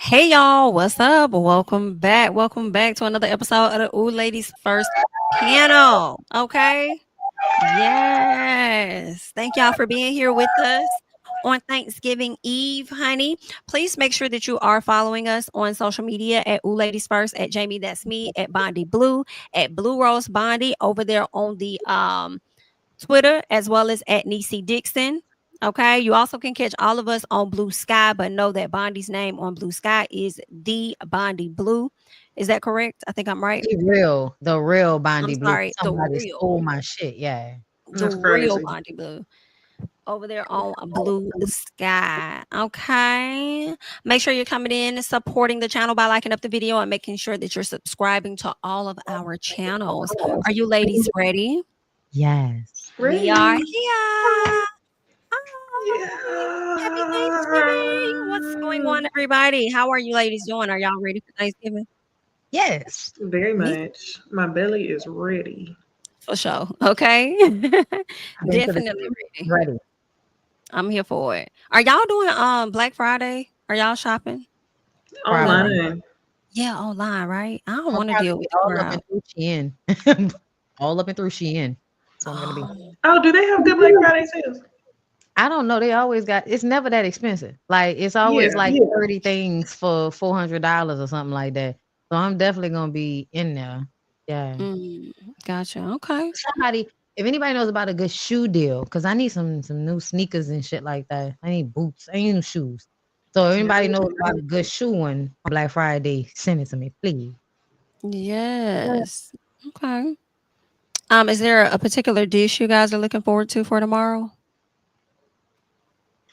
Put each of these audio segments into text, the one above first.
Hey y'all, what's up? Welcome back. Welcome back to another episode of the Ooh Ladies First Panel. Okay. Yes. Thank y'all for being here with us on Thanksgiving Eve, honey. Please make sure that you are following us on social media at Ooh Ladies First, at Jami ThatsMe, at Bondy Blue, at Blue Rose Bondy over there on the Twitter, as well as at Necey Dixon. Okay. You also can catch all of us on Blue Sky, but know that Bondy's name on Blue Sky is the Bondy Blue. Is that correct? I think I'm right. The real I'm Bondy Blue. sorry. Somebody stole my shit. Yeah. The That's real crazy. Bondy Blue over there on a Blue Sky. Okay. Make sure you're coming in and supporting the channel by liking up the video and making sure that you're subscribing to all of our channels. Are you ladies ready? Yes. We are Ready? here. Happy Thanksgiving. What's going Yeah. on, everybody? How are you ladies doing? Are y'all ready for Thanksgiving? Yes. Very Me much. My belly is ready. for sure. Okay. I've been to the Definitely ready. ready. I'm here for it. Are y'all doing Black Friday? Are y'all shopping? Probably. Online. Yeah, online, right? I don't I'm want to probably deal be with the all up crowd. and through Shein. all up and through Shein. That's what I'm gonna be. Oh, Oh, do they have good Black Friday sales? I don't know. They always got it's never that expensive. Like it's always Yeah. like 30 things for $400 or something like that. So I'm definitely gonna be in there. Yeah. mm, gotcha. Okay. Somebody, if anybody knows about a good shoe deal, because I need some new sneakers and shit like that. I need boots. I need new shoes. So if anybody knows about a good shoe one on Black Friday, send it to me, please. Yeah. Yes. Okay. Is there a particular dish you guys are looking forward to for tomorrow?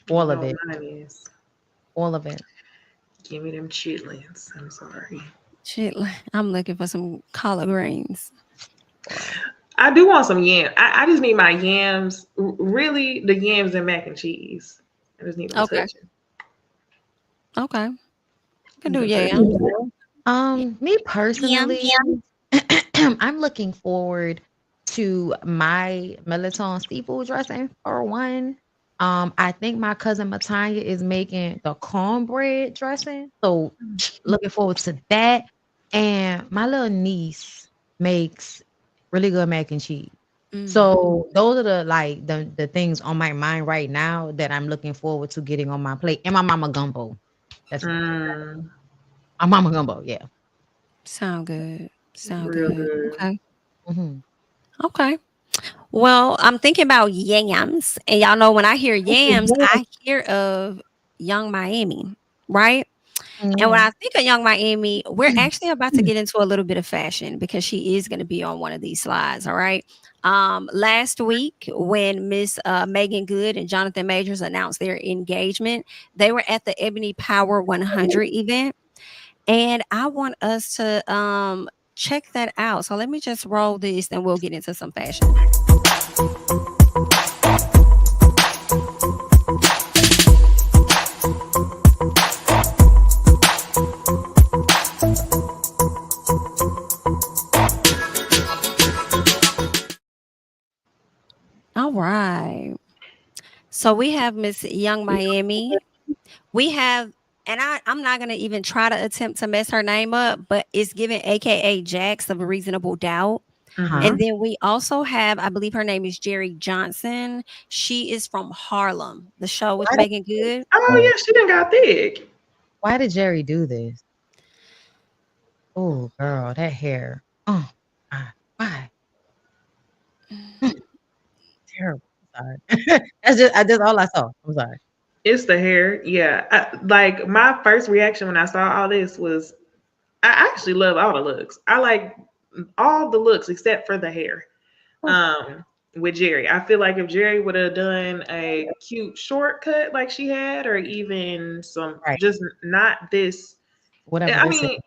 You All know of what it. mine is. All of it. Give me them chitlins. I'm sorry. Shit, I'm looking for some collard greens. I do want some yams. I just need my yams. Really, the yams and mac and cheese. I just need them Okay. touching. Okay. You can do Them touching. yams. Me Yum. personally, I'm looking forward to my melatonin seafood dressing for one. I think my cousin Matanya is making the cornbread dressing. So looking forward to that. And my little niece makes really good mac and cheese. Mm. So those are the things on my mind right now that I'm looking forward to getting on my plate. And my mama gumbo. That's Mm, my mama gumbo, yeah. Sound good. Sound real good. good. Okay. Mhm. Okay. Well, I'm thinking about yams. And y'all know when I hear yams, I hear of Young Miami, right? And when Mhm. I think of Young Miami, we're actually about to get into a little bit of fashion because she is going to be on one of these slides. All right. Last week, when Miss Megan Good and Jonathan Majors announced their engagement, they were at the Ebony Power 100 event. And I want us to check that out. So let me just roll this and we'll get into some fashion. All right. So we have Miss Young Miami. We have, and I'm not gonna even try to attempt to mess her name up, but it's given AKA Jax of Reasonable Doubt. Huh? And Hmm. then we also have, I believe her name is Jerry Johnson. She is from Harlem, the show with Why did Megan Good. Oh oh, yeah, she done got thick. why did Jerry do this? Oh, girl, that hair. Oh, why? Mm, terrible. I'm sorry. That's all I saw. I'm sorry. It's the hair. Yeah. Like my first reaction when I saw all this was I actually love all the looks. I like all the looks except for the hair. Oh, Um, with Jerry, I feel like if Jerry would have done a cute shortcut like she had, or even some right. just not this. Whatever I this is. mean,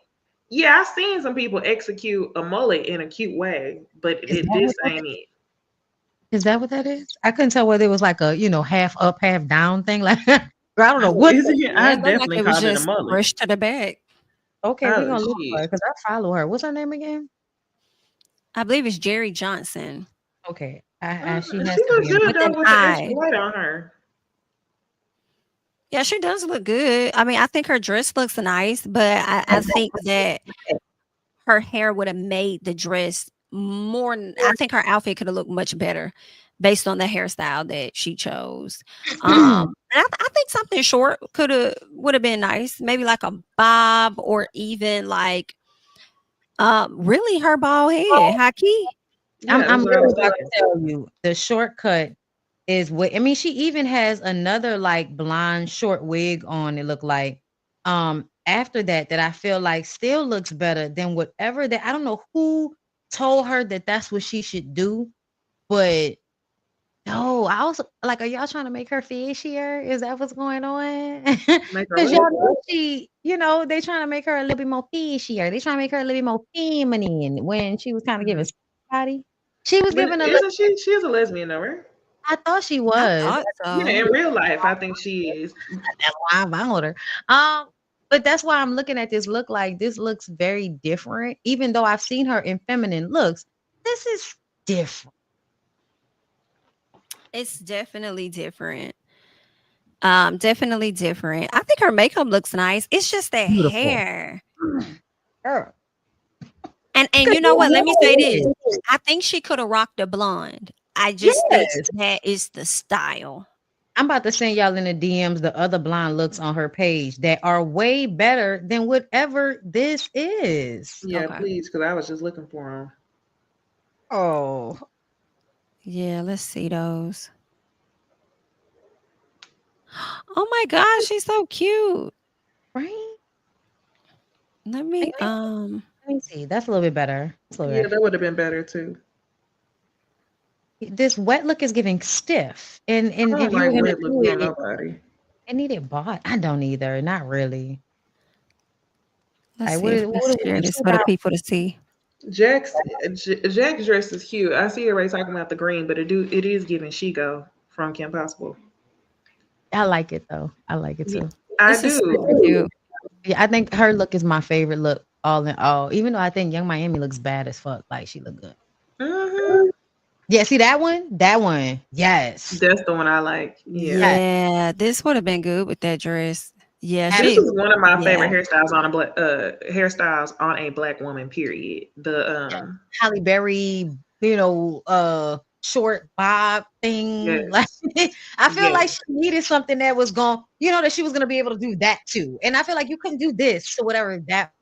yeah, I've seen some people execute a mullet in a cute way, but Is that this what that ain't it. is? That what that is? I couldn't tell whether it was like a, half up, half down thing. Like, girl, I don't know Oh, what is that it? Yeah, I it looked like definitely it was called it a just mullet. brushed to the back. okay, we're Oh gonna look for shit. her because I follow her. What's her name again? I believe it's Jerry Johnson Okay. She has She to look be in good with though an with the extra I. white on her. Yeah, she does look good. I mean, I think her dress looks nice, but I think that her hair would have made the dress more. I think her outfit could have looked much better based on the hairstyle that she chose. And I think something short would have been nice, maybe like a bob or even like really her bald head, high key. Yeah, I'm that's what I literally was about to thinking. tell you the shortcut is what I mean. She even has another like blonde short wig on. It looked like after that I feel like still looks better than whatever that I don't know who told her that that's what she should do, but no, I also like, are y'all trying to make her fishier? Is that what's going on? Make her Because y'all what? know they trying to make her a little bit more fishier. They trying to make her a little bit more feminine when she was kind of giving Mhm. body. She was But giving a little. isn't she? She is a lesbian, though, right? I thought she I was. thought Yeah, so. in real life, I think she is. That's why I found her. But that's why I'm looking at this look like this looks very different. Even though I've seen her in feminine looks, this is different. It's definitely different. Definitely different. I think her makeup looks nice. It's just that Beautiful. hair. Girl. And you know what? Let me say this. I think she could have rocked a blonde. I just think Yes. that is the style. I'm about to send y'all in the DMs the other blonde looks on her page that are way better than whatever this is. Yeah, Okay. please, because I was just looking for him. Oh, Yeah, let's see those. Oh my gosh, she's so cute. right? Let Let me me, let me see. That's a little bit better. That's a little Yeah, better. that would have been better too. This wet look is giving stiff. And I don't if you were like gonna wet do looks on it, nobody. it needed bought. I don't either. Not really. let's Like see if we what are share we? this for the people to see. Jack's dress is cute. I see everybody talking about the green, but it is giving she go from Kim Possible. I like it though. I like it Yeah, too. I This is super do. cute. Yeah, I think her look is my favorite look all in all. Even though I think Young Miami looks bad as fuck. Like she look good. Hmm. Yeah, see that one? That one. Yes. That's the one I like. Yeah. Yes. Yeah, this would have been good with that dress. Yeah, This she is one of my favorite yeah. hairstyles on a black woman, period. The Yeah. Halle Berry, short bob thing. yes, Like I feel yes. like she needed something that was going, that she was gonna be able to do that too. And I feel like you couldn't do this to whatever that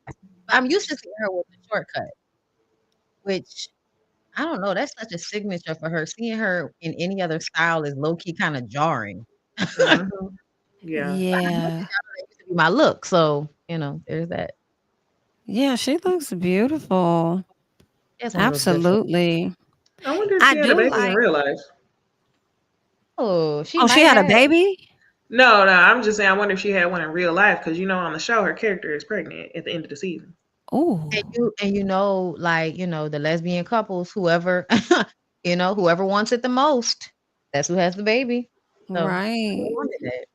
I'm used to seeing her with the shortcut, which I don't know. That's such a signature for her. Seeing her in any other style is low key kind of jarring. Hmm. Yeah. Yeah. That used to be my look. So, there's that. Yeah, she looks beautiful. That's one of those good shows. Absolutely. I wonder if I she had a do baby in like real life. Oh, she Oh, she might had a have. baby? No, no, I'm just saying I wonder if she had one in real life because on the show her character is pregnant at the end of the season. Oh, The lesbian couples, whoever, whoever wants it the most, that's who has the baby. So I right. wanted that.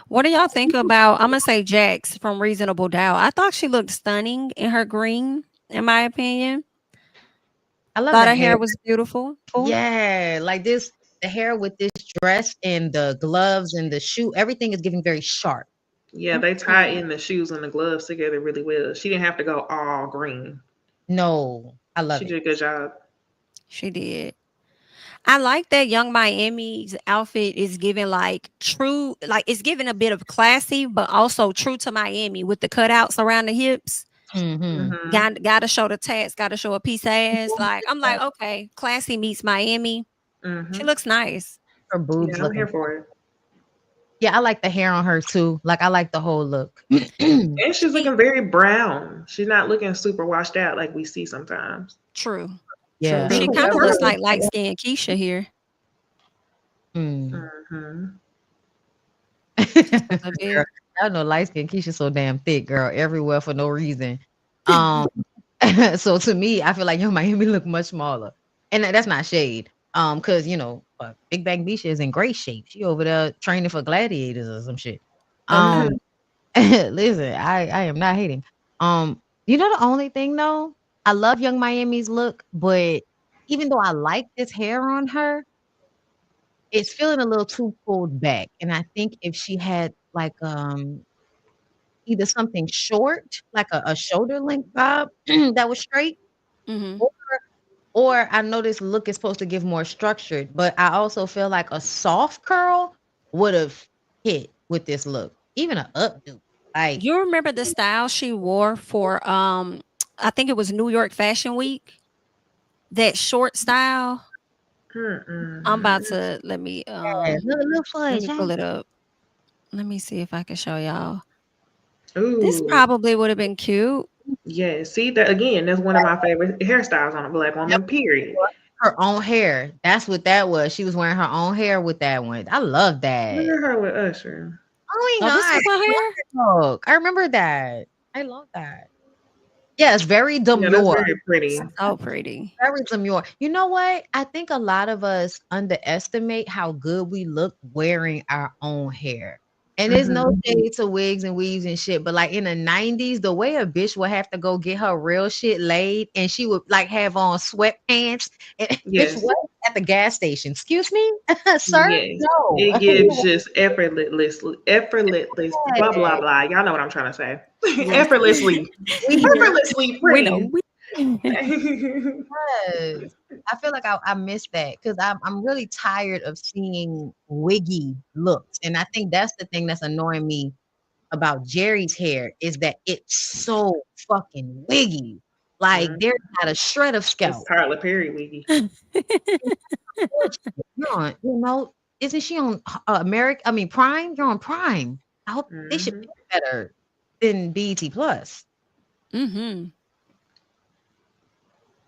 What do y'all think about I'm gonna say Jax from Reasonable Doubt. I thought she looked stunning in her green, in my opinion. I love Thought the her hair. hair was beautiful. Yeah, like this, the hair with this dress and the gloves and the shoe, everything is giving very sharp. Yeah, they tie Mhm. in the shoes and the gloves together really well. She didn't have to go all green. No, I love She it. did a good job. She did. I like that Young Miami's outfit is giving like true, like it's giving a bit of classy, but also true to Miami with the cutouts around the hips. Hmm. Hmm. Gotta show the tats, gotta show a piece of ass. Like I'm like, okay, classy meets Miami. She Hmm. looks nice. Her boobs Yeah, I'm looking. here for it. Yeah, I like the hair on her too. Like I like the whole look. And she's She looking very brown. She's not looking super washed out like we see sometimes. true. True. Yeah. She kind of Whoever. looks like light skinned Keisha here. Mm. Hmm. Just a little Girl, bit. I know light skin Keisha so damn thick, girl, everywhere for no reason. Um, so to me, I feel like Young Miami look much smaller, and that's not shade. Because Big Bang Bisha is in great shape. She over there training for gladiators or some shit. Okay. Um, listen, I am not hating. The only thing though, I love Young Miami's look, but even though I like this hair on her, it's feeling a little too pulled back. And I think if she had like either something short, like a shoulder length bob that was straight, Mm-hmm. or, or I know this look is supposed to give more structured, but I also feel like a soft curl would have hit with this look. Even an updo. Like, You remember the style she wore for I think it was New York Fashion Week? That short style. I'm about Mm-mm. to yeah, look for let it, me Jack. pull it up. Let me see if I can show y'all. This Ooh, probably would have been cute. yeah. See that again? That's one of my favorite hairstyles on a black That woman. Period. was her own hair. That's what that was. She was wearing her own hair with that one. I love Look that. at her with Usher. Oh my Oh, this god. was her hair? Look, I remember that. I love that. Yes, very Yeah, that's demure. very pretty. So pretty. Very demure. You know what? I think a lot of us underestimate how good we look wearing our own hair. And there's no Hmm. shade to wigs and weaves and shit, but like in the 90s, the way a bitch would have to go get her real shit laid and she would like have on sweatpants and bitch, Yes. what? At the gas station. Excuse me, sir? Yes. No. It gives just effortless, blah blah Yes. blah. Y'all know what I'm trying to say. Yes. Effortlessly, We here. effortlessly We know. pretty. Yes. I feel like I miss that because I'm really tired of seeing wiggy looks. And I think that's the thing that's annoying me about Jerry's hair is that it's so fucking wiggy. Like Mm, there's not a shred of it's scalp. Tyler Perry wiggy. You're on, isn't she on America? I mean Prime? You're on Prime. I hope they should Hmm. be better than BET Plus. Mm-hmm.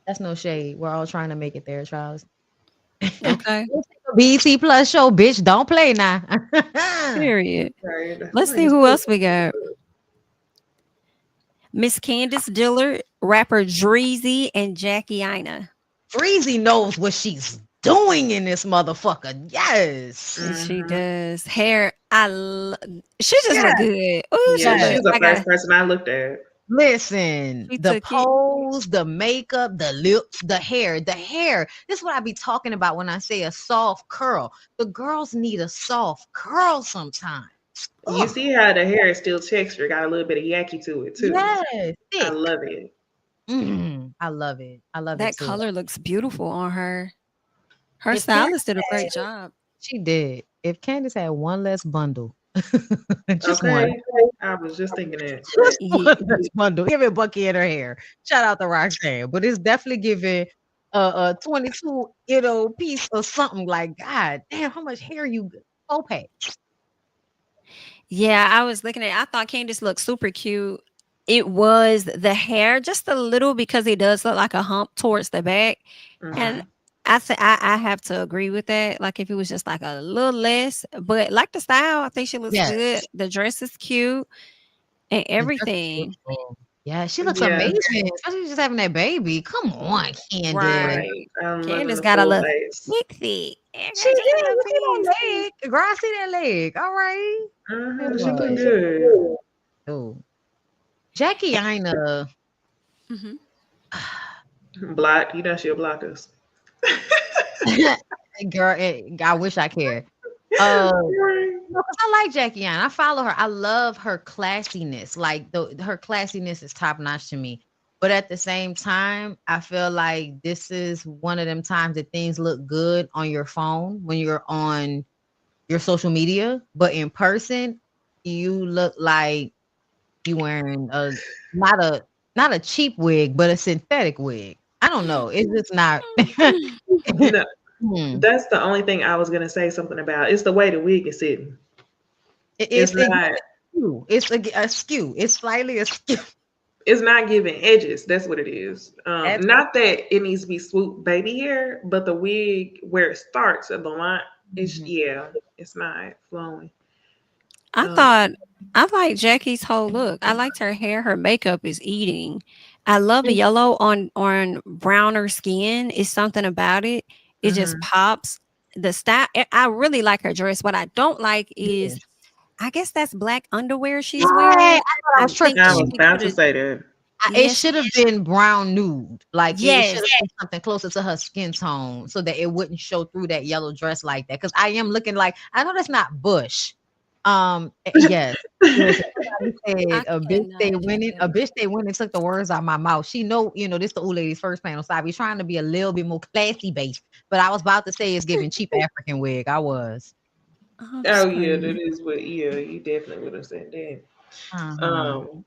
That's no shade. We're all trying to make it there, Charles. Okay. BET Plus show, bitch. Don't play now. Period. Right. Let's see who else we got. Miss Candace Dillard, rapper Dreezy, and Jackie Ina. Breezy knows what she's doing in this motherfucker. Yes. And she Hmm. does hair. She just Yeah. look good. Oh, she Yeah, Yes. she's look. the I first got. person I looked at. Listen, She the took it. pose, the makeup, the lips, the hair, the hair. This is what I be talking about when I say a soft curl. The girls need a soft curl sometimes. You Ugh. see how the hair is still texture, got a little bit of yaki to it too. Yes, I thick. love it. I love it. I love it That too. color looks beautiful on her. Her If Candace stylist did a great had, job. she did. If Candace had one less bundle, just one. Okay, I was just thinking that. Just Yeah. one less bundle. Give it Bucky in her hair. Shout out to Roxanne. But it's definitely giving a 22, piece or something like God damn, how much hair you okay. Yeah, I was looking at I thought Candace looked super cute. It was the hair just a little because it does look like a hump towards the back. And Hmm. I have to agree with that. Like if it was just like a little less, but like the style, I think she looks Yes. good. The dress is cute and The dress is everything. beautiful. Yeah, she looks Yeah, amazing, especially just having that baby. Come on, Candace. Right. I'm loving Candace the got a full little face. thick. She Okay, did. she got a little You see that face. leg? Girl, I see that leg. All right. Hmm. She look Anyway. good. Oh, Jackie Aina. Mhm. Blocked. You know she'll block us. Girl, I wish I cared. No, 'cause I like Jackie Ann. I follow her. I love her classiness. Like her classiness is top notch to me. But at the same time, I feel like this is one of them times that things look good on your phone when you're on your social media, but in person, you look like you wearing a not a not a cheap wig, but a synthetic wig. I don't know. It's just not. No, Hmm. that's the only thing I was gonna say something about. It's the way the wig is sitting. It's It not. skew. It's a skew. It's slightly askew. It's not giving edges. That's what it is. That's Not that it needs to be swoop baby hair, but the wig where it starts at the line is mhm. yeah, it's not flowing. I Um, thought I like Jackie's whole look. I liked her hair. Her makeup is eating. I love yellow on browner skin. It's something about it. It just mhm. pops. The style. I really like her dress. What I don't like is, Yes. I guess that's black underwear Yeah, she's I wearing. thought I I was think I tripping. was she about could to have. say that. It Yes, should have been brown nude. Like it should yes. have been something closer to her skin tone so that it wouldn't show through that yellow dress like that. Because I am looking like I know that's not Bush. Yes. Listen, somebody I said a bitch cannot they do winning, a that. bitch they winning took the words out of my mouth. She know, this the old ladies first panel. So I be trying to be a little bit more classy based, but I was about to say it's giving cheap African wig. I was. I'm Oh yeah, that screaming. is what. Yeah, you definitely would have said that. Uh-huh. Um,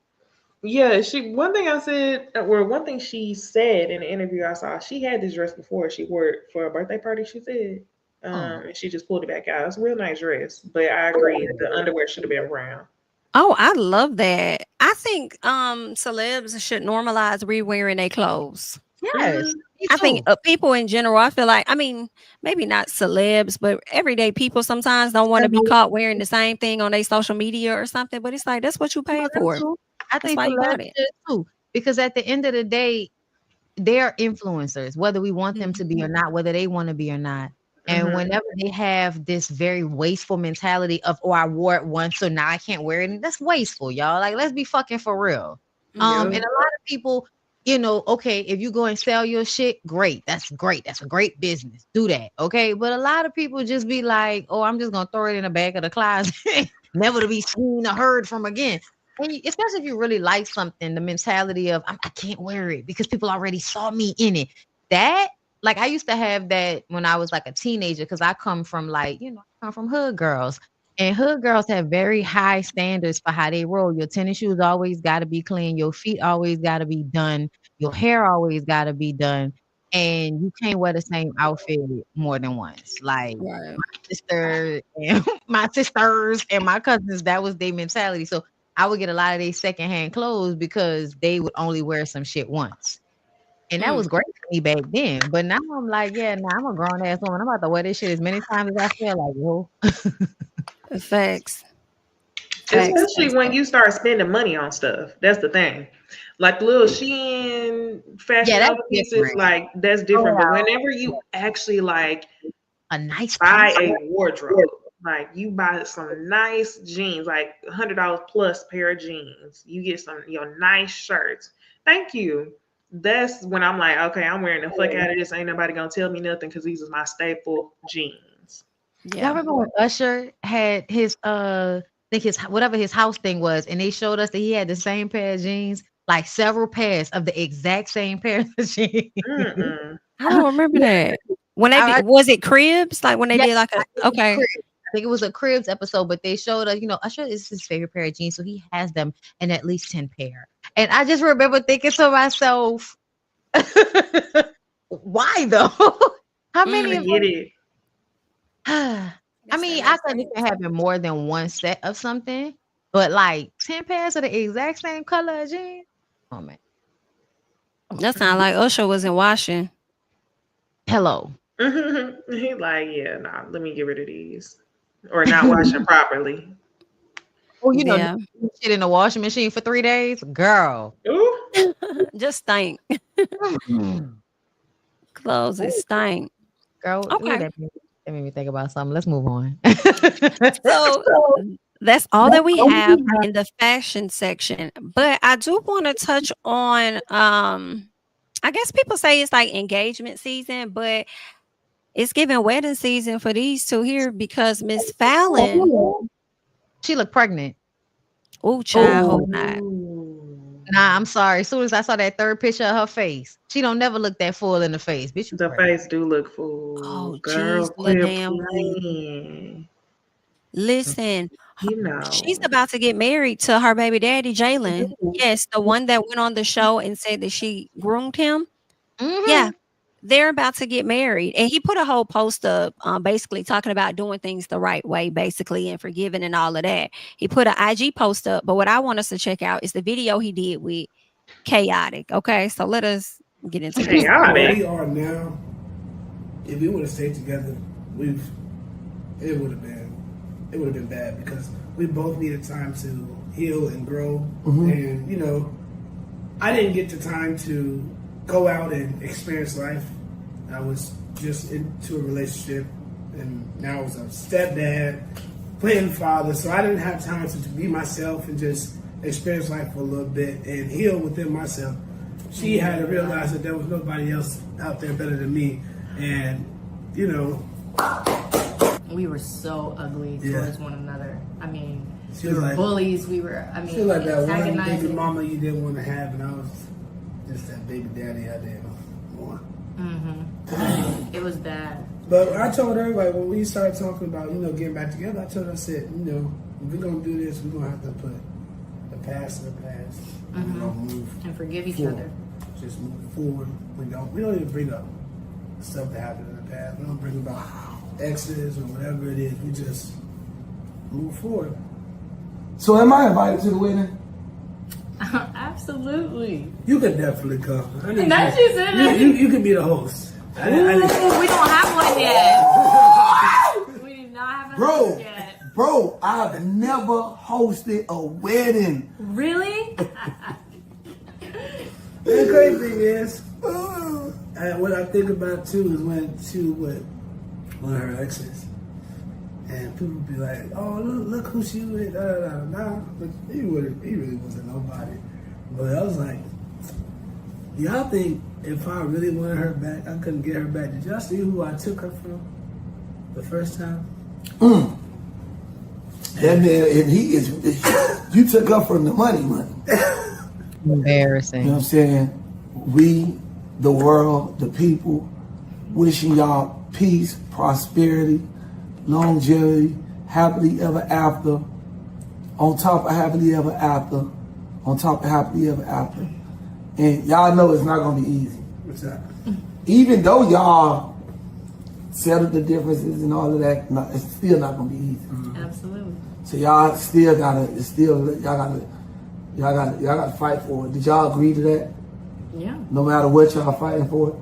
yeah, she. One thing I said, or one thing she said in the interview I saw, she had this dress before. She wore it for a birthday party. She said, Oh. and she just pulled it back out. It's a real nice dress, but I agree, the underwear should have been brown. Oh, I love that. I think celebs should normalize re-wearing their clothes. Yes, Hmm. me I think too. people in general, I feel like, I mean, maybe not celebs, but everyday people sometimes don't want to be caught wearing the same thing on their social media or something. But it's like, that's what you No, paid them for. too. I That's think why you celebs bought it. should too. Because at the end of the day, they're influencers, whether we want them to Mhm. be or not, whether they want to be or not. And Hmm. whenever they have this very wasteful mentality of, oh, I wore it once, so now I can't wear it. And that's wasteful, y'all. Like, let's be fucking for real. Mhm. And Yeah. a lot of people, okay, if you go and sell your shit, great. That's great. That's a great business. Do that. Okay. But a lot of people just be like, oh, I'm just gonna throw it in the back of the closet, never to be seen or heard from again. And especially if you really like something, the mentality of I can't wear it because people already saw me in it. That, like, I used to have that when I was like a teenager because I come from I come from hood girls. And hood girls have very high standards for how they roll. Your tennis shoes always got to be clean. Your feet always got to be done. Your hair always got to be done. And you can't wear the same outfit more than once. Like Right. sister and my sisters and my cousins, that was their mentality. So I would get a lot of these secondhand clothes because they would only wear some shit once. And that was Mm. great for me back then. But now I'm like, yeah, now I'm a grown ass woman. I'm about to wear this shit as many times as I feel like, yo. Facts. Facts. Especially Facts. when Facts. you start spending money on stuff. That's the thing. Like little Shein, Yeah, Fashion that's Nova pieces, different. like that's Oh, different. But wow. whenever you actually like A nice buy piece. a wardrobe, like you buy some nice jeans, like $100 plus pair of jeans, you get some your nice shirts. Thank you. That's when I'm like, okay, I'm wearing the fuck out of this. Ain't nobody gonna tell me nothing because these are my staple jeans. Y'all Yeah. remember when Usher had his I think his whatever his house thing was, and they showed us that he had the same pair of jeans, like several pairs of the exact same pair of jeans. Mm-mm. I don't remember Yeah, that. When they I, did, was it Cribs? Like when they yeah, did like I a, think it was okay. Cribs. I think it was a Cribs episode, but they showed us, Usher is his favorite pair of jeans, so he has them in at least 10 pair. And I just remember thinking to myself, why though? How many I of Mm. get it. I Guess that mean, I makes could sense. understand having more than one set of something, but like 10 pairs of the exact same color of jeans. Oh man. That sound like Usher was in Washington. Hello. He like, yeah, nah, let me get rid of these. Or not washing properly. Oh, Yeah. shit in the washing machine for 3 days, girl. Ooh. Just stink. Mhm. Clothes is stink. Girl, ooh, Okay. that made me think about something. Let's move on. So that's all that we have in the fashion section. But I do want to touch on I guess people say it's like engagement season, but it's giving wedding season for these two here because Miss Fallon, She looked pregnant. oh child, hope not. Ooh. Nah, I'm sorry. As soon as I saw that third picture of her face, she don't never look that full in the face. Bitch, you The pregnant. face do look full. Oh, Girl, geez, the quit damn week. playing. Listen, You she's know. about to get married to her baby daddy, Jalen. Yes, the one that went on the show and said that she groomed him. Yeah, Mm-hmm. they're about to get married. And he put a whole post up basically talking about doing things the right way, basically, and forgiving and all of that. He put an IG post up. But what I want us to check out is the video he did with Chaotic. Okay, so let us get into this. Where Chaotic. we are now, if we would have stayed together, we've it would have been bad because we both needed time to heal and grow. And I didn't get the time to go out and experience life. I was just into a relationship, and now I was a stepdad, playing father, so I didn't have time to be myself and just experience life for a little bit and heal within myself. She had to realize that there was nobody else out there better than me, and you know, we were so ugly towards one another. I mean, she we was were like bullies. We were, I mean, she was like that one baby antagonizing. mama you didn't want to have, and I was just that baby daddy I didn't want. It was bad. But I told her, like, when we started talking about, you know, getting back together, I told her, I said, you know, if we're going to do this, we're going to have to put the past in the past. And we're going to move And forgive each forward. other. Just move forward. We don't even bring up stuff that happened in the past. We don't bring about exes or whatever it is. We just move forward. So am I invited to the wedding? Absolutely. You can definitely come. And that's just it. You can be the host. We don't have one yet. We do not have a host yet. Bro, I've never hosted a wedding. Really? The crazy thing is, what I think about too is when she was with one of her exes, and people be like, "Oh, look who she with." Nah, but he really wasn't nobody. But I was like, y'all think if I really wanted her back, I couldn't get her back? Did y'all see who I took her from the first time? That man, and he is, you took up from the money. Embarrassing. You know what I'm saying? We, the world, the people, wishing y'all peace, prosperity, longevity, happily ever after, on top of happily ever after, on top of happily ever after. And y'all know it's not gonna be easy. What's that? Even though y'all settled the differences and all of that, it's still not gonna be easy. Absolutely. So y'all still gotta, y'all gotta fight for it. Did y'all agree to that? Yeah. No matter what y'all fighting for?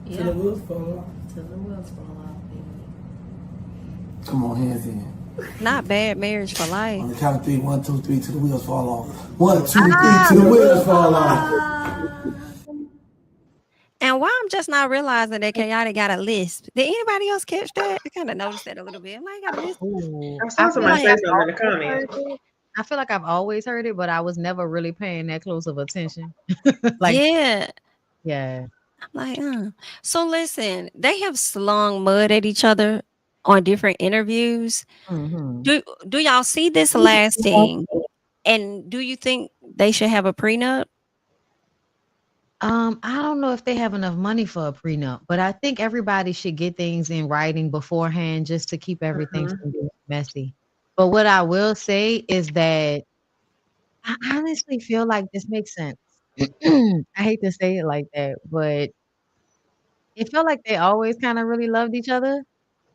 Yeah. Till the wheels fall off. Till the wheels fall off, baby. Come on, hands in. Not bad marriage for life. On the count of 3, 1, 2, 3, till the wheels fall off. 1, 2, 3, till the wheels fall off. And why I'm just not realizing that Chaotic got a lisp. Did anybody else catch that? I kind of noticed that a little bit. I'm like, I got a lisp. I saw somebody say something in the comments. I feel like I've always heard it, but I was never really paying that close of attention. Yeah. Yeah. I'm like, So listen, they have slung mud at each other on different interviews. Mm-hmm. Do y'all see this lasting? And do you think they should have a prenup? I don't know if they have enough money for a prenup, but I think everybody should get things in writing beforehand just to keep everything from being messy. But what I will say is that I honestly feel like this makes sense. I hate to say it like that, but it felt like they always kind of really loved each other.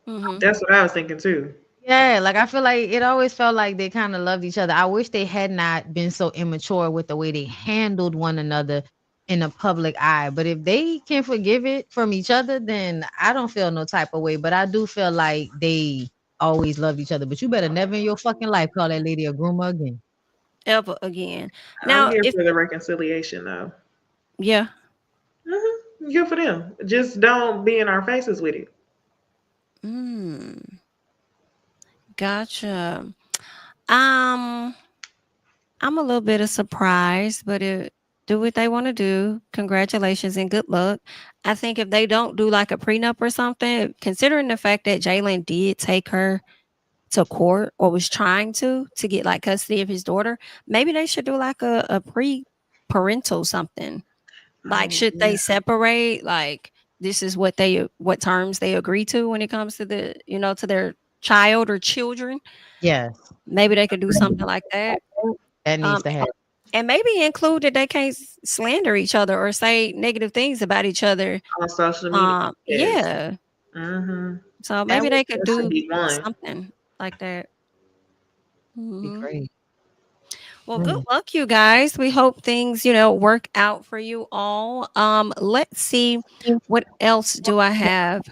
Mm-hmm. That's what I was thinking too. Yeah, like I feel like it always felt like they kind of loved each other. I wish they had not been so immature with the way they handled one another in the public eye. But if they can forgive it from each other, then I don't feel no type of way. But I do feel like they always loved each other. But you better never in your fucking life call that lady a groomer again. Ever again. Now, I'm here for the reconciliation though. Yeah. Good for them. Just don't be in our faces with it. Gotcha. I'm a little bit of surprise, but do what they want to do. Congratulations and good luck. I think if they don't do like a prenup or something, considering the fact that Jalen did take her to court or was trying to get like custody of his daughter, maybe they should do like a pre-parental something. Like, should they separate? Like, this is what terms they agree to when it comes to to their child or children. Yes. Maybe they could do something like that. That needs to happen. And maybe include that they can't slander each other or say negative things about each other on social media. Yeah. So maybe they could do something like that. Be great. Well, good luck, you guys. We hope things, work out for you all. Let's see, what else do I have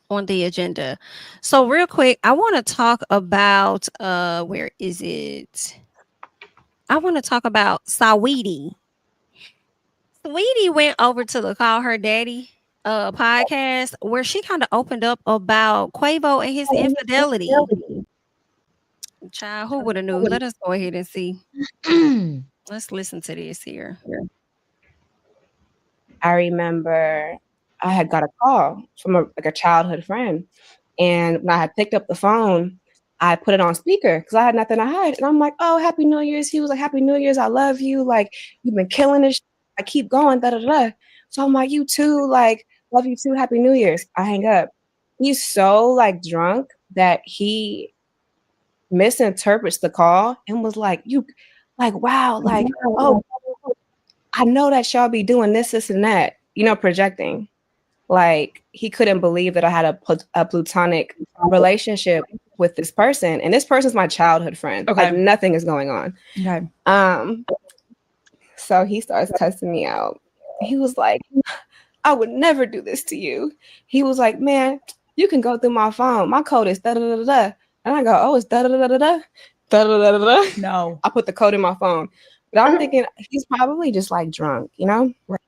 on the agenda? So real quick, I want to talk about where is it? I want to talk about Saweetie. Saweetie went over to the Call Her Daddy podcast where she kind of opened up about Quavo and his infidelity. Child, who would have knew? Let us go ahead and see. Let's listen to this here. I remember I had got a call from a childhood friend, and when I had picked up the phone, I put it on speaker because I had nothing to hide, and I'm like, "Oh, Happy New Year's." He was like, "Happy New Year's. I love you. Like you've been killing this. I keep going. Da da da." So I'm like, "You too. Like love you too. Happy New Year's." I hang up. He's so like drunk that he misinterprets the call and was like, "You, like wow, like oh." I know that y'all be doing this, and that, projecting. Like, he couldn't believe that I had a platonic relationship with this person. And this person's my childhood friend. Okay. Like, nothing is going on. Okay. So he starts cussing me out. He was like, I would never do this to you. He was like, man, you can go through my phone. My code is da-da-da-da-da. And I go, oh, it's da-da-da-da-da. Da-da-da-da-da. No. I put the code in my phone. But I'm thinking he's probably just like drunk, Right.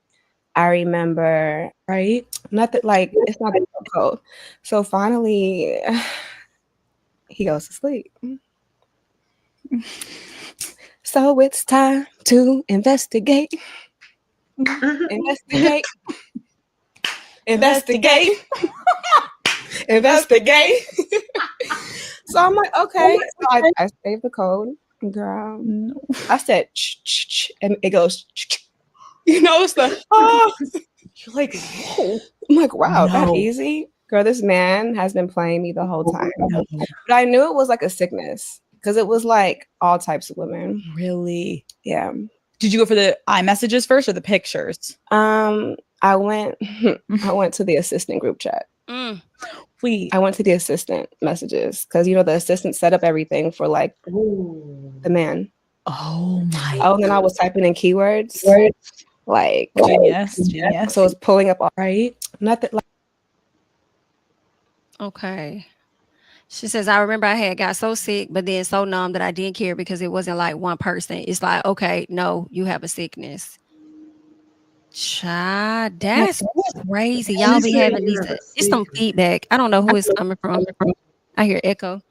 I remember, right? Nothing like it's not cold. So finally, he goes to sleep. So it's time to investigate. Investigate. Investigate. Investigate. So I'm like, okay. So I saved the code. Girl, no. I said, and it goes, it's the, oh. You're like, whoa. I'm like, wow, that easy? Girl, this man has been playing me the whole time. But I knew it was like a sickness because it was like all types of women. Really? Yeah. Did you go for the iMessages first or the pictures? I went to the assistant group chat. I went to the assistant messages because the assistant set up everything for like the man. Oh my! Oh, and then I was typing in keywords, like genius. So it's pulling up all right. Nothing like. Okay. She says, I remember I had got so sick, but then so numb that I didn't care because it wasn't like one person. It's like, okay, no, you have a sickness. Child, that's crazy. Y'all be having these. It's some feedback. I don't know who it's coming from. I hear echo.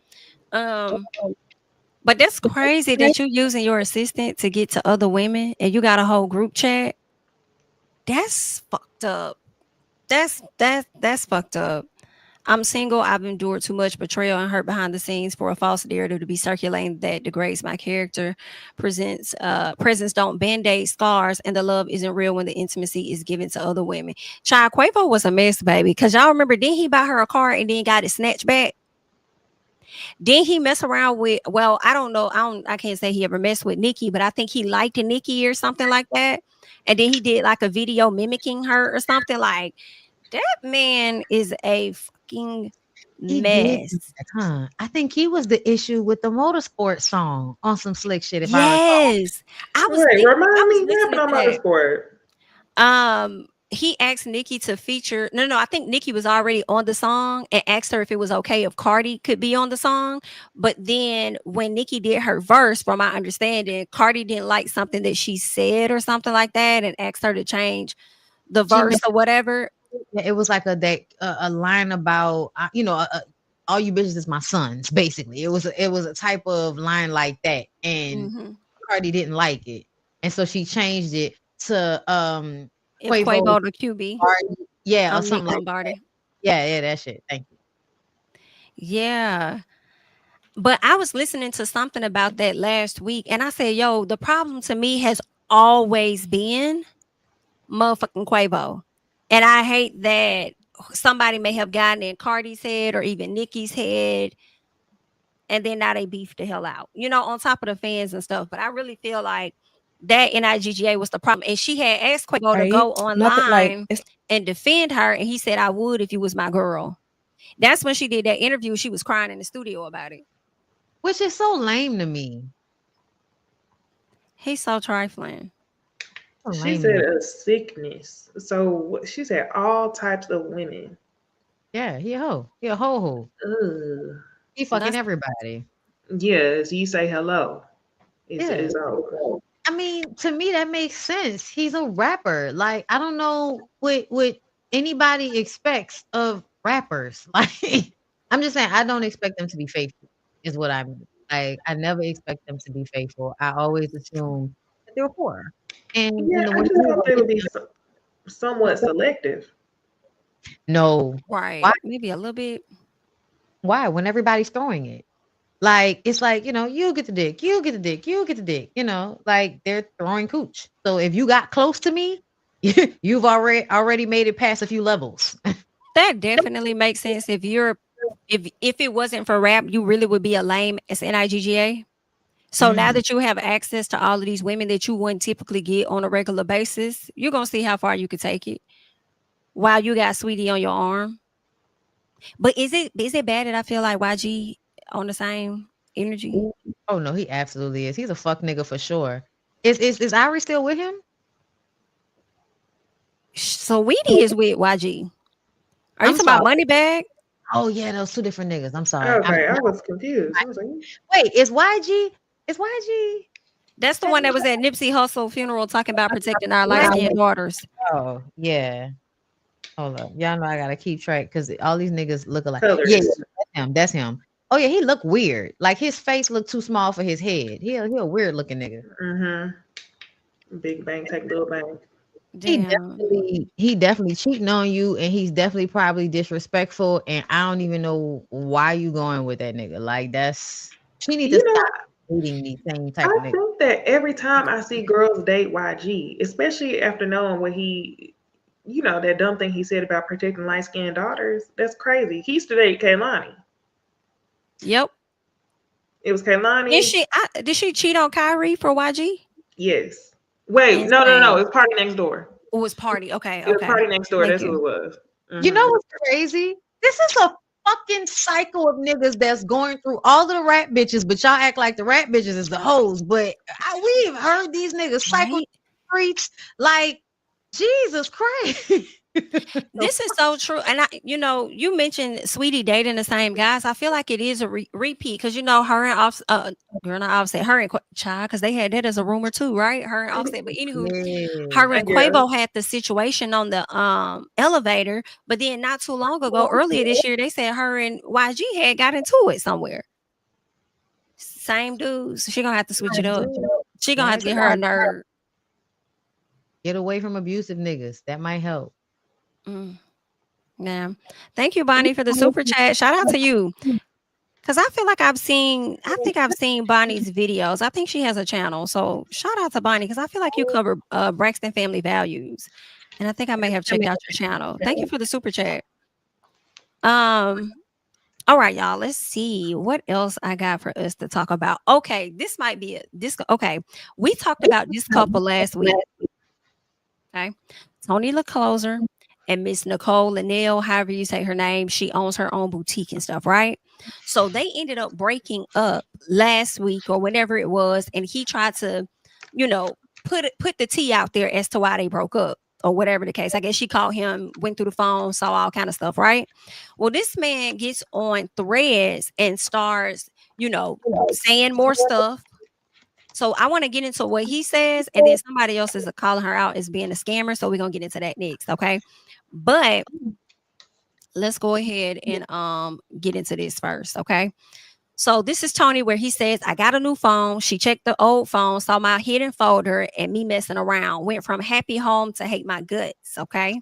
But that's crazy that you're using your assistant to get to other women and you got a whole group chat. That's fucked up. That's fucked up. I'm single. I've endured too much betrayal and hurt behind the scenes for a false narrative to be circulating that degrades my character. Presents don't band-aid scars, and the love isn't real when the intimacy is given to other women. Child, Quavo was a mess, baby. Because y'all remember, didn't he buy her a car and then got it snatched back? Didn't he mess around with, well, I don't know. I can't say he ever messed with Nicki, but I think he liked Nicki or something like that. And then he did like a video mimicking her or something. Like, that man is a fucking mess. I think he was the issue with the motorsport song on some slick shit. If yes, I was. Wait, remind me what happened on motorsport. He asked Nicki to feature. No, I think Nicki was already on the song and asked her if it was okay if Cardi could be on the song. But then when Nicki did her verse, from my understanding, Cardi didn't like something that she said or something like that and asked her to change the verse or whatever. It was like a line about all you bitches is my sons. Basically, it was a type of line like that, and Cardi didn't like it, and so she changed it to Quavo to QB. Yeah, or something like that. Yeah, that shit. Thank you. Yeah. But I was listening to something about that last week, and I said, yo, the problem to me has always been motherfucking Quavo. And I hate that somebody may have gotten in Cardi's head or even Nicki's head, and then now they beef the hell out, on top of the fans and stuff. But I really feel like that NIGGA was the problem. And she had asked Quavo to go online and defend her, and he said, I would if you was my girl. That's when she did that interview. She was crying in the studio about it. Which is so lame to me. He's so trifling. She said a sickness. So she said all types of women. Yeah, he a hoe. He a ho. He fucking everybody. Yes, you say hello. It's over. I mean, to me that makes sense. He's a rapper. Like, I don't know what anybody expects of rappers. Like, I'm just saying I don't expect them to be faithful, is what I mean. Like I never expect them to be faithful. I always assume that they're poor. And Yeah, the I women just who thought are they with would be them, somewhat selective. no. Right. Why? Maybe a little bit. Why? When everybody's throwing it. Like it's like, you get the dick, you get the dick, you get the dick, like they're throwing cooch. So if you got close to me, you've already made it past a few levels. That definitely makes sense. If it wasn't for rap, you really would be a lame as NIGGA. So now that you have access to all of these women that you wouldn't typically get on a regular basis, you're gonna see how far you could take it. While you got Sweetie on your arm. But is it bad that I feel like YG on the same energy? Oh no, he absolutely is. He's a fuck nigga for sure. Is Irie still with him? Sweetie is with YG. Are you I'm talking about sorry. Moneybag? Oh yeah, those two different niggas. I'm sorry. Okay, I was confused. I was like, Wait, is YG? Is YG? That's the one that was at Nipsey Hussle funeral talking about protecting our light-skinned daughters. Oh yeah. Hold up. Y'all know I gotta keep track because all these niggas look alike. colors. Yeah, that's him. That's him. Oh yeah, he look weird. Like his face looked too small for his head. He a weird looking nigga. Big bang, take little bang. Damn. He definitely cheating on you, and he's definitely probably disrespectful. And I don't even know why you going with that nigga. Like she need to You know, stop dating these same type of I niggas. think that every time I see girls date YG, especially after knowing what he, that dumb thing he said about protecting light skinned daughters, that's crazy. He used to date Kaylani. Yep. It was Kaylani. Did she cheat on Kyrie for YG? Yes. Wait, no. Insane. It's Party Next Door. It was Party. Okay. It was Party Next Door. Thank That's you. who it was. You know what's crazy? This is a fucking cycle of niggas that's going through all of the rat bitches, but y'all act like the rat bitches is the hoes. But we've heard these niggas cycle Right? streets like Jesus Christ. This is so true. And you mentioned Sweetie dating the same guys. I feel like it is a repeat because her and Offset, her and Child, because they had that as a rumor too, right? Her and Offset. But anywho, her and Quavo had the situation on the elevator, but then not too long ago, earlier this year, they said her and YG had got into it somewhere. Same dudes. She gonna have to switch it up. She gonna have to get her a nerd. Get away from abusive niggas. That might help. Yeah. Thank you, Bonnie, for the super chat. Shout out to you. Because I feel like I've seen Bonnie's videos. I think she has a channel. So shout out to Bonnie because I feel like you cover Braxton family values. And I think I may have checked out your channel. Thank you for the super chat. All right, y'all. Let's see what else I got for us to talk about. Okay, this might be it. Okay. We talked about this couple last week. Okay. Tony LaCloser and Miss Nicole Linnell, however you say her name, she owns her own boutique and stuff, right? So they ended up breaking up last week or whenever it was, and he tried to, put the tea out there as to why they broke up or whatever the case. I guess she called him, went through the phone, saw all kind of stuff, right? Well, this man gets on Threads and starts, saying more stuff. So I want to get into what he says, and then somebody else is calling her out as being a scammer. So we're gonna get into that next, okay? But let's go ahead and get into this first, okay? So this is Tony where he says, I got a new phone. She checked the old phone, saw my hidden folder, and me messing around. Went from happy home to hate my guts, okay?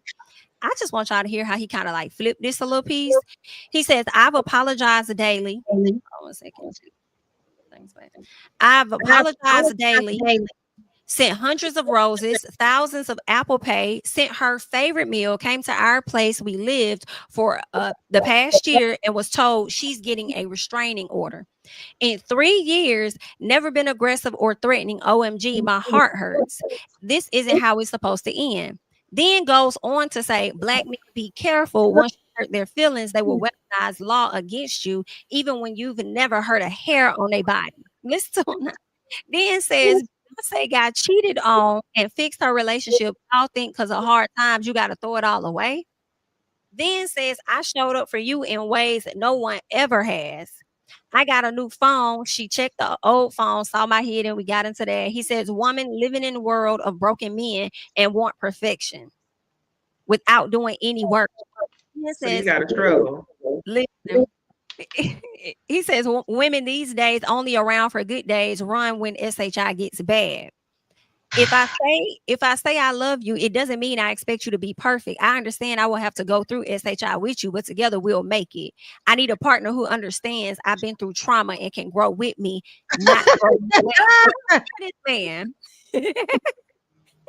I just want y'all to hear how he kind of like flipped this a little piece. He says, I've apologized daily. Hold on a second. I've apologized daily, sent hundreds of roses, thousands of Apple Pay, sent her favorite meal, came to our place we lived for the past year and was told she's getting a restraining order. In 3 years, never been aggressive or threatening. OMG, my heart hurts. This isn't how it's supposed to end. Then goes on to say, Black men, be careful. Once you hurt their feelings, they will weaponize law against you, even when you've never hurt a hair on their body. Listen to him. Then says, Beyonce got cheated on and fixed her relationship. Y'all think because of hard times, you got to throw it all away. Then says, I showed up for you in ways that no one ever has. I got a new phone. She checked the old phone, saw my head, and we got into that. He says, woman living in a world of broken men and want perfection without doing any work. He So says, you got to struggle. listen, He says women these days only around for good days, run when SHI gets bad. If I say I love you, it doesn't mean I expect you to be perfect. I understand I will have to go through SHI with you, but together we'll make it. I need a partner who understands I've been through trauma and can grow with me, not throw me away. This man.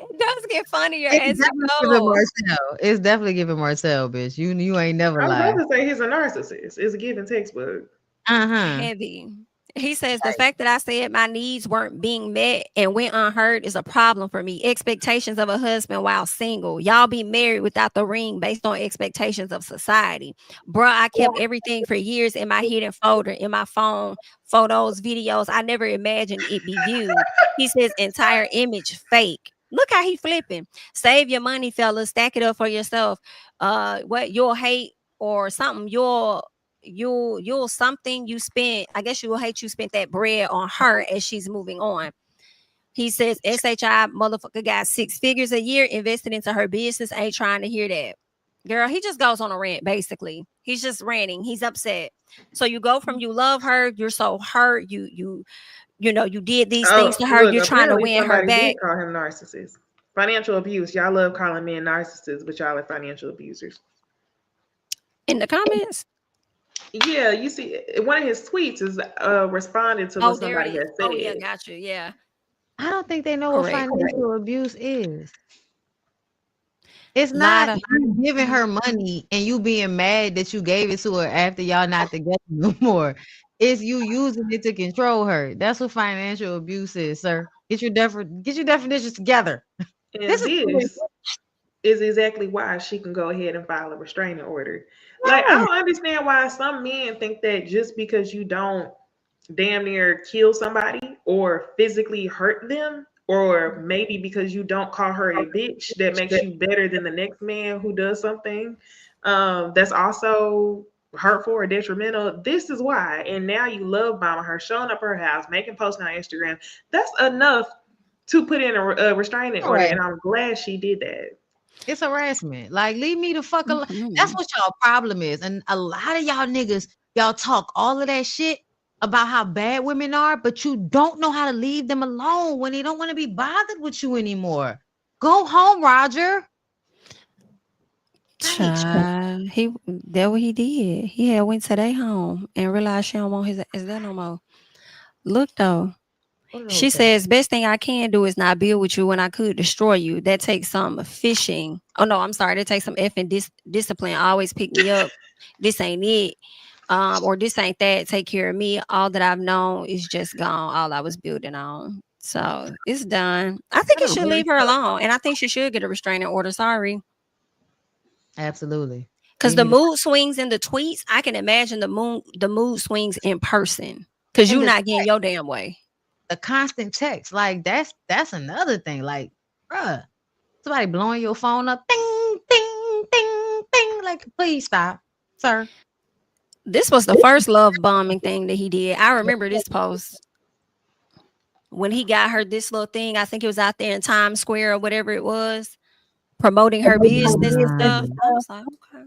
It does get funnier It's as you definitely giving go. Marcel. It's definitely giving Marcel, bitch. You ain't never I was lied. about to say he's a narcissist. It's a given textbook. Heavy. He says the fact that I said my needs weren't being met and went unheard is a problem for me. Expectations of a husband while single. Y'all be married without the ring based on expectations of society. Bruh, I kept everything for years in my hidden folder, in my phone, photos, videos. I never imagined it be viewed. He says entire image fake. Look how he flipping. Save your money, fellas. Stack it up for yourself. What you'll hate or something you'll something you spent. I guess you will hate you spent that bread on her as she's moving on. He says SHI motherfucker got 6 figures a year invested into her business. Ain't trying to hear that. Girl, he just goes on a rant basically. He's just ranting. He's upset. So you go from you love her, you're so hurt, you know, you did these things to her, Look, you're trying to apparently win her somebody back. did call him narcissist. Financial abuse. Y'all love calling men narcissists, but y'all are financial abusers. In the comments. Yeah, you see, one of his tweets is responding to what There somebody it is. has said. Oh yeah, got you. Yeah. I don't think they know Correct. what financial abuse is. It's Lot not of you giving her money and you being mad that you gave it to her after y'all not together no more. It's you using it to control her. That's what financial abuse is, sir. Get your definitions together. And This this is exactly why she can go ahead and file a restraining order. Like, I don't understand why some men think that just because you don't damn near kill somebody or physically hurt them, or maybe because you don't call her a bitch, that makes you better than the next man who does something that's also hurtful or detrimental. This is why. And now you love bombing her, showing up at her house, making posts on Instagram. That's enough to put in a restraining order. And I'm glad she did that. It's harassment. Like, leave me the fuck alone. That's what y'all problem is. And a lot of y'all niggas, y'all talk all of that shit about how bad women are, but you don't know how to leave them alone when they don't want to be bothered with you anymore. Go home, Roger. Child, that what he did. He had went to their home and realized she don't want his is there no more. Look though. She says, best thing I can do is not build with you when I could destroy you. That takes some fishing. Oh no, I'm sorry. That takes some effing discipline. Always pick me up. This ain't it. Or this ain't that. Take care of me. All that I've known is just gone. All I was building on. So it's done. I think you should leave her alone. And I think she should get a restraining order. Sorry. Absolutely. Because the mood swings in the tweets, I can imagine the mood swings in person. Because you're not getting your damn way. The constant text, like that's another thing. Like, bruh, somebody blowing your phone up, ding, ding, ding, ding. Like, please stop, sir. This was the first love bombing thing that he did. I remember this post when he got her this little thing. I think it was out there in Times Square or whatever it was, promoting her business and stuff. I was like, okay.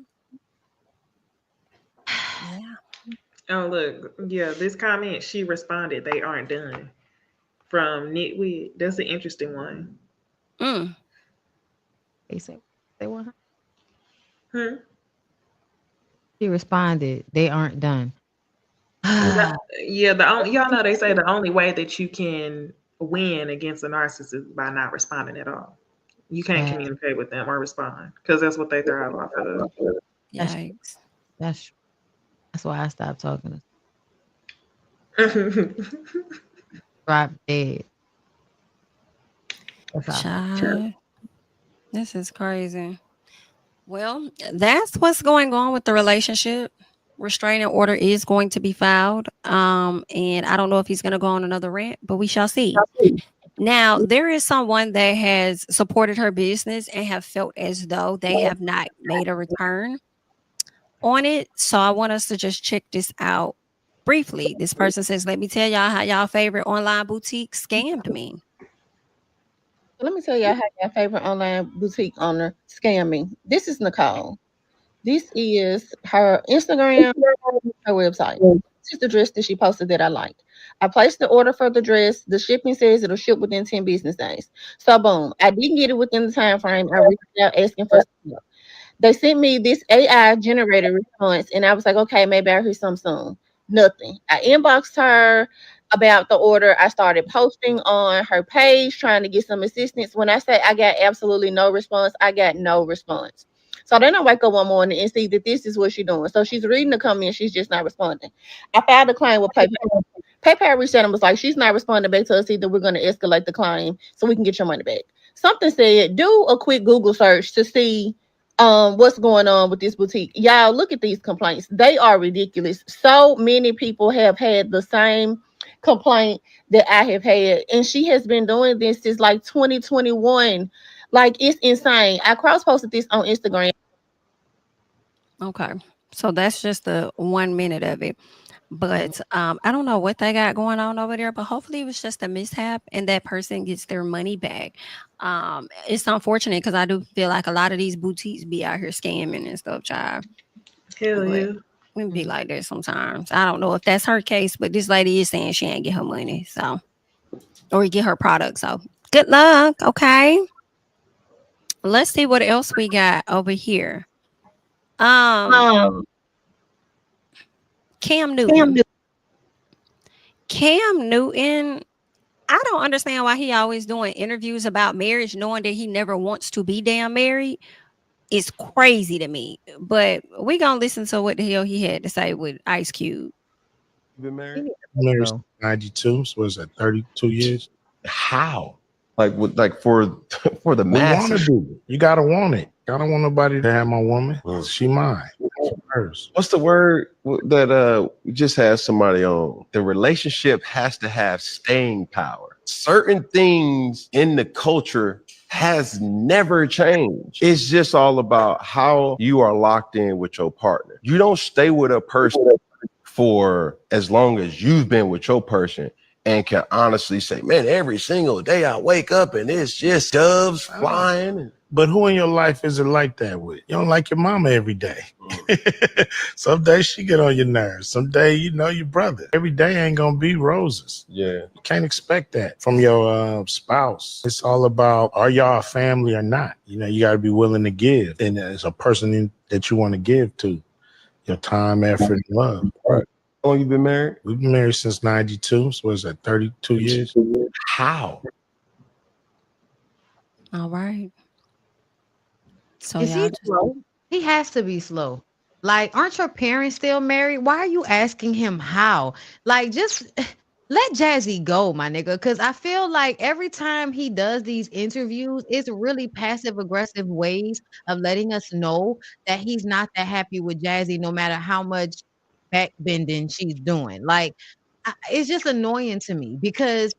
Yeah. Oh, look. Yeah, this comment, she responded, they aren't done. From Nitwit. That's an interesting one. They said they were. She responded, they aren't done. Yeah, y'all know they say the only way that you can win against a narcissist is by not responding at all. You can't communicate with them or respond because that's what they thrive off of. Yikes. That's why I stopped talking. Drop dead. Child. This is crazy. Well, that's what's going on with the relationship. Restraining order is going to be filed. And I don't know if he's going to go on another rant, but we shall see. Now, there is someone that has supported her business and have felt as though they have not made a return on it. So I want us to just check this out briefly. This person says, let me tell y'all how y'all favorite online boutique scammed me. Let me tell y'all how your favorite online boutique owner scammed me. This is Nicole. This is her Instagram, her website. This is the dress that she posted that I liked. I placed the order for the dress. The shipping says it'll ship within 10 business days. So boom, I didn't get it within the time frame. I reached out asking for some help. They sent me this AI generated response, and I was like, okay, maybe I'll hear some soon. Nothing. I inboxed her about the order. I started posting on her page trying to get some assistance. When I say I got absolutely no response, I got no response. So then I wake up one morning and see that this is what she's doing. So she's reading the comments, she's just not responding. I filed a claim with PayPal. PayPal reached out and was like, she's not responding back to us either. We're going to escalate the claim so we can get your money back. Something said, do a quick Google search to see what's going on with this boutique. Y'all, look at these complaints. They are ridiculous. So many people have had the same complaint that I have had, and she has been doing this since like 2021. Like, it's insane. I cross-posted this on Instagram. Okay. So that's just the 1 minute of it. But I don't know what they got going on over there, but hopefully it was just a mishap and that person gets their money back. It's unfortunate because I do feel like a lot of these boutiques be out here scamming and stuff, child. Hell But yeah. we be like that sometimes. I don't know if that's her case, but this lady is saying she ain't get her money, so or get her product. So good luck. Okay. Let's see what else we got over here. Um, Cam Cam Newton. Newton. Cam Newton, I don't understand why he always doing interviews about marriage, knowing that he never wants to be damn married. It's crazy to me. But we gonna listen to what the hell he had to say with Ice Cube. Been married? Married No. 92, so was that 32 years? How? Like for for the We want to masses. do it. You gotta want it. I don't want nobody to have my woman. She mine. She hers. What's the word that we just had somebody on? The relationship has to have staying power. Certain things in the culture has never changed. It's just all about how you are locked in with your partner. You don't stay with a person for as long as you've been with your person and can honestly say, man, every single day I wake up and it's just doves flying. But who in your life is it like that with? You don't like your mama every day. Some days she get on your nerves. Some day you know your brother. Every day ain't gonna be roses. Yeah. You can't expect that from your spouse. It's all about, are y'all a family or not? You know, you gotta be willing to give. And as a person that you want to give to, your time, effort, and love. Right. How long you been married? We've been married since 92. So was that 32 years? How? All right. So Is y'all he slow? He has to be slow. Like, aren't your parents still married? Why are you asking him how? Like, just let Jazzy go, my nigga. Because I feel like every time he does these interviews, it's really passive aggressive ways of letting us know that he's not that happy with Jazzy, no matter how much backbending she's doing. Like, it's just annoying to me because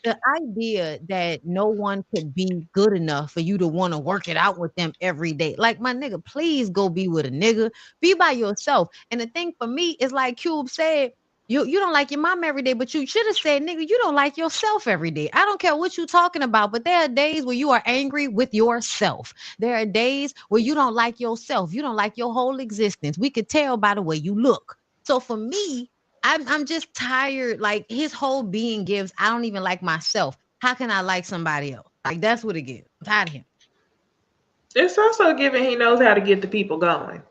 the idea that no one could be good enough for you to want to work it out with them every day. Like, my nigga, please go be with a nigga. Be by yourself. And the thing for me is, like Cube said, you don't like your mom every day, but you should have said, nigga, you don't like yourself every day. I don't care what you're talking about, but there are days where you are angry with yourself. There are days where you don't like yourself. You don't like your whole existence. We could tell by the way you look. So for me, I'm just tired. Like, his whole being gives, I don't even like myself. How can I like somebody else? Like, that's what it gives. I'm tired of him. It's also given he knows how to get the people going.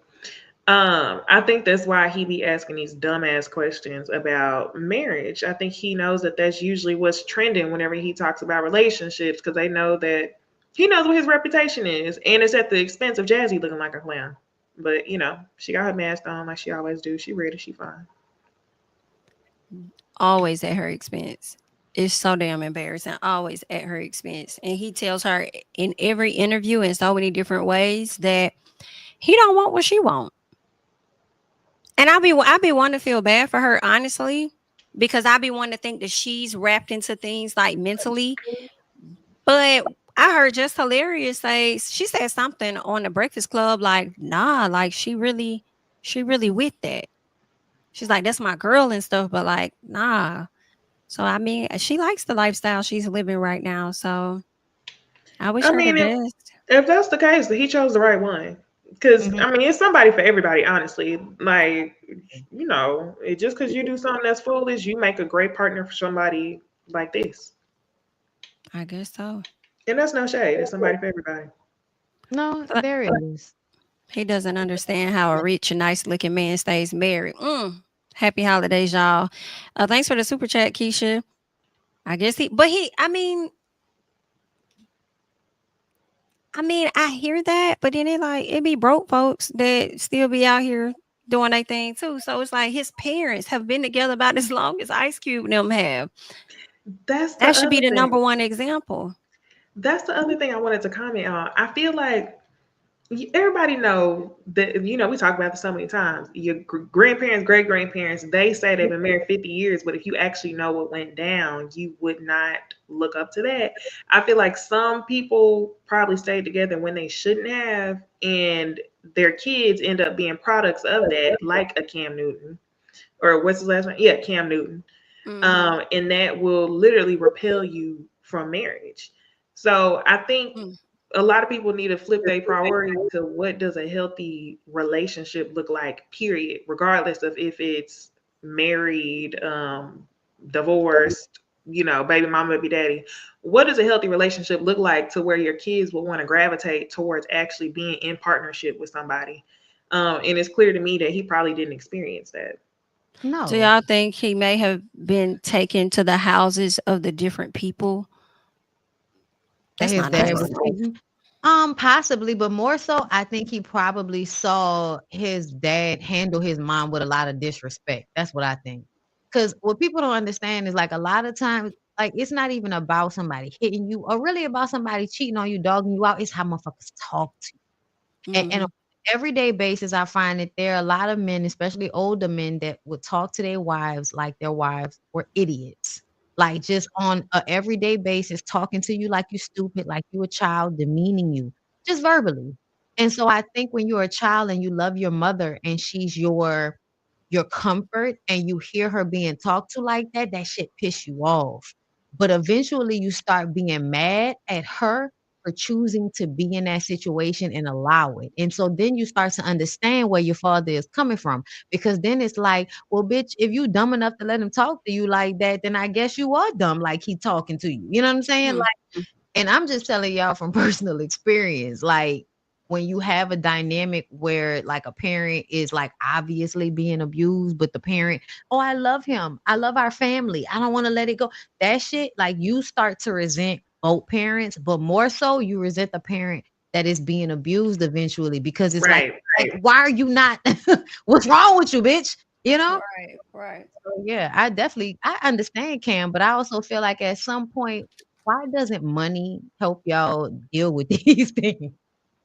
I think that's why he be asking these dumbass questions about marriage. I think he knows that that's usually what's trending whenever he talks about relationships, because they know that he knows what his reputation is, and it's at the expense of Jazzy looking like a clown. But you know, she got her mask on like she always do. She ready, she fine. always at her expense. It's so damn embarrassing. Always at her expense. And he tells her in every interview in so many different ways that he don't want what she want. And I be wanting to feel bad for her, honestly, because I be wanting to think that she's wrapped into things like mentally. But I heard Just Hilarious say, she said something on the Breakfast Club like, nah, like she really with that. She's like, that's my girl and stuff, but like, nah. So I mean, she likes the lifestyle she's living right now. So I wish I her the mean, best. if that's the case, then he chose the right one. Because Mhm. I mean, it's somebody for everybody. Honestly, like just because you do something that's foolish, you make a great partner for somebody like this. I guess so. And that's no shade. It's somebody for everybody. No, But there is. he doesn't understand how a rich and nice looking man stays married. Happy holidays, y'all. Thanks for the super chat, Keisha. I guess I hear that, but then it be broke folks that still be out here doing their thing too. So it's like his parents have been together about as long as Ice Cube and them have. That's the That should be other the thing. number one example. That's the other thing I wanted to comment on. I feel like everybody know that we talk about this so many times. Your grandparents, great grandparents, they say they've been married 50 years, but if you actually know what went down, you would not look up to that. I feel like some people probably stayed together when they shouldn't have, and their kids end up being products of that, like a Cam Newton, or what's his last name? Yeah, Cam Newton. And that will literally repel you from marriage. So I think a lot of people need to flip their priority to what does a healthy relationship look like, period, regardless of if it's married, divorced, baby mama, baby daddy. What does a healthy relationship look like to where your kids will want to gravitate towards actually being in partnership with somebody? And it's clear to me that he probably didn't experience that. Do No. y'all think he may have been taken to the houses of the different people? That That's his my dad next was one. cheating. Possibly, but more so, I think he probably saw his dad handle his mom with a lot of disrespect. That's what I think. Because what people don't understand is like a lot of times, like it's not even about somebody hitting you or really about somebody cheating on you, dogging you out. It's how motherfuckers talk to you. And on Mhm. an everyday basis, I find that there are a lot of men, especially older men, that would talk to their wives like their wives were idiots. Like just on a everyday basis, talking to you like you stupid, like you a child, demeaning you, just verbally. And so I think when you're a child and you love your mother and she's your comfort and you hear her being talked to like that, that shit piss you off. But eventually you start being mad at her for choosing to be in that situation and allow it. And so then you start to understand where your father is coming from. Because then it's like, well, bitch, if you dumb enough to let him talk to you like that, then I guess you are dumb like he talking to you. You know what I'm saying? Mhm. And I'm just telling y'all from personal experience, like when you have a dynamic where like a parent is like obviously being abused, but the parent, oh, I love him. I love our family. I don't want to let it go. That shit, like you start to resent both parents, but more so you resent the parent that is being abused eventually because it's like, Right. why are you not? What's wrong with you, bitch? You know? Right, right. So, yeah, I understand Cam, but I also feel like at some point, why doesn't money help y'all deal with these things?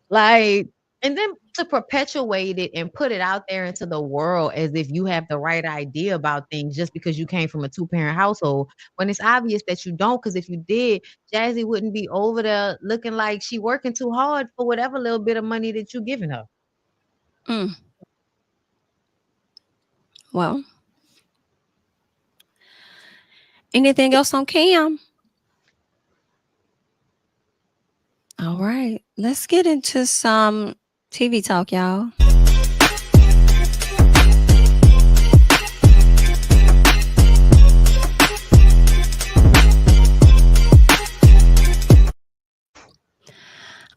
Like, and then to perpetuate it and put it out there into the world as if you have the right idea about things just because you came from a two-parent household when it's obvious that you don't. Because if you did, Jazzy wouldn't be over there looking like she working too hard for whatever little bit of money that you giving her. Mm. Well, anything else on Cam? All right, let's get into some TV talk, y'all.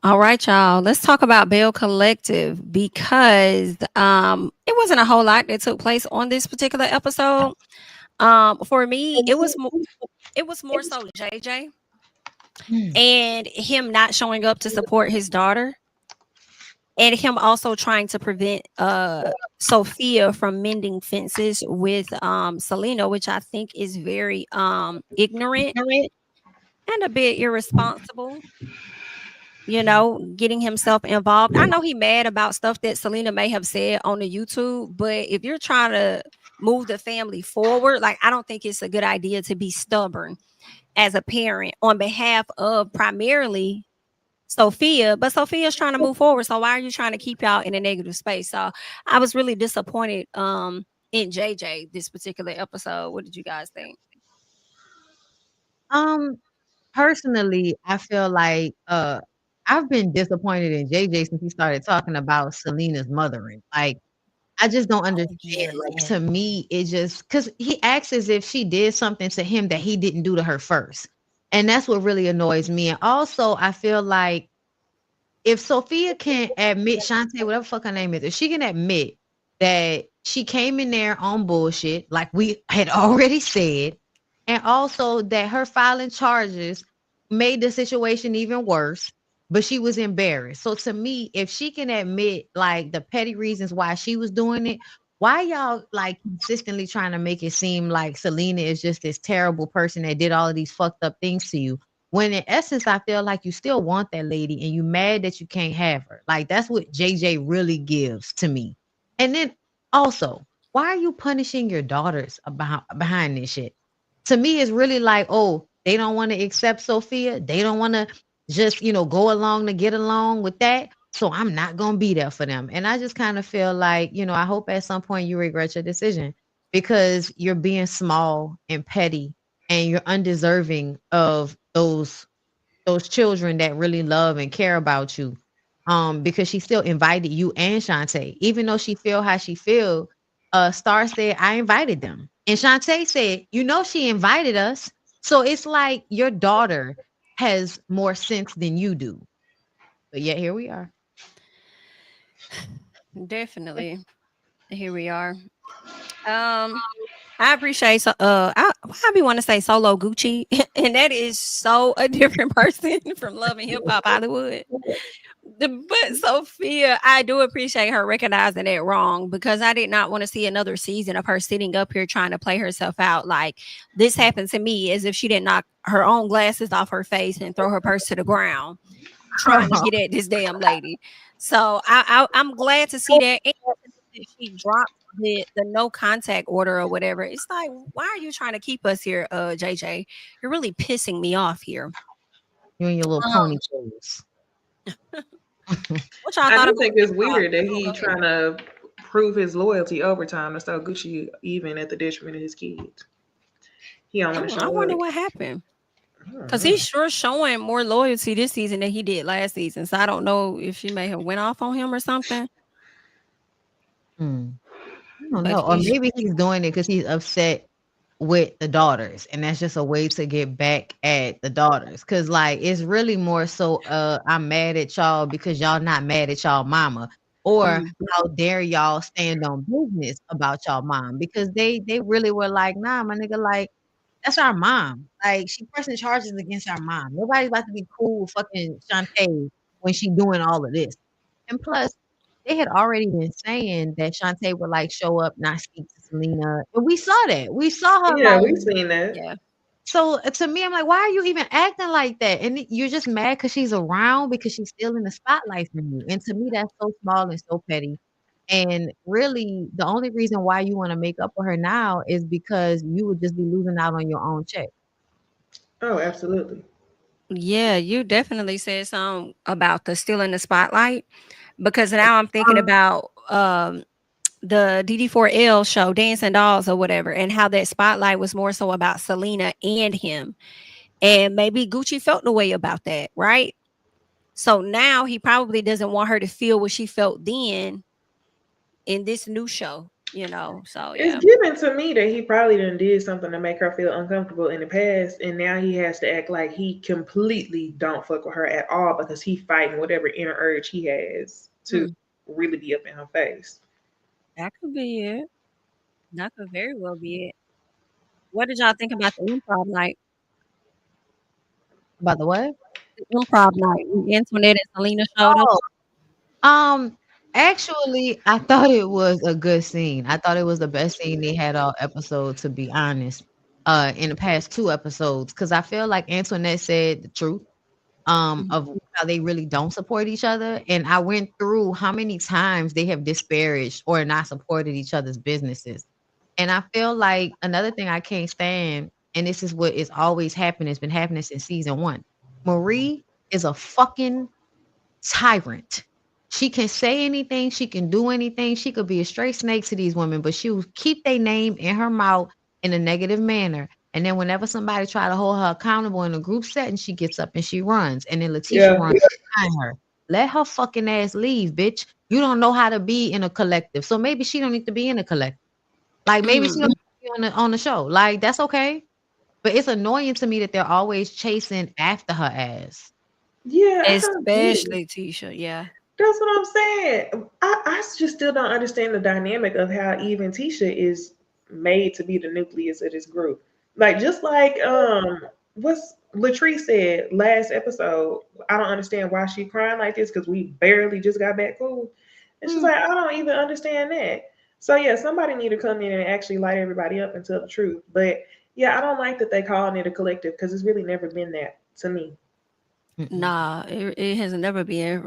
All right, y'all. Let's talk about Belle Collective because it wasn't a whole lot that took place on this particular episode. For me, it was more so JJ and him not showing up to support his daughter, and him also trying to prevent Sophia from mending fences with Selena, which I think is very ignorant and a bit irresponsible. Getting himself involved. I know he mad about stuff that Selena may have said on the YouTube, but if you're trying to move the family forward, like I don't think it's a good idea to be stubborn as a parent on behalf of primarily Sophia, but Sophia's trying to move forward. So why are you trying to keep y'all in a negative space? So I was really disappointed in JJ this particular episode. What did you guys think? Um, Personally, I feel like I've been disappointed in JJ since he started talking about Selena's mothering. Like, I just don't understand. yeah. Like, to me, it just because he acts as if she did something to him that he didn't do to her first. And that's what really annoys me. And also, I feel like if Sophia can admit, Shantae, whatever fuck her name is, if she can admit that she came in there on bullshit, like we had already said, and also that her filing charges made the situation even worse, but she was embarrassed. So to me, if she can admit like the petty reasons why she was doing it, why y'all like consistently trying to make it seem like Selena is just this terrible person that did all of these fucked up things to you? When in essence, I feel like you still want that lady and you mad that you can't have her. Like that's what JJ really gives to me. And then also, why are you punishing your daughters behind this shit? To me, it's really like, oh, they don't want to accept Sophia. They don't want to just, go along to get along with that. So I'm not going to be there for them. And I just kind of feel like, I hope at some point you regret your decision because you're being small and petty and you're undeserving of those children that really love and care about you. Because she still invited you and Shantae, even though she feel how she feel. Star said, I invited them. And Shantae said, she invited us. So it's like your daughter has more sense than you do. But yet here we are. Definitely. Here we are. I appreciate I be want to say Solo Gucci, and that is so a different person from Love and Hip Hop Hollywood. But Sophia, I do appreciate her recognizing that wrong because I did not want to see another season of her sitting up here trying to play herself out like this happened to me, as if she didn't knock her own glasses off her face and throw her purse to the ground trying to get at this damn lady. So I'm glad to see that. And she dropped the no contact order or whatever. It's like, why are you trying to keep us here, JJ? You're really pissing me off here. You and your little ponytails. What y'all I thought do about think it's that? weird that Go he ahead. trying to prove his loyalty overtime to start Gucci even at the detriment of his kids. He don't want to I show wonder up. what happened. Because he's sure showing more loyalty this season than he did last season. So I don't know if she may have went off on him or something. I don't But know. Or maybe he's doing it because he's upset with the daughters. And that's just a way to get back at the daughters. Cause like it's really more so I'm mad at y'all because y'all not mad at y'all mama. Or how dare y'all stand on business about y'all mom? Because they really were like, nah, my nigga, like that's our mom. Like she pressing charges against our mom. Nobody's about to be cool with fucking Shantae when she doing all of this. And plus, they had already been saying that Shantae would like show up, not speak to Selena. And we saw that. We saw her Yeah, like we've seen that. yeah. so to me, I'm like, why are you even acting like that? And you're just mad because she's around because she's still in the spotlight from you. And to me, that's so small and so petty. And really, the only reason why you want to make up with her now is because you would just be losing out on your own check. Oh, absolutely. Yeah, you definitely said something about the still in the spotlight because now I'm thinking about the DD4L show, Dancing Dolls or whatever, and how that spotlight was more so about Selena and him. And maybe Gucci felt the way about that, right? So now he probably doesn't want her to feel what she felt then in this new show, So It's yeah. given to me that he probably done did something to make her feel uncomfortable in the past, and now he has to act like he completely don't fuck with her at all because he fighting whatever inner urge he has to really be up in her face. That could be it. That could very well be it. What did y'all think about the improv night? About the what? The improv night when Antoinette and Selena showed up. Oh, actually, I thought it was a good scene. I thought it was the best scene they had all episode, to be honest. In the past two episodes, because I feel like Antoinette said the truth. Of how they really don't support each other. And I went through how many times they have disparaged or not supported each other's businesses. And I feel like another thing I can't stand, and this is what is always happening, it's been happening since season one. Marie is a fucking tyrant. She can say anything, she can do anything, she could be a straight snake to these women, but she will keep their name in her mouth in a negative manner. And then whenever somebody try to hold her accountable in a group setting, she gets up and she runs. And then Letitia runs behind her. Let her fucking ass leave, bitch. You don't know how to be in a collective. So maybe she don't need to be in a collective. Like maybe she don't need to be on the show. Like that's okay. But it's annoying to me that they're always chasing after her ass. Yeah, especially Tisha. Yeah, that's what I'm saying. I just still don't understand the dynamic of how even Tisha is made to be the nucleus of this group. Like just like what's Latrice said last episode. I don't understand why she crying like this because we barely just got back cool. And she's like, I don't even understand that. So yeah, somebody need to come in and actually light everybody up and tell the truth. But yeah, I don't like that they calling it a collective because it's really never been that to me. Nah, it has never been.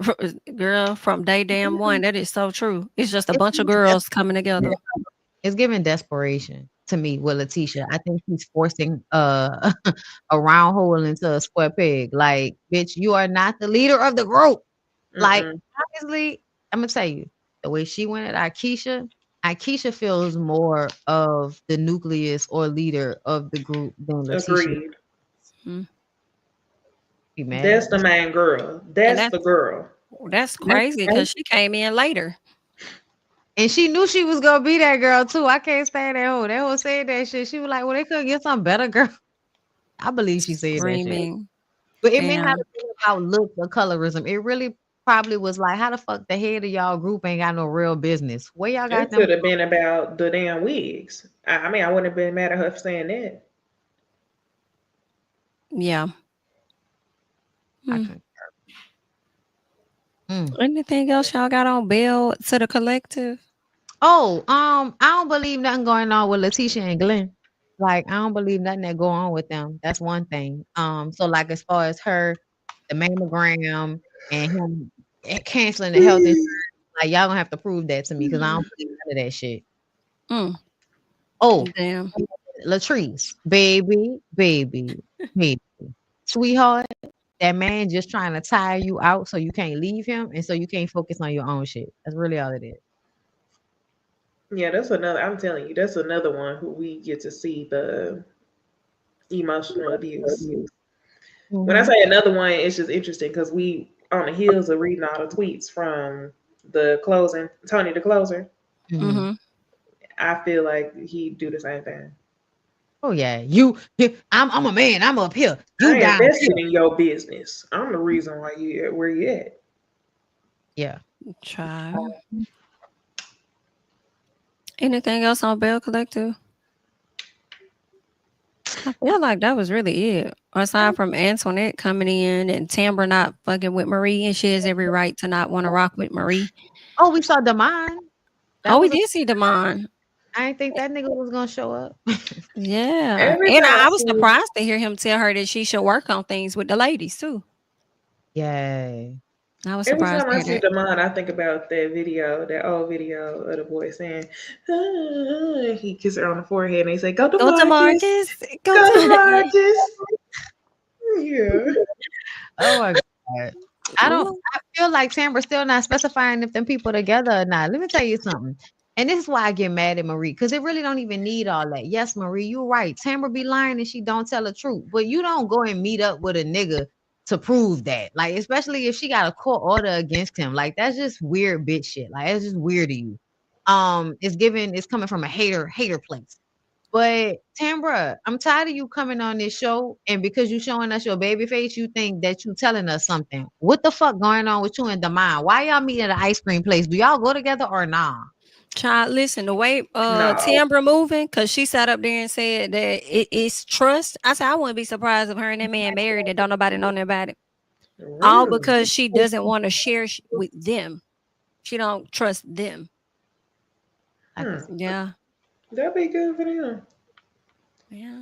Girl, from day damn one, that is so true. It's just a bunch of girls coming together. It's giving desperation to me with Letitia. I think she's forcing a round hole into a square peg. Like, bitch, you are not the leader of the group. Like, honestly, I'm gonna tell you, the way she went at Akeisha feels more of the nucleus or leader of the group than Letitia. Agreed. That's the main girl. That's the girl. That's crazy because she came in later. And she knew she was gonna be that girl too. I can't stand that hoe. That hoe said that shit. She was like, well, they couldn't get some better girl. I believe she said that shit. But it may not have been about looks or colorism. It really probably was like, how the fuck the head of y'all group ain't got no real business? Where y'all got them? It could have been about the damn wigs. I mean, I wouldn't have been mad at her for saying that. Yeah. Anything else y'all got on Belle to the collective? Oh, I don't believe nothing going on with Letitia and Glenn. Like, I don't believe nothing that go on with them. That's one thing. So like as far as her, the mammogram and him canceling the health insurance, like y'all gonna have to prove that to me because I don't believe none of that shit. Oh, damn. Latrice, baby, sweetheart. That man just trying to tire you out so you can't leave him and so you can't focus on your own shit. That's really all it is. Yeah, that's another. I'm telling you, that's another one who we get to see the emotional abuse. When I say another one, it's just interesting because we on the heels of reading all the tweets from the closing, Tony the closer. I feel like he do the same thing. Oh yeah, I'm a man. I'm up here. You invested in your business. I'm the reason why you at where you at. Yeah. Try. Anything else on Belle Collective? I feel like that was really it. Aside from Antoinette coming in and Tambra not fucking with Marie, and she has every right to not want to rock with Marie. Oh, we saw Damon. We did see Damon. I didn't think that nigga was gonna show up. Yeah. And I was surprised to hear him tell her that she should work on things with the ladies too. Yay. I was Every surprised. time I see Damon, I think about that old video of the boy saying, he kisses her on the forehead and he say, Go to Marcus. Go to Marcus. Yeah. Oh my God. I feel like Tambra's still not specifying if them people together or not. Let me tell you something. And this is why I get mad at Marie, because it really don't even need all that. Yes, Marie, you're right. Tambra be lying and she don't tell the truth. But you don't go and meet up with a nigga to prove that. Like, especially if she got a court order against him. Like, that's just weird bitch shit. Like, it's just weird to you. It's coming from a hater place. But Tambra, I'm tired of you coming on this show, and because you showing us your baby face, you think that you telling us something. What the fuck going on with you and Damon? Why y'all meeting at an ice cream place? Do y'all go together or nah? Child, listen, the way Tambra moving, because she sat up there and said that it's trust. I said I wouldn't be surprised if her and that man married and don't nobody know about it. Really? All because she doesn't want to share with them. She don't trust them. Yeah. That'd be good for them. Yeah.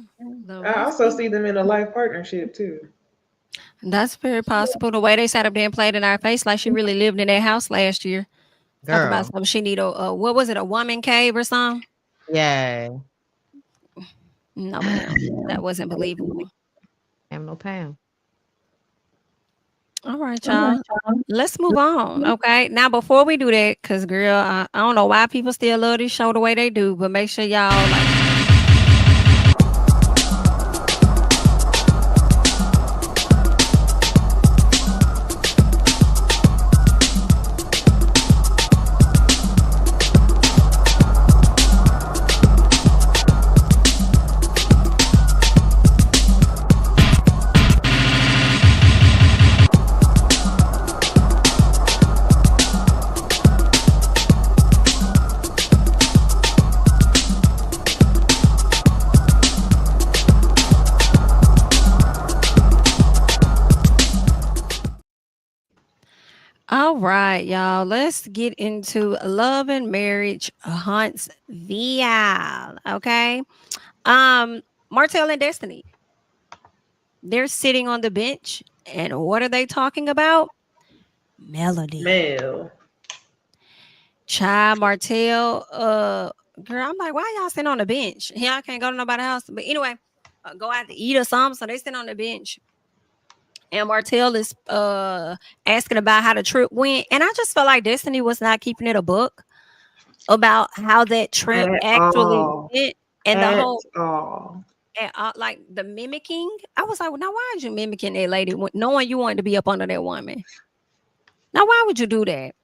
I also see them in a life partnership too. That's very possible. The way they sat up there and played in our face like she really lived in that house last year. Talk about something. She need a what was it, a woman cave or something? Yeah. No, ma'am. That wasn't believable. Have no Pam. All right, y'all. Let's move on. Okay. Now, before we do that, because girl, I don't know why people still love this show the way they do, but make sure y'all right, y'all. Let's get into love and marriage Huntsville. Okay. Martell and Destiny. They're sitting on the bench, and what are they talking about? Melody. Mel. Child Martell. Girl, I'm like, why y'all sitting on the bench? Y'all can't go to nobody's house. But anyway, go out to eat or something. So they sit on the bench. And Martell is asking about how the trip went. And I just felt like Destiny was not keeping it a book about how that trip At actually all. went. And the At whole all. and like the mimicking. I was like, well, now why are you mimicking that lady knowing you wanted to be up under that woman? Now why would you do that?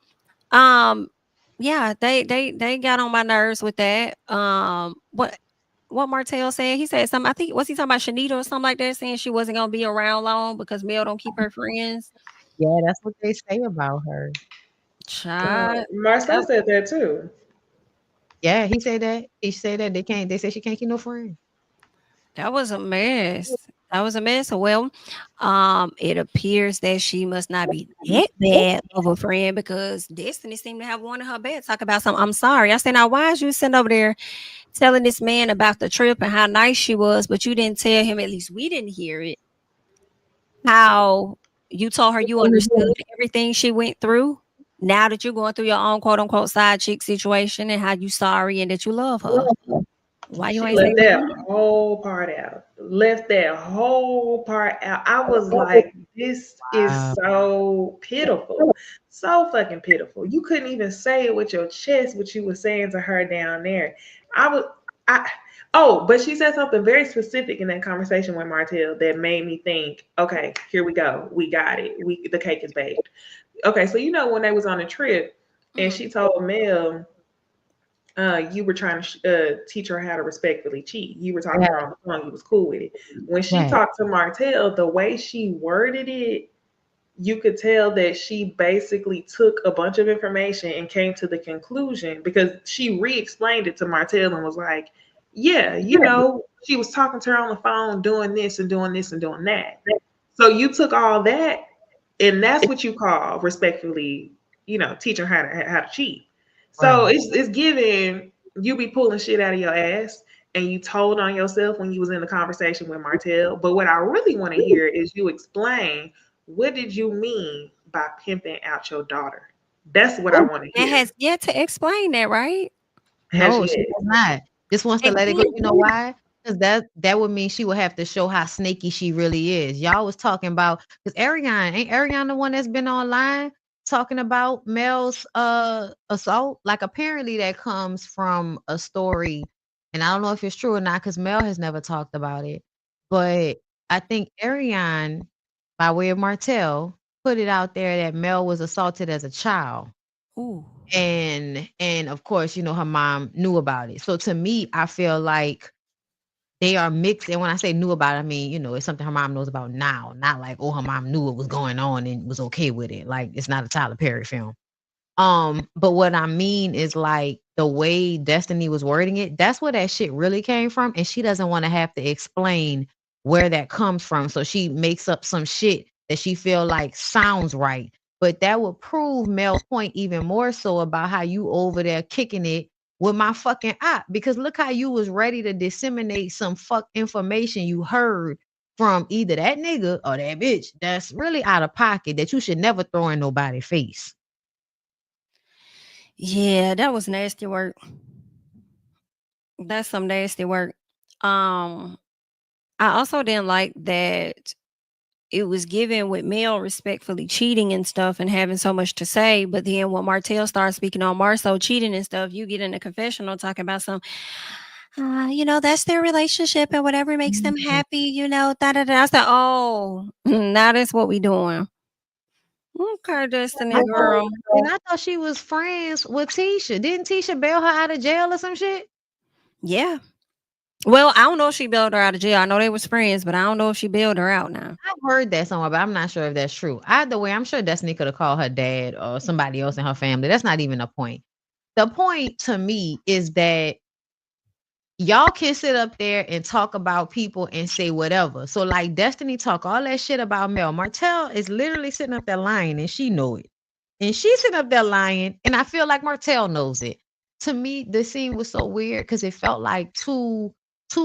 Yeah, they got on my nerves with that. What Martell said, he said something. I think was he talking about Shanita or something like that, saying she wasn't gonna be around long because Mel don't keep her friends. Yeah, that's what they say about her. Child, Marcel that, said that too. Yeah, he said that. He said that they said she can't keep no friends. that was a mess. That was a mess. Well, it appears that she must not be that bad of a friend because Destiny seemed to have one in her bed talk about something. I'm sorry. I said, now why is you sitting over there telling this man about the trip and how nice she was, but you didn't tell him, at least we didn't hear it, how you told her you understood everything she went through now that you're going through your own quote unquote side chick situation and how you sorry and that you love her. Why you She ain't say left that whole part out. Left that whole part out. I was like, this is so pitiful. So fucking pitiful. You couldn't even say it with your chest, what you were saying to her down there. But she said something very specific in that conversation with Martell that made me think, okay, here we go. We got it. The cake is baked. Okay, so when they was on a trip and she told Mel, you were trying to teach her how to respectfully cheat. You were talking to her on the phone. You was cool with it. When she talked to Martell, the way she worded it, you could tell that she basically took a bunch of information and came to the conclusion because she re-explained it to Martell and was like, yeah, she was talking to her on the phone, doing this and doing this and doing that. So you took all that, and that's what you call respectfully, teaching her how to cheat. So it's giving you be pulling shit out of your ass and you told on yourself when you was in the conversation with Martell. But what I really want to hear is you explain, what did you mean by pimping out your daughter? That's what I want to and hear. has yet to explain that, right? No, she does not. Just wants to let it go. You know why? Because that would mean she would have to show how snaky she really is. Y'all was talking about because ain't Ariana the one that's been online talking about Mel's assault? Like apparently that comes from a story, and I don't know if it's true or not because Mel has never talked about it. But I think Ariane, by way of Martell, put it out there that Mel was assaulted as a child. Ooh. And of course, her mom knew about it. So to me, I feel like they are mixed. And when I say knew about it, I mean, it's something her mom knows about now, not like, oh, her mom knew what was going on and was okay with it. Like it's not a Tyler Perry film. But what I mean is like the way Destiny was wording it, that's where that shit really came from. And she doesn't want to have to explain where that comes from. So she makes up some shit that she feel like sounds right. But that would prove Mel's point even more so about how you over there kicking it with my fucking op. Because look how you was ready to disseminate some fuck information you heard from either that nigga or that bitch that's really out of pocket that you should never throw in nobody's face. Yeah, that was nasty work. That's some nasty work. I also didn't like that it was given with Mel respectfully cheating and stuff and having so much to say. But then when Martell starts speaking on Marceau cheating and stuff, you get in a confessional talking about some, that's their relationship and whatever makes them happy, da da da. I said, oh, now that's what we doing. Okay, Destiny girl. And I thought she was friends with Tisha. Didn't Tisha bail her out of jail or some shit? Yeah. Well, I don't know if she bailed her out of jail. I know they was friends, but I don't know if she bailed her out now. I've heard that somewhere, but I'm not sure if that's true. Either way, I'm sure Destiny could have called her dad or somebody else in her family. That's not even the point. The point to me is that y'all can sit up there and talk about people and say whatever. So like Destiny talk all that shit about Mel. Martell is literally sitting up there lying and she know it. and she's sitting up there lying, and I feel like Martell knows it. To me, the scene was so weird because it felt like two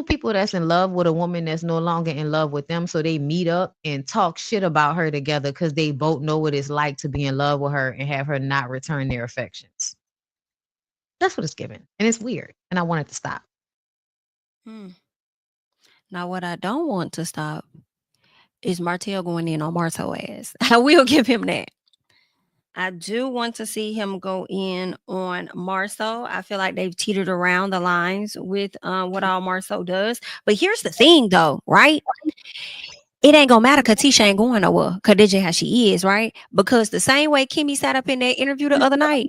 people that's in love with a woman that's no longer in love with them, so they meet up and talk shit about her together because they both know what it's like to be in love with her and have her not return their affections. That's what it's given, and it's weird, and I want it to stop. Now, what I don't want to stop is Martell going in on Marteau ass. I will give him that. I do want to see him go in on Marceau. I feel like they've teetered around the lines with what all Marceau does. But here's the thing, though, right? It ain't gonna matter because Tisha ain't going nowhere. Because that's just how she is, right? Because the same way Kimmy sat up in that interview the other night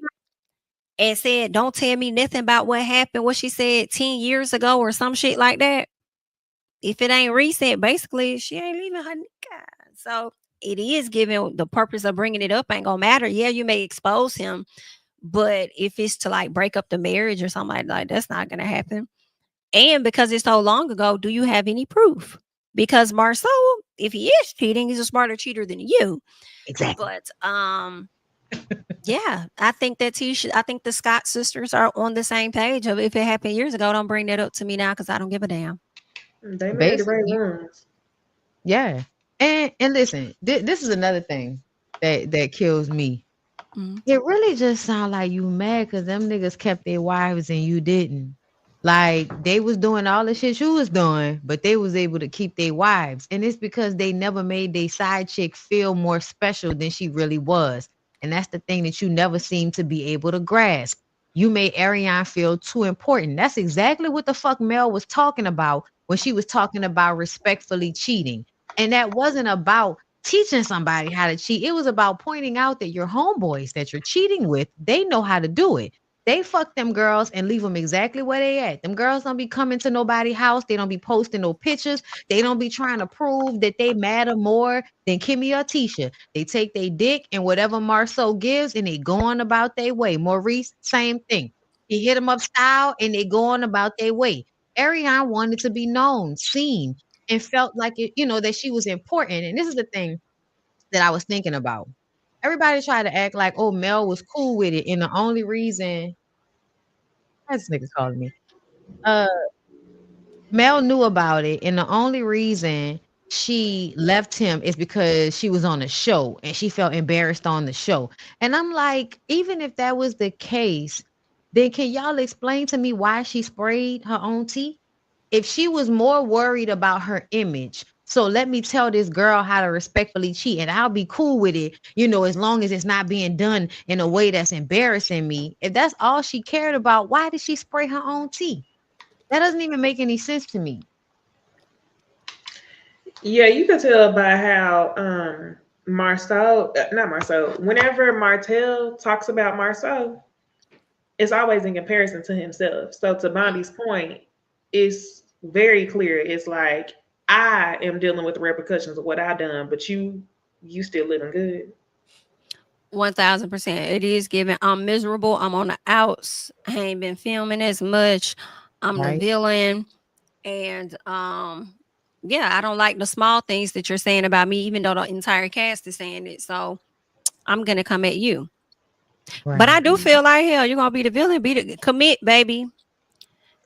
and said, "Don't tell me nothing about what happened," what she said 10 years ago or some shit like that. If it ain't recent, basically, she ain't leaving her nigga. So it is given the purpose of bringing it up ain't gonna matter. Yeah, you may expose him, but if it's to like break up the marriage or something like that, that's not gonna happen. And because it's so long ago, do you have any proof? Because Marceau, if he is cheating, he's a smarter cheater than you. Exactly. But yeah, I think that I think the Scott sisters are on the same page of if it happened years ago, don't bring that up to me now because I don't give a damn. They made the right ones. Yeah. And listen, this is another thing that kills me. It really just sounds like you mad because them niggas kept their wives and you didn't. Like they was doing all the shit you was doing, but they was able to keep their wives. And it's because they never made their side chick feel more special than she really was. And that's the thing that you never seem to be able to grasp. You made Ariane feel too important. That's exactly what the fuck Mel was talking about when she was talking about respectfully cheating. And that wasn't about teaching somebody how to cheat. It was about pointing out that your homeboys that you're cheating with, they know how to do it. They fuck them girls and leave them exactly where they at. Them girls don't be coming to nobody's house. They don't be posting no pictures. They don't be trying to prove that they matter more than Kimmy or Tisha. They take their dick and whatever Marceau gives and they go on about their way. Maurice, same thing. He hit them up style and they go on about their way. Ariane wanted to be known, seen, and felt like it, that she was important. And this is the thing that I was thinking about. Everybody tried to act like, oh, Mel was cool with it. And the only reason, this nigga's calling me. Mel knew about it. And the only reason she left him is because she was on a show and she felt embarrassed on the show. And I'm like, even if that was the case, then can y'all explain to me why she sprayed her own tea? If she was more worried about her image, so let me tell this girl how to respectfully cheat and I'll be cool with it, as long as it's not being done in a way that's embarrassing me. If that's all she cared about, why did she spray her own tea? That doesn't even make any sense to me. Yeah, you can tell by how not Marceau, whenever Martell talks about Marceau, it's always in comparison to himself. So to Bondy's point, it's very clear. It's like I am dealing with the repercussions of what I done, but you still living good. 1000%. It is given. I'm miserable. I'm on the outs. I ain't been filming as much. I'm the villain. And yeah, I don't like the small things that you're saying about me, even though the entire cast is saying it. So I'm gonna come at you. Right. But I do feel like hell, you're gonna be the villain. Commit, baby.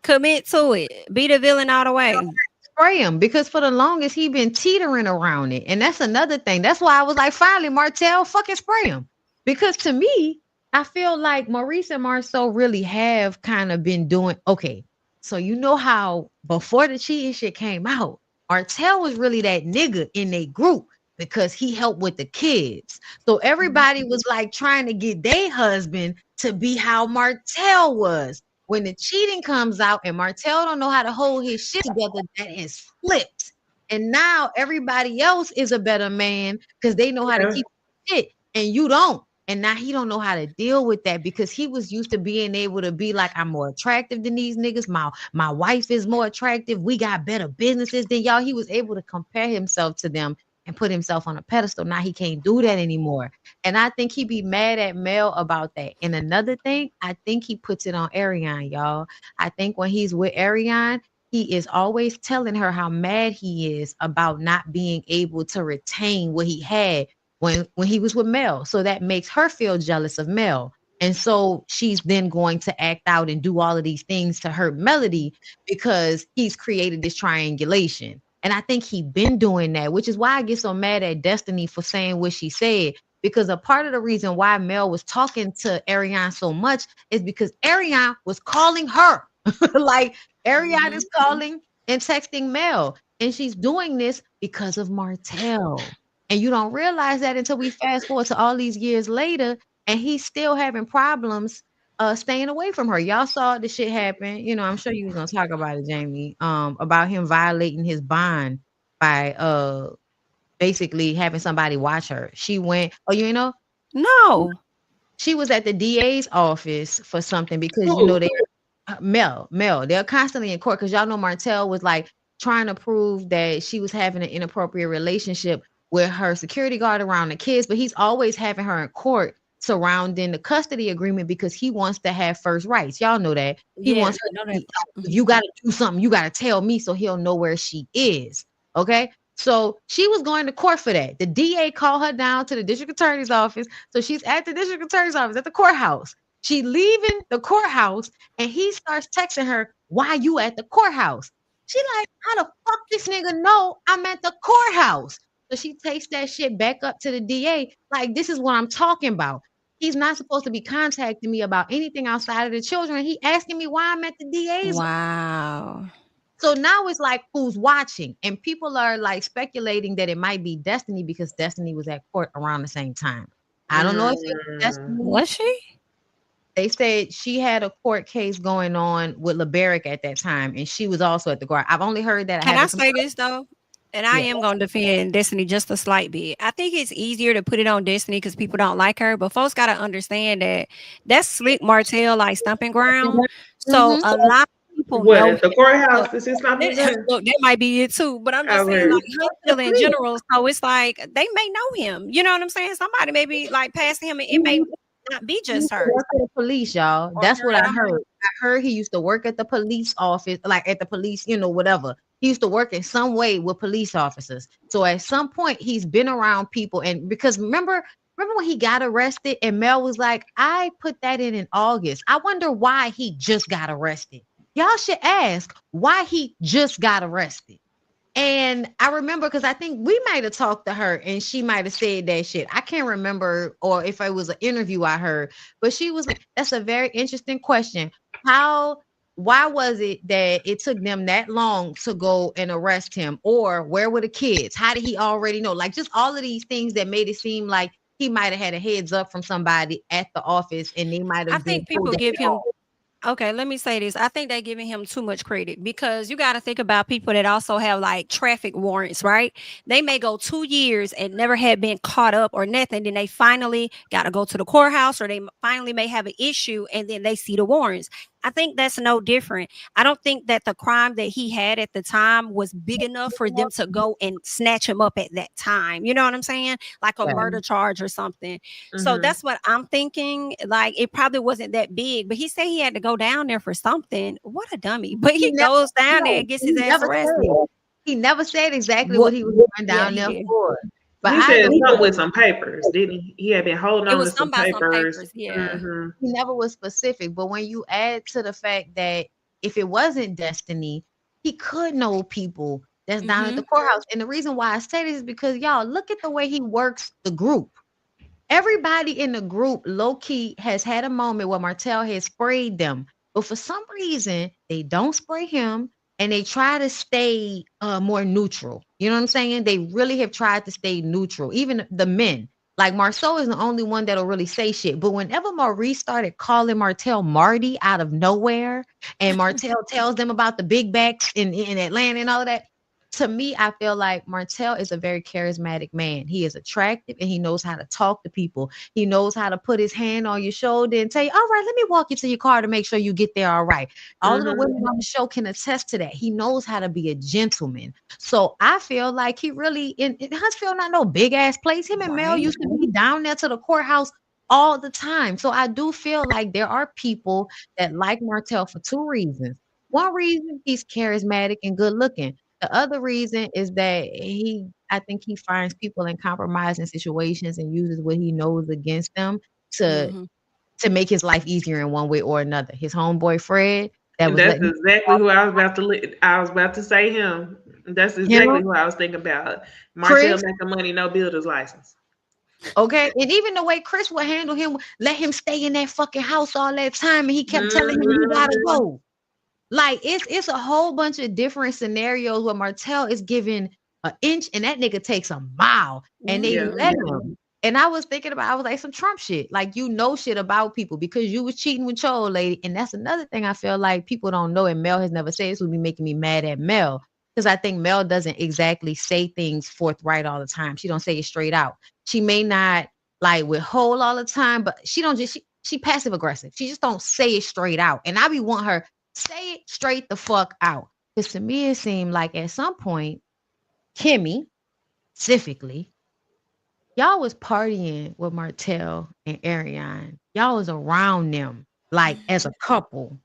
Commit to it. Be the villain all the way. Spray him, because for the longest he been teetering around it. And that's another thing. That's why I was like, finally, Martell, fucking spray him. Because to me, I feel like Maurice and Marceau really have kind of been doing okay. So you know how before the cheating shit came out, Martell was really that nigga in their group because he helped with the kids. So everybody was like trying to get their husband to be how Martell was. When the cheating comes out and Martell don't know how to hold his shit together, that is flipped. And now everybody else is a better man because they know how to keep shit and you don't. And now he don't know how to deal with that because he was used to being able to be like, I'm more attractive than these niggas. My wife is more attractive. We got better businesses than y'all. He was able to compare himself to them and put himself on a pedestal. Now he can't do that anymore. And I think he be mad at Mel about that. And another thing, I think he puts it on Ariane, y'all. I think when he's with Ariane, he is always telling her how mad he is about not being able to retain what he had when he was with Mel. So that makes her feel jealous of Mel. And so she's then going to act out and do all of these things to hurt Melody because he's created this triangulation. And I think he been doing that, which is why I get so mad at Destiny for saying what she said. Because a part of the reason why Mel was talking to Ariane so much is because Ariane was calling her. Like Ariane is calling and texting Mel. And she's doing this because of Martell. And you don't realize that until we fast forward to all these years later, and he's still having problems staying away from her. Y'all saw the shit happen. You know, I'm sure you was gonna talk about it, Jamie. About him violating his bond by basically having somebody watch her. She went, oh, you know? No. She was at the DA's office for something because you know they Mel, they're constantly in court because y'all know Martell was like trying to prove that she was having an inappropriate relationship with her security guard around the kids, but he's always having her in court surrounding the custody agreement because he wants to have first rights. Y'all know that. He wants you got to do something. You got to tell me so he'll know where she is. Okay. So she was going to court for that. The DA called her down to the district attorney's office. So she's at the district attorney's office at the courthouse. She leaving the courthouse and he starts texting her, why you at the courthouse? She like, how the fuck this nigga know I'm at the courthouse? So she takes that shit back up to the DA. Like, this is what I'm talking about. He's not supposed to be contacting me about anything outside of the children. He asking me why I'm at the DA's. Wow. So now it's like, who's watching? And people are like speculating that it might be Destiny because Destiny was at court around the same time. I don't know if it was Destiny. Was she? They said she had a court case going on with LeBaric at that time, and she was also at the court. I've only heard that. Can I say this though? And I am going to defend Destiny just a slight bit. I think it's easier to put it on Destiny because people don't like her, but folks got to understand that that's Slick Martell like stomping ground. So a lot of people know the courthouse. This is not look, that might be it too. But I'm just saying, like Huntsville in general. So it's like they may know him. You know what I'm saying? Somebody may be like past him, and it may not be just her. Work at the police, y'all. That's what I heard. I heard he used to work at the police office, like at the police, you know, whatever. He used to work in some way with police officers. So at some point, he's been around people, and because remember when he got arrested, and Mel was like, "I put that in August." I wonder why he just got arrested. Y'all should ask why he just got arrested. And I remember because I think we might have talked to her and she might have said that shit. I can't remember or if it was an interview I heard, but she was like, that's a very interesting question. Why was it that it took them that long to go and arrest him? Or where were the kids? How did he already know? Like just all of these things that made it seem like he might have had a heads up from somebody at the office and they might have. I think people give him. Okay, let me say this. I think they're giving him too much credit because you got to think about people that also have like traffic warrants, right? They may go 2 years and never had been caught up or nothing. Then they finally got to go to the courthouse or they finally may have an issue and then they see the warrants. I think that's no different. I don't think that the crime that he had at the time was big enough for them to go and snatch him up at that time. You know what I'm saying? Like a murder charge or something. So that's what I'm thinking. Like it probably wasn't that big, but he said he had to go down there for something. What a dummy. But he goes down there and gets his ass arrested. He never said exactly what he was going down there for. But he said something with some papers, didn't he? He had been holding on to some papers. Yeah. He never was specific. But when you add to the fact that if it wasn't Destiny, he could know people that's down at the courthouse. And the reason why I say this is because y'all look at the way he works the group. Everybody in the group, low-key, has had a moment where Martell has sprayed them. But for some reason, they don't spray him. And they try to stay more neutral. You know what I'm saying? They really have tried to stay neutral. Even the men. Like Marceau is the only one that'll really say shit. But whenever Maurice started calling Martell Marty out of nowhere, and Martell tells them about the big backs in Atlanta and all of that, to me, I feel like Martell is a very charismatic man. He is attractive and he knows how to talk to people. He knows how to put his hand on your shoulder and tell you, all right, let me walk you to your car to make sure you get there all right. All of the women on the show can attest to that. He knows how to be a gentleman. So I feel like he really, in Huntsville, not no big ass place. Him and Mel used to be down there to the courthouse all the time. So I do feel like there are people that like Martell for two reasons. One reason, he's charismatic and good looking. The other reason is that I think he finds people in compromising situations and uses what he knows against them to Mhm. to make his life easier in one way or another. His homeboy Fred, that was That's letting exactly who I was about to. I was about to say him. That's exactly him, who I was thinking about. Martell Chris, making money, no builder's license. okay, and even the way Chris would handle him, let him stay in that fucking house all that time, and he kept telling him you gotta Mhm. go. Like it's a whole bunch of different scenarios where Martell is giving an inch and that nigga takes a mile and they Yeah. let him. And I was thinking about, I was like, some Trump shit. Like, you know shit about people because you was cheating with your old lady. And that's another thing I feel like people don't know. And Mel has never said, this would be making me mad at Mel. Because I think Mel doesn't exactly say things forthright all the time. She don't say it straight out. She may not like withhold all the time, but she don't just she passive aggressive. She just don't say it straight out. And I be want her say it straight the fuck out. Because to me, it seemed like at some point, Kimmy, specifically, y'all was partying with Martell and Ariane. Y'all was around them like as a couple.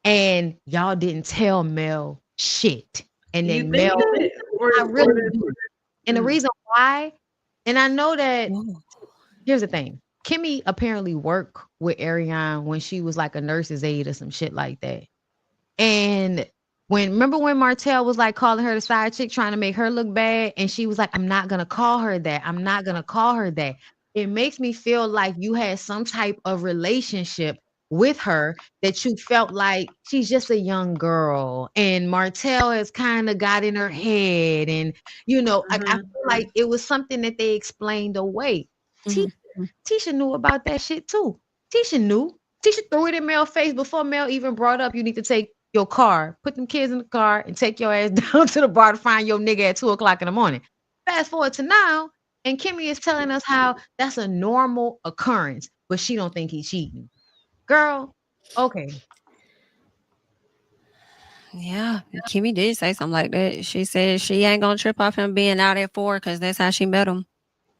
And y'all didn't tell Mel shit. And You then think Mel, that, I really do. And the reason why, and I know that Whoa. here's the thing. Kimmy apparently worked with Ariane when she was like a nurse's aide or some shit like that. And remember when Martell was like calling her the side chick, trying to make her look bad, and she was like, I'm not gonna call her that. I'm not gonna call her that. It makes me feel like you had some type of relationship with her that you felt like she's just a young girl and Martell has kind of got in her head. And I feel like it was something that they explained away. Mhm. Tisha knew about that shit too. Tisha knew. Tisha threw it in Mel's face before Mel even brought up you need to take your car, put them kids in the car, and take your ass down to the bar to find your nigga at 2:00 in the morning. Fast forward to now, and Kimmy is telling us how that's a normal occurrence, but she don't think he's cheating. Girl, okay. Yeah, Kimmy did say something like that. She said she ain't gonna trip off him being out at 4 because that's how she met him,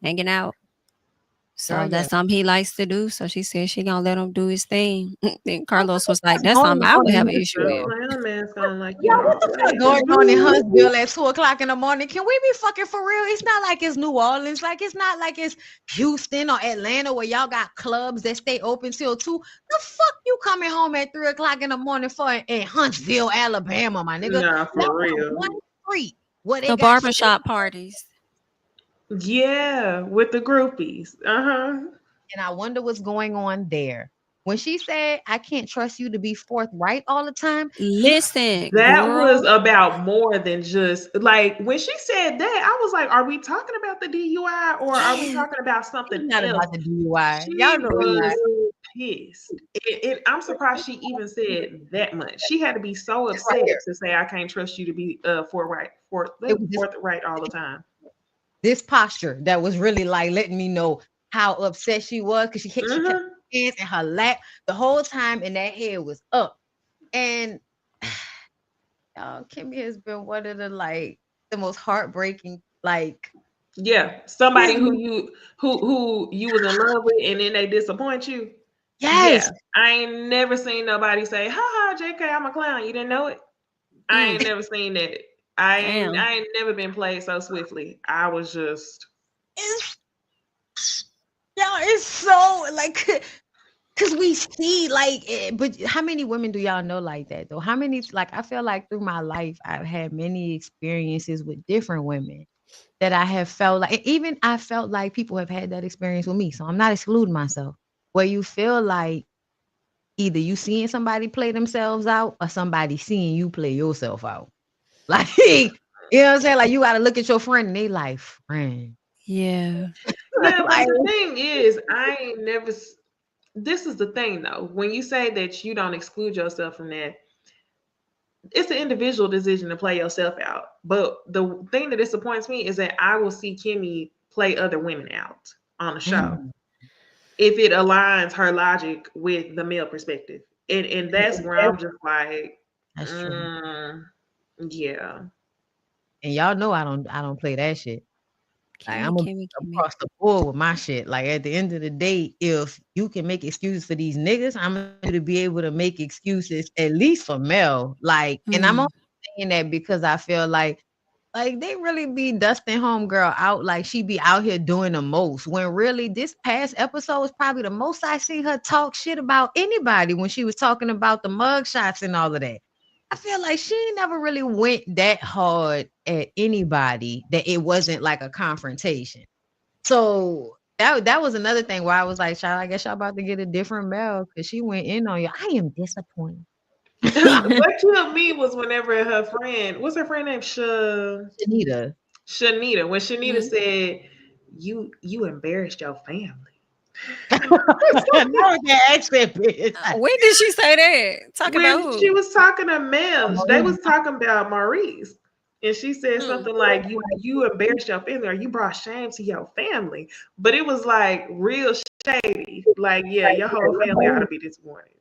hanging out. So Girl, yeah. that's something he likes to do. So she said she gonna let him do his thing. Then Carlos was like, What's "That's going something I on would in have an issue with." That man's gonna like Yeah, you. what the fuck going on in Huntsville at 2:00 in the morning? Can we be fucking for real? It's not like it's New Orleans. Like it's not like it's Houston or Atlanta where y'all got clubs that stay open till 2. The fuck you coming home at 3:00 in the morning for in Huntsville, Alabama, my nigga? Nah, Y'all for got real. one street where they The got shit. barbershop parties. Yeah, with the groupies. And I wonder what's going on there. When she said, I can't trust you to be forthright all the time, Listen, That was girl. about more than just like when she said that, I was like, are we talking about the DUI or are we Yeah. talking about it's something not else? about the DUI. She Y'all know it's not. was pissed. I'm surprised she even said that much. She had to be so This right upset here. to say, I can't trust you to be It was forthright all the time. this posture that was really like letting me know how upset she was because she kept Mhm. her hands in her lap the whole time and that head was up. And y'all, Kimmy has been one of the most heartbreaking Yeah, somebody who you was in love with and then they disappoint you. yes. Yeah, I ain't never seen nobody say, "Ha ha, JK, I'm a clown." You didn't know it. I ain't never seen that. Damn. I ain't never been played so swiftly. I was just It's y'all, it's so like because we see but how many women do y'all know like that though? How many I feel like through my life I've had many experiences with different women that I have felt like even I felt like people have had that experience with me. So I'm not excluding myself. Where you feel like either you seeing somebody play themselves out or somebody seeing you play yourself out. Like, you know what I'm saying? Like you gotta look at your friend and they like, friend. Yeah. yeah. But Like, the thing is, I ain't never. This is the thing though. When you say that you don't exclude yourself from that, it's an individual decision to play yourself out. But the thing that disappoints me is that I will see Kimmy play other women out on the show if it aligns her logic with the male perspective. And that's where I'm just like, that's true. yeah. And y'all know I don't play that shit. Like Kimmy, I'm Kimmy, Kimmy. across the board with my shit. Like at the end of the day, if you can make excuses for these niggas, I'm going to be able to make excuses at least for Mel. Like, and I'm only saying that because I feel like Like they really be dusting homegirl out like she be out here doing the most. When really this past episode was probably the most I seen her talk shit about anybody when she was talking about the mug shots and all of that. I feel like she never really went that hard at anybody that it wasn't like a confrontation. So that was another thing where I was like, "Child, I guess y'all about to get a different Belle because she went in on you." I am disappointed. What killed me was whenever her friend, what's her friend name? Shanita. Shanita. When Shanita Mhm. said, you embarrassed your family. No, that accent, bitch. When did she say that? Talking about When who? she was talking to Mel, they Maurice. was talking about Maurice. And she said Hmm. something like, you embarrassed your family or you brought shame to your family. But it was like real shady. Like, yeah, your whole family ought to be disappointed.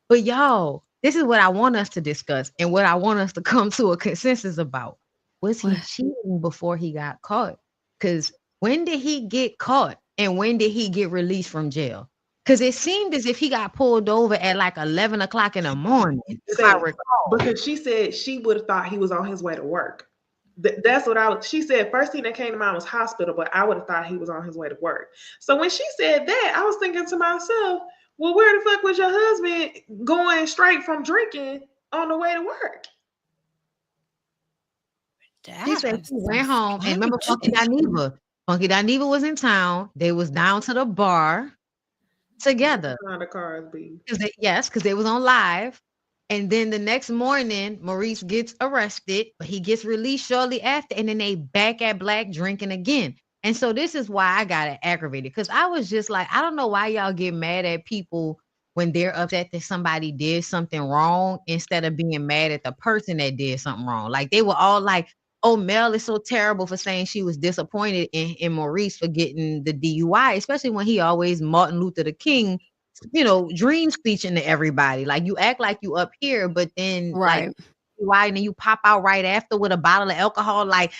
But y'all, this is what I want us to discuss and what I want us to come to a consensus about. Was he What? cheating before he got caught? Because when did he get caught and when did he get released from jail? Because it seemed as if he got pulled over at like 11 o'clock in the morning, if I Say, recall. because she said she would have thought he was on his way to work. That's what she said. First thing that came to mind was hospital, but I would have thought he was on his way to work. So when she said that, I was thinking to myself, well, where the fuck was your husband going straight from drinking on the way to work? She said she went home and remember Funky Dineva. Funky Dineva was in town. They was down to the bar together. The cars be. Because they was on live. And then the next morning, Maurice gets arrested, but he gets released shortly after. And then they back at Black drinking again. And so this is why I got aggravated. Because I was just like, I don't know why y'all get mad at people when they're upset that somebody did something wrong instead of being mad at the person that did something wrong. Like they were all like, oh, Mel is so terrible for saying she was disappointed in Maurice for getting the DUI, especially when he always Martin Luther the King, dream speeching to everybody. Like you act like you up here, but then like Right. why and then you pop out right after with a bottle of alcohol, like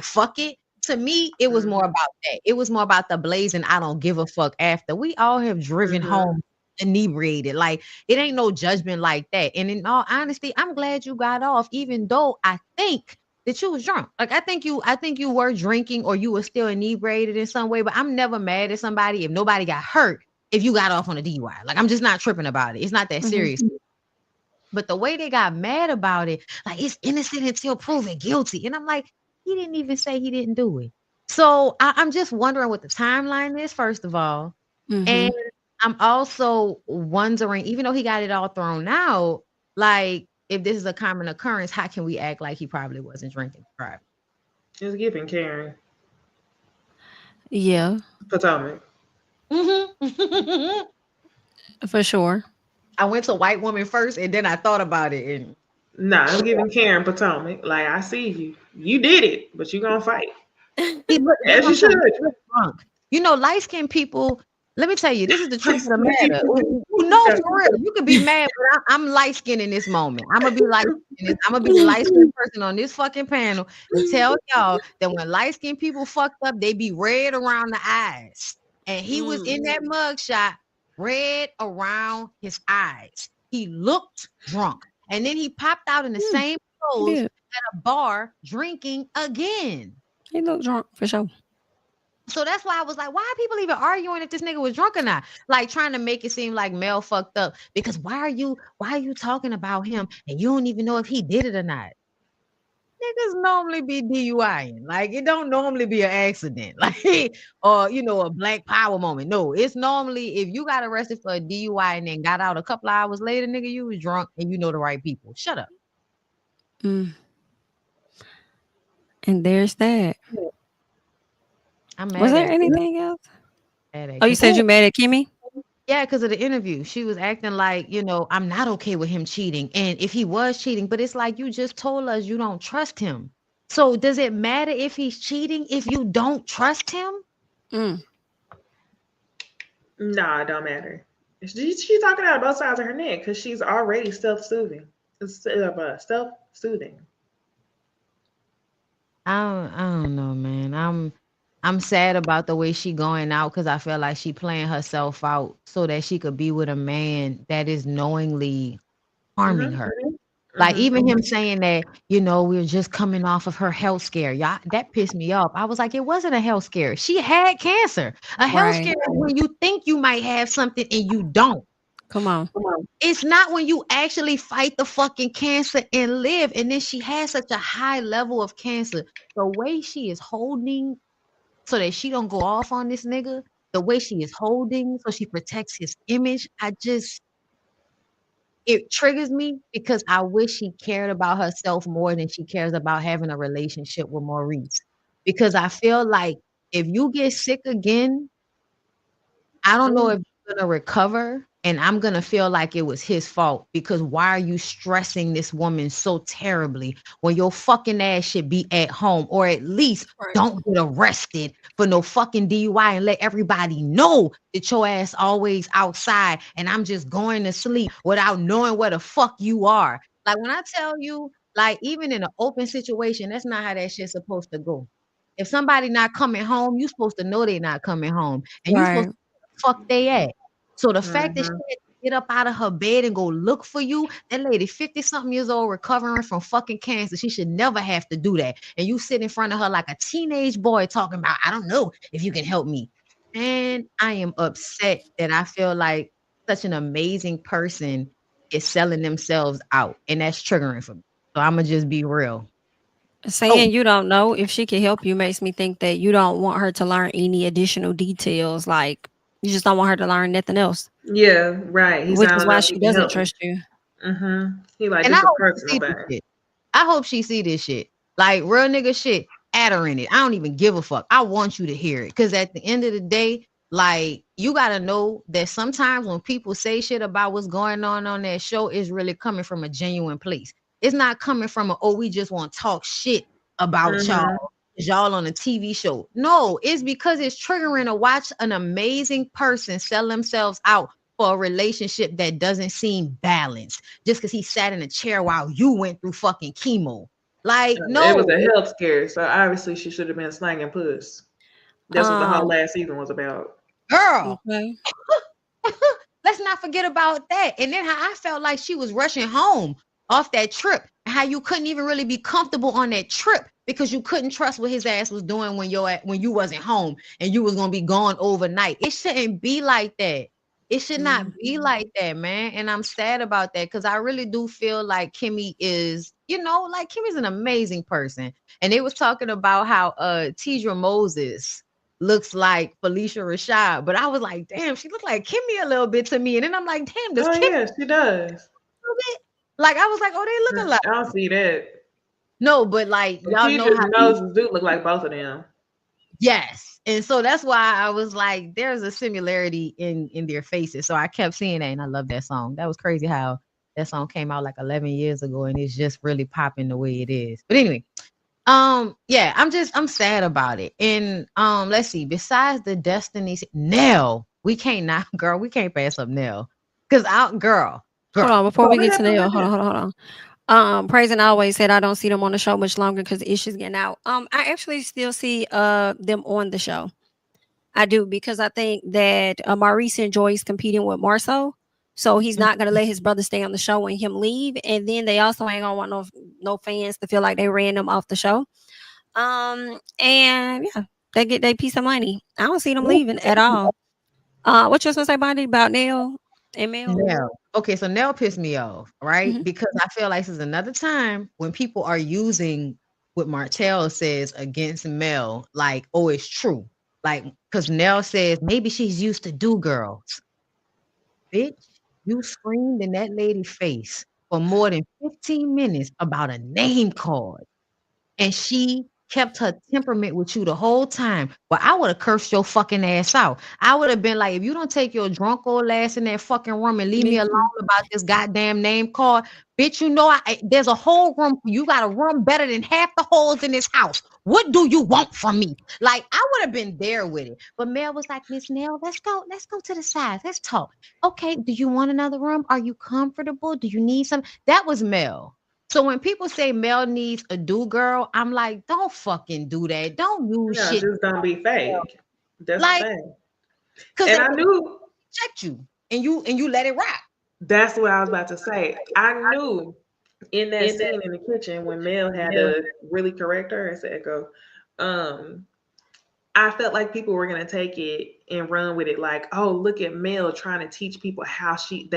fuck it. To me, it was more about that. It was more about the blazing I don't give a fuck after. We all have driven home inebriated. Like it ain't no judgment like that. And in all honesty, I'm glad you got off, even though I think that you was drunk. Like I think you were drinking or you were still inebriated in some way, but I'm never mad at somebody if nobody got hurt if you got off on a DUI. Like I'm just not tripping about it. It's not that serious. But the way they got mad about it, like it's innocent until proven guilty. And I'm like, he didn't even say he didn't do it. So I'm just wondering what the timeline is, first of all. And I'm also wondering, even though he got it all thrown out, like if this is a common occurrence, how can we act like he probably wasn't drinking private? It's giving Karen. Yeah, Potomac. for sure. I went to white woman first and then I thought about it. And Nah, I'm giving Karen Potomac. Like, I see you. You did it, but you gonna fight. As you should. Drunk. Light-skinned people, let me tell you, this is the truth of the matter. For real, you could be mad, but I'm light-skinned in this moment. I'm gonna be light-skinned. I'm gonna be the light-skinned person on this fucking panel and tell y'all that when light-skinned people fucked up, they be red around the eyes. And he was in that mugshot, red around his eyes. He looked drunk. And then he popped out in the same clothes at a bar drinking again. He looked drunk for sure. So that's why I was like, why are people even arguing if this nigga was drunk or not? Like trying to make it seem like Mel fucked up. Because why are you talking about him and you don't even know if he did it or not? Niggas normally be DUIing. Like it don't normally be an accident. Like or a black power moment. No, it's normally if you got arrested for a DUI and then got out a couple of hours later, nigga, you was drunk and you know the right people. Shut up. And there's that. I'm mad Was there at anything else? mad at Oh, you Kim. said you mad at Kimmy? Yeah, because of the interview. She was acting like, I'm not okay with him cheating. And if he was cheating, but it's like you just told us you don't trust him. So does it matter if he's cheating if you don't trust him? Nah, it don't matter. She's talking out of both sides of her neck because she's already self-soothing. Self-soothing. I don't know, man. I'm sad about the way she going out because I feel like she playing herself out so that she could be with a man that is knowingly harming her. Like even him saying that, you know, we're just coming off of her health scare. Y'all, that pissed me off. I was like, it wasn't a health scare. She had cancer. A health Right. scare is when you think you might have something and you don't. Come on. It's not when you actually fight the fucking cancer and live. And then she has such a high level of cancer. The way she is holding so that she don't go off on this nigga, the way she is holding so she protects his image, it triggers me because I wish she cared about herself more than she cares about having a relationship with Maurice. Because I feel like if you get sick again, I don't know if you're gonna recover, and I'm gonna feel like it was his fault because why are you stressing this woman so terribly when your fucking ass should be at home or at least don't get arrested for no fucking DUI and let everybody know that your ass always outside and I'm just going to sleep without knowing where the fuck you are. Like when I tell you, like even in an open situation, that's not how that shit's supposed to go. If somebody not coming home, you supposed to know they not coming home, and you supposed Right. to fuck they at. So the fact that she had to get up out of her bed and go look for you, that lady 50 something years old recovering from fucking cancer, she should never have to do that. And you sit in front of her like a teenage boy talking about, I don't know if you can help me. And I am upset that I feel like such an amazing person is selling themselves out. And that's triggering for me. So I'm gonna just be real. Saying you don't know if she can help you makes me think that you don't want her to learn any additional details. Like you just don't want her to learn nothing else. Yeah, right. He's Which I is don't why know if she he can doesn't help me. trust you. He like And this I a hope she personal see this thing. shit. I hope she see this shit. Like real nigga shit, add her in it. I don't even give a fuck. I want you to hear it. Cause at the end of the day, like you gotta know that sometimes when people say shit about what's going on that show, it's really coming from a genuine place. It's not coming from a, oh, we just want to talk shit about y'all. Y'all on a TV show. No, it's because it's triggering to watch an amazing person sell themselves out for a relationship that doesn't seem balanced just because he sat in a chair while you went through fucking chemo. Like, It was no, a health scare, so obviously she should have been slanging puss. That's what the whole last season was about. girl. Okay. Let's not forget about that. And then how I felt like she was rushing home off that trip, and how you couldn't even really be comfortable on that trip because you couldn't trust what his ass was doing when you wasn't home and you was gonna be gone overnight. It shouldn't be like that. It should not be like that, man. And I'm sad about that because I really do feel like Kimmy is, like Kimmy's an amazing person. And they was talking about how Tidra Moses looks like Felicia Rashad, but I was like, damn, she looked like Kimmy a little bit to me. And then I'm like, damn, does Oh Kimmy yeah, she does. a little bit? Like I was like, oh, they look alike. I don't see that. No, but like y'all know how noses do look like both of them. yes. And so that's why I was like, there's a similarity in their faces. So I kept seeing that and I love that song. That was crazy how that song came out like 11 years ago and it's just really popping the way it is. But anyway, yeah, I'm sad about it. And let's see, besides the Destiny's Nell, we can't pass up Nell. Cause girl. Hold on, before we get to happened Neil, with hold on. Praise and always said I don't see them on the show much longer because the issues getting out. I actually still see them on the show. I do because I think that Maurice enjoys competing with Marceau. So he's not gonna let his brother stay on the show and him leave. And then they also ain't gonna want no fans to feel like they ran them off the show. And yeah, they get their piece of money. I don't see them leaving at all. What you supposed to say, Bondy, about Neil and Mel? Nell. Okay, so Nell pissed me off, right? Mhm. Because I feel like this is another time when people are using what Martell says against Mel, like, oh, it's true. Like, because Nell says maybe she's used to do girls. Bitch, you screamed in that lady's face for more than 15 minutes about a name card. And she kept her temperament with you the whole time. Well, I would have cursed your fucking ass out. I would have been like, if you don't take your drunk old ass in that fucking room and leave me alone about this goddamn name card, bitch, there's a whole room. You got a room better than half the holes in this house. What do you want from me? Like, I would have been there with it. But Mel was like, Miss Nell, let's go to the side. Let's talk. Okay, do you want another room? Are you comfortable? Do you need some? That was Mel. So when people say Mel needs a do girl, I'm like, don't fucking do that. Don't use No, shit. just don't be fake. That's Like, the thing. because And I knew checked you and you let it rock. that's what I was about to say. I knew in that scene in the kitchen when Mel had to really correct her and say, "Echo," I felt like people were gonna take it and run with it, like, "Oh, look at Mel trying to teach people how she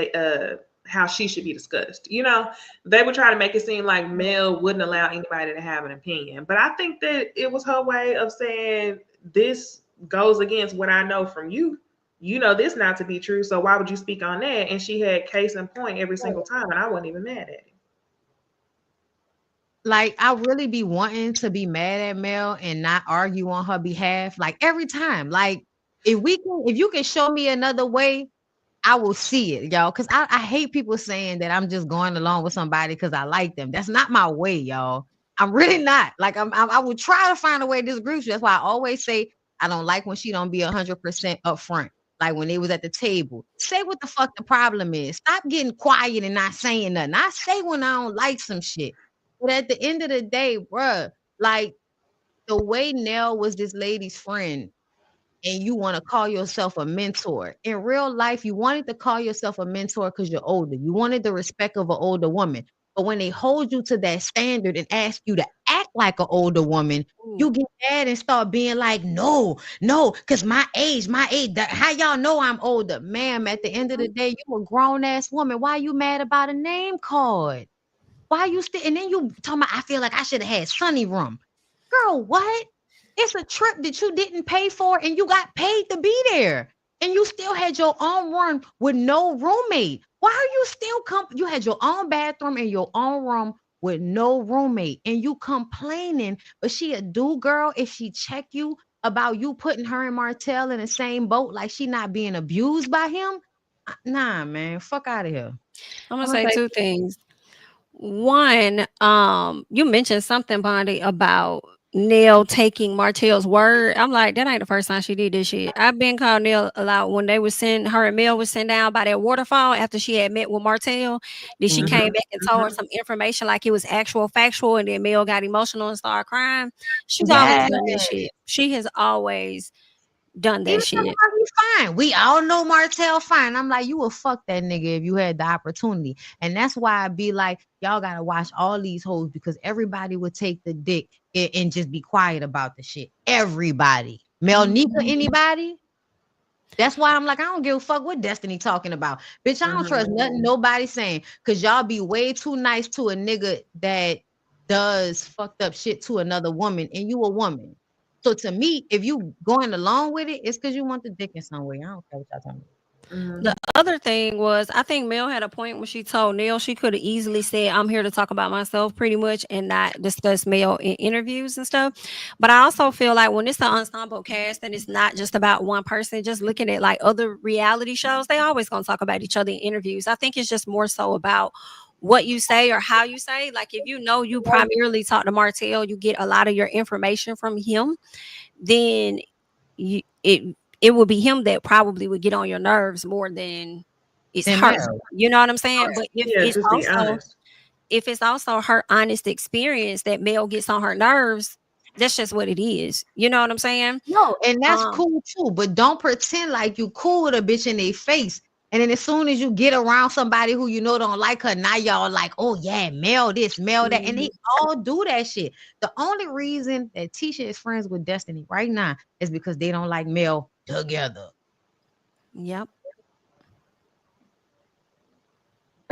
should be discussed." You know, they would try to make it seem like Mel wouldn't allow anybody to have an opinion, but I think that it was her way of saying this goes against what I know from you. You know this not to be true, so why would you speak on that? And she had case in point every single time, and I wasn't even mad at it. Like, I really be wanting to be mad at Mel and not argue on her behalf. Like every time. Like, if you can show me another way, I will see it, y'all. Cause I hate people saying that I'm just going along with somebody because I like them. That's not my way, y'all. I'm really not. Like I would try to find a way to disagree with you. That's why I always say I don't like when she don't be 100% upfront. Like when they was at the table, say what the fuck the problem is. Stop getting quiet and not saying nothing. I say when I don't like some shit. But at the end of the day, bruh, like the way Nell was this lady's friend, and you want to call yourself a mentor. In real life, you wanted to call yourself a mentor because you're older. You wanted the respect of an older woman. But when they hold you to that standard and ask you to act like an older woman, you get mad and start being like, no, because my age, how y'all know I'm older? Ma'am, at the end of the day, you a grown-ass woman. Why are you mad about a name card? Why you still, and then you talking about, I feel like I should have had Sunny Room. Girl, what? It's a trip that you didn't pay for and you got paid to be there. And you still had your own room with no roommate. Why are you still you had your own bathroom and your own room with no roommate and you complaining, but she a do girl if she check you about you putting her and Martell in the same boat like she not being abused by him? Nah, man, fuck out of here. I'm gonna say two things. One, you mentioned something, Bondy, about Neil taking Martell's word. I'm like, that ain't the first time she did this shit. I've been called Neil a lot when they was her and Mel was sitting down by that waterfall after she had met with Martell. Then she came back and told her some information like it was actual factual, and then Mel got emotional and started crying. She's always done this shit. She has always done that shit. He's fine. We all know Martell fine. I'm like, you would fuck that nigga if you had the opportunity. And that's why I be like, y'all gotta watch all these hoes because everybody would take the dick and just be quiet about the shit. Everybody. Melnika, anybody? That's why I'm like, I don't give a fuck what Destiny talking about. Bitch, I don't trust nothing nobody saying. Cause y'all be way too nice to a nigga that does fucked up shit to another woman and you a woman. So to me, if you going along with it, it's because you want the dick in some way. I don't care what y'all talking about. The other thing was, I think Mel had a point when she told Neil she could have easily said, I'm here to talk about myself pretty much and not discuss Mel in interviews and stuff. But I also feel like when it's an ensemble cast and it's not just about one person, just looking at like other reality shows, they always going to talk about each other in interviews. I think it's just more so about what you say or how you say. Like if you know you primarily talk to Martell, you get a lot of your information from him, then it would be him that probably would get on your nerves more than it's her. You know what I'm saying? But if it's also her honest experience that Mel gets on her nerves, that's just what it is. You know what I'm saying? No, and that's cool too. But don't pretend like you cool with a bitch in their face. And then as soon as you get around somebody who you know don't like her, now y'all like, oh yeah, Mel this, Mel that. And they all do that shit. The only reason that Tisha is friends with Destiny right now is because they don't like Mel together. Yep.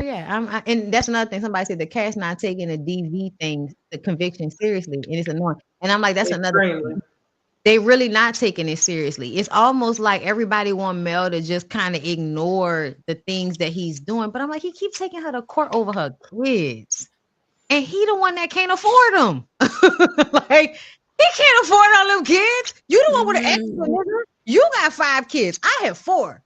Yeah, and that's another thing. Somebody said the cast not taking the DV thing, the conviction seriously, and it's annoying. And I'm like, that's another thing. They really not taking it seriously. It's almost like everybody want Mel to just kind of ignore the things that he's doing. But I'm like, he keeps taking her to court over her kids. And he the one that can't afford them. Like, he can't afford all them kids. You the one with an extra nigga. You got 5 kids. I have 4.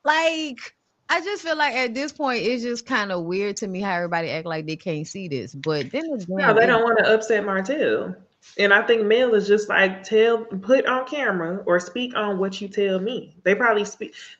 Like, I just feel like at this point, it's just kind of weird to me how everybody act like they can't see this. But then again, no, they don't want to upset Martell. And I think Mel is just like, put on camera or speak on what you tell me. They probably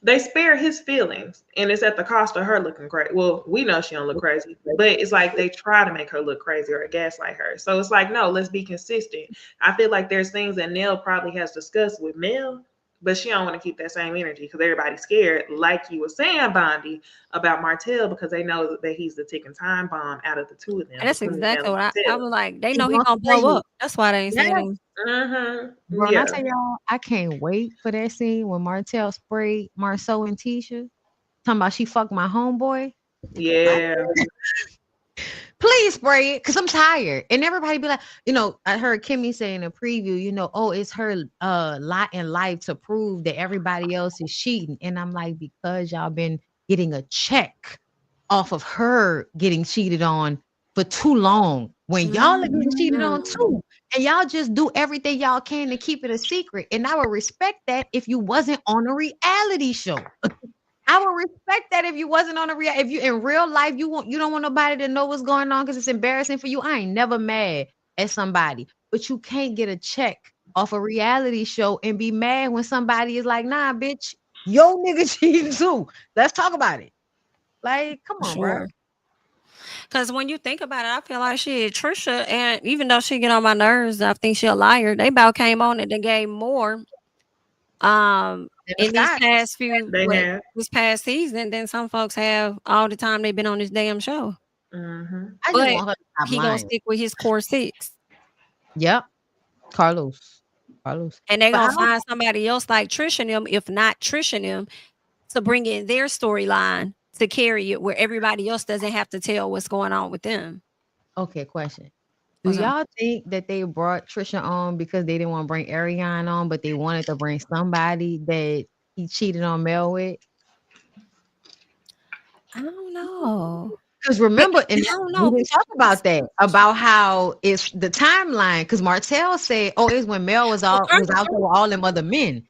they spare his feelings, and it's at the cost of her looking crazy. Well, we know she don't look crazy, but it's like they try to make her look crazy or gaslight her. So it's like, no, let's be consistent. I feel like there's things that Nell probably has discussed with Mel but she don't want to keep that same energy because everybody's scared, like you were saying, Bondy, about Martell, because they know that he's the ticking time bomb out of the two of them. And that's between exactly Mel what and I Martell. was like. They He know he gonna gonna blow spray up. That's why they ain't saying Yeah. anything. Bro, and I Yeah. tell y'all, I can't wait for that scene when Martell sprayed Marceau and Tisha. Talking about she fucked my homeboy. Yeah. Please spray it, cause I'm tired. And everybody be like, I heard Kimmy say in a preview, oh, it's her lot in life to prove that everybody else is cheating. And I'm like, because y'all been getting a check off of her getting cheated on for too long. When y'all are getting cheated on too, and y'all just do everything y'all can to keep it a secret. And I would respect that if you wasn't on a reality show. I would respect that if you wasn't on if you in real life, you don't want nobody to know what's going on because it's embarrassing for you. I ain't never mad at somebody, but you can't get a check off a reality show and be mad when somebody is like, nah, bitch, yo nigga cheating too. Let's talk about it. Like, come on, bro. Because when you think about it, I feel like Trisha, and even though she get on my nerves, I think she a liar. They about came on and they gave more in these past this past season than some folks have all the time they've been on this damn show. I just But want her to stop he lying. gonna stick with his core 6. Yep. Carlos. And they gonna find somebody else like Trisha and them, if not Trisha and them, to bring in their storyline to carry it where everybody else doesn't have to tell what's going on with them. Okay, question. Do y'all think that they brought Trisha on because they didn't want to bring Ariane on, but they wanted to bring somebody that he cheated on Mel with? I don't know. Because remember, and I don't we know. didn't talk about that, about how it's the timeline. Because Martell said, "Oh, it's when Mel was out there with all them other men."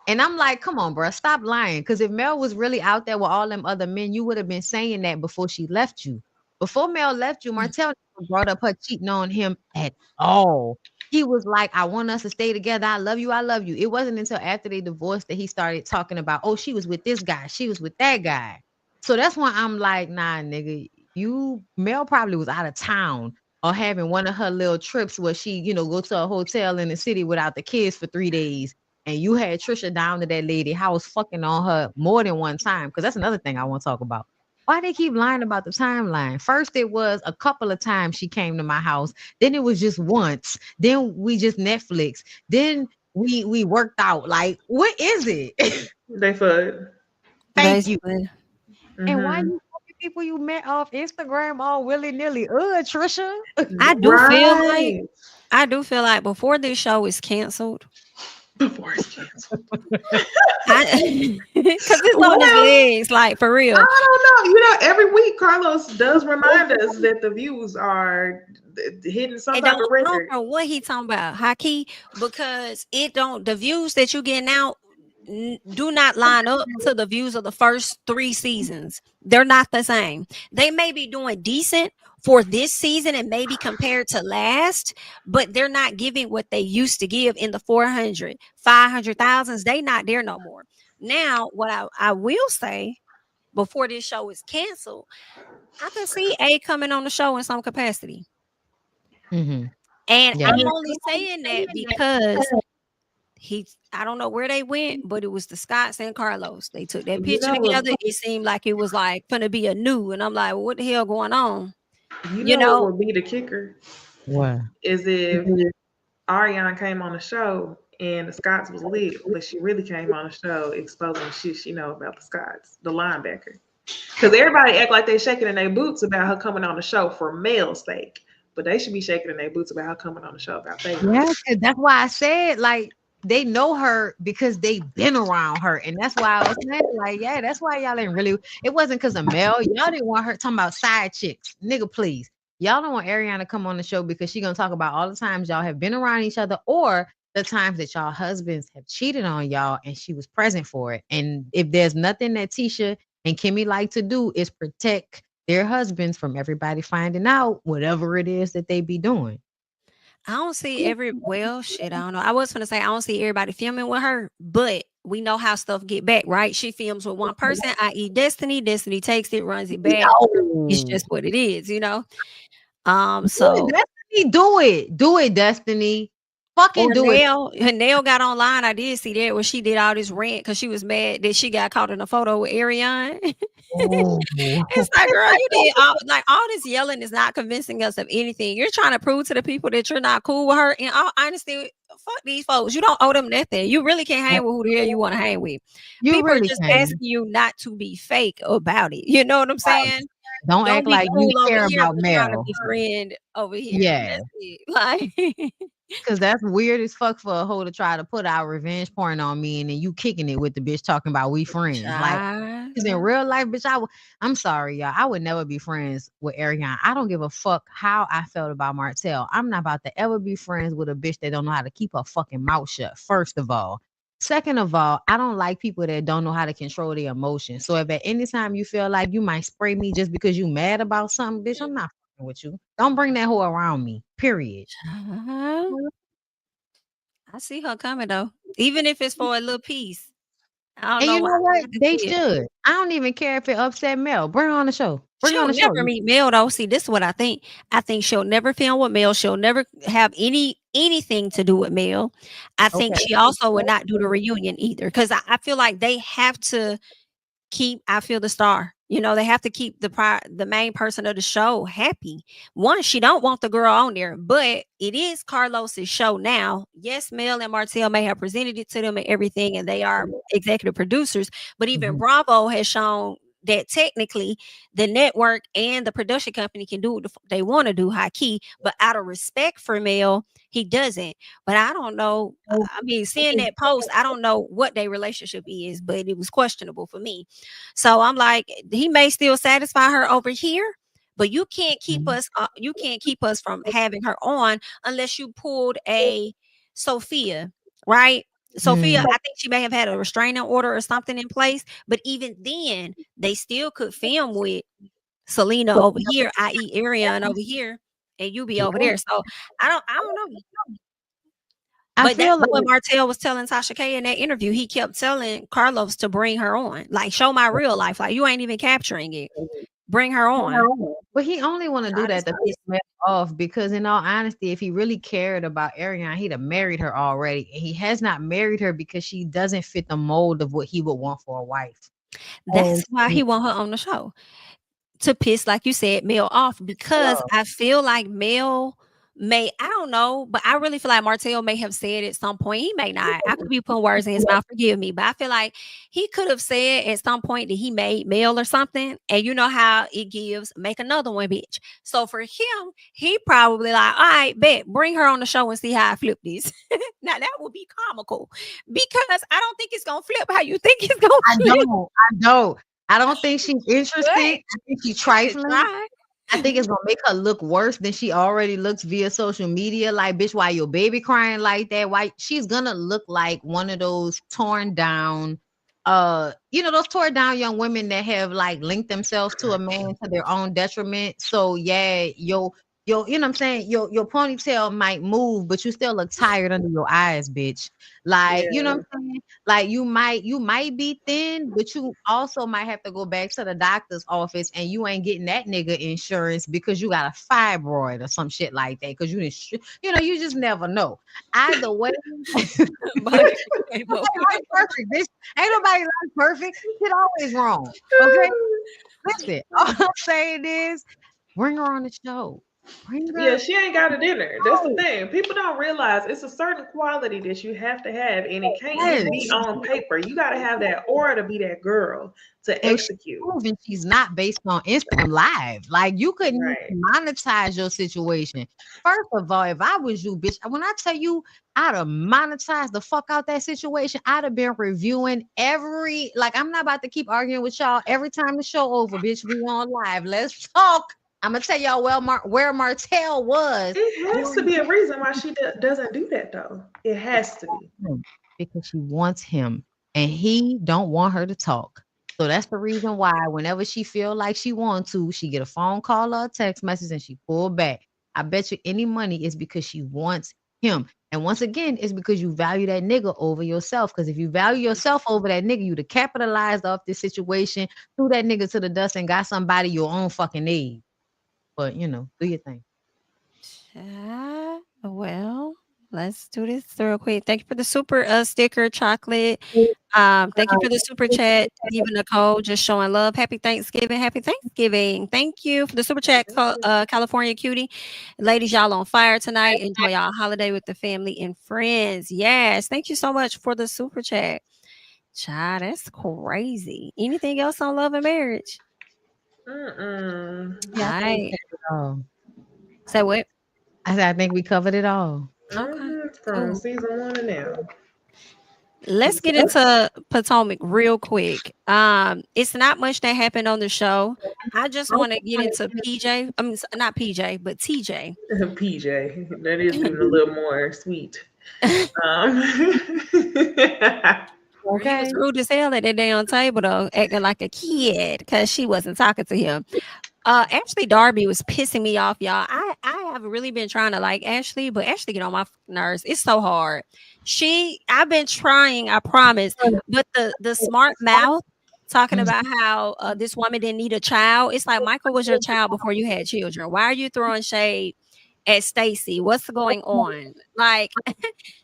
And I'm like, come on, bro, stop lying. Because if Mel was really out there with all them other men, you would have been saying that before she left you. Before Mel left you, Martell never brought up her cheating on him at all. He was like, I want us to stay together. I love you. I love you. It wasn't until after they divorced that he started talking about, oh, she was with this guy. She was with that guy. So that's why I'm like, nah, nigga, Mel probably was out of town or having one of her little trips where she, go to a hotel in the city without the kids for 3 days. And you had Trisha down to that lady house fucking on her more than one time. Because that's another thing I want to talk about. Why they keep lying about the timeline? First, it was a couple of times she came to my house. Then it was just once. Then we just Netflix. Then we worked out. Like, what is it? They fucked. Thank you. And why you fucking people you met off Instagram all willy-nilly? Trisha. I do feel like before this show is canceled. Before it's canceled. Because it's on his legs, like, for real. I don't know. Every week Carlos does remind us that the views are hitting some type of record. I don't know what he talking about, Haki, because the views that you getting out do not line up to the views of the first 3 seasons. They're not the same. They may be doing decent for this season and maybe compared to last, but they're not giving what they used to give in the 400, 500,000s. They not there no more. Now, what I will say before this show is canceled, I can see A coming on the show in some capacity. Mm-hmm. And I'm only saying that because I don't know where they went, but it was the Scotts and Carlos. They took that picture together. It seemed like it was like gonna be a new, and I'm like, well, what the hell going on? You know what would be the kicker? What? Is if Ariane came on the show and the Scotts was lit, but she really came on the show exposing shit she know about the Scotts, the linebacker. Because everybody act like they shaking in their boots about her coming on the show for Mel's sake, but they should be shaking in their boots about her coming on the show about Faith. Yeah, that's why I said, like, they know her because they've been around her. And that's why I was saying, like, yeah, that's why y'all ain't really, it wasn't because of Mel. Y'all didn't want her talking about side chicks. Nigga, please. Y'all don't want Ariana to come on the show because she's going to talk about all the times y'all have been around each other or the times that y'all husbands have cheated on y'all and she was present for it. And if there's nothing that Tisha and Kimmy like to do is protect their husbands from everybody finding out whatever it is that they be doing. I don't see I don't know. I was going to say, I don't see everybody filming with her, but we know how stuff get back, right? She films with one person, i.e. Destiny. Destiny takes it, runs it back. It's just what it is, So Destiny, do it, Destiny. Fucking do it. Nail got online. I did see that where she did all this rant because she was mad that she got caught in a photo with Ariane. Oh. It's like, girl, you did all this yelling is not convincing us of anything. You're trying to prove to the people that you're not cool with her. In all honesty, fuck these folks. You don't owe them nothing. You really can't hang with who the hell you want to hang with. You People really are just can. asking you not to be fake about it. You know what I'm saying? Don't act be like you cool over care here, about but trying to Mel. be friend over here. Yeah. That's it. Like, Because that's weird as fuck for a hoe to try to put out revenge porn on me and then you kicking it with the bitch talking about we friends. Like, child. because in real life, bitch, I'm sorry, y'all. I would never be friends with Ariane. I don't give a fuck how I felt about Martell. I'm not about to ever be friends with a bitch that don't know how to keep her fucking mouth shut, first of all. Second of all, I don't like people that don't know how to control their emotions. So if at any time you feel like you might spray me just because you mad about something, bitch, I'm not fucking with you. Don't bring that hoe around me, period. Child. I see her coming though. Even if it's for a little piece. I don't And know you why. know what? I can They see it. should. I don't even care if it upset Mel. Bring her on the show. Bring her on She'll the show. never meet Mel though. See, this is what I think. I think she'll never film with Mel. She'll never have anything to do with Mel. I think Okay. she also would not do the reunion either. Because I feel like they have to keep I feel the star. You know, they have to keep the main person of the show happy. One, she don't want the girl on there, but it is Carlos's show now. Yes, Mel and Martell may have presented it to them and everything, and they are executive producers, but even Mhm. Bravo has shown that technically the network and the production company can do what they want to do high key, but out of respect for Mel, he doesn't. But I don't know. I mean, seeing that post, I don't know what their relationship is, but it was questionable for me. So I'm like, he may still satisfy her over here, but you can't keep us. You can't keep us from having her on unless you pulled a Sophia, right? Sophia, Mm. I think she may have had a restraining order or something in place, but even then, they still could film with Selena over here, i.e., Ariane over here, and you be over there. So I don't know. I But that's feel like what Martell was telling Tasha K in that interview. He kept telling Carlos to bring her on, like show my real life. Like you ain't even capturing it. Bring her on. but he only want to do I that just to piss Mel off because in all honesty, if he really cared about Ariane, he'd have married her already. And he has not married her because she doesn't fit the mold of what he would want for a wife. That's why he want her on the show. To piss, like you said, Mel off because I feel like Mel I don't know, but I really feel like Martell may have said at some point, he may not. I could be putting words in his mouth, forgive me, but I feel like he could have said at some point that he made Mel or something, and you know how it gives, make another one, bitch. So for him, he probably like, all right, bet, bring her on the show and see how I flip this. Now that would be comical because I don't think it's gonna flip how you think it's gonna I flip. don't. I don't think she's interested. But I think she's trifling. try. I think it's gonna make her look worse than she already looks via social media. Like, bitch, why your baby crying like that? Why she's gonna look like one of those torn down, those torn down young women that have like linked themselves to a man to their own detriment. So yeah, you know what I'm saying? Your ponytail might move, but you still look tired under your eyes, bitch. Like, you know what I'm saying? Like you might be thin, but you also might have to go back to the doctor's office and you ain't getting that nigga insurance because you got a fibroid or some shit like that. Because you just never know. Either way, But nobody like perfect, bitch. Ain't nobody like perfect. Shit always wrong. Okay. Listen, all I'm saying is bring her on the show. Bring her. Yeah, she ain't got a dinner. That's the thing. People don't realize it's a certain quality that you have to have, and it can't just be on paper. You got to have that aura to be that girl to execute. And she's not based on Instagram Live. Like you couldn't Right. monetize your situation. First of all, if I was you, bitch, when I tell you I'd have monetized the fuck out that situation, I'd have been reviewing I'm not about to keep arguing with y'all every time the show over, bitch. We on live. Let's talk. I'm gonna tell y'all where Martell was. It has to be a reason why she doesn't do that, though. It has to be. Because she wants him and he don't want her to talk. So that's the reason why whenever she feel like she wants to, she get a phone call or a text message and she pull back. I bet you any money is because she wants him. And once again, it's because you value that nigga over yourself. Because if you value yourself over that nigga, you'd have capitalized off this situation, threw that nigga to the dust and got somebody your own fucking age. But do your thing. Well, Let's do this real quick. Thank you for the super sticker, chocolate. Thank you for the super chat, Even Nicole, just showing love. Happy Thanksgiving. Happy Thanksgiving. Thank you for the super chat, California Cutie. Ladies, y'all on fire tonight. Enjoy y'all holiday with the family and friends. Yes. Thank you so much for the super chat. Child, that's crazy. Anything else on love and marriage? Mm-mm. Yeah, I think we Right. covered it all. Say what? I said I think we covered it all. Okay. From Cool. season 1 to now. Let's get into Potomac real quick. It's not much that happened on the show. I just want to get into PJ. I mean, not PJ, but TJ. PJ, that is getting a little more sweet. He was rude as hell at that damn table though, acting like a kid because she wasn't talking to him. Ashley Darby was pissing me off, y'all. I have really been trying to like Ashley, but Ashley get on my nerves. It's so hard. I've been trying, I promise. But the smart mouth talking about how this woman didn't need a child. It's like Michael was your child before you had children. Why are you throwing shade at Stacy? What's going on? Like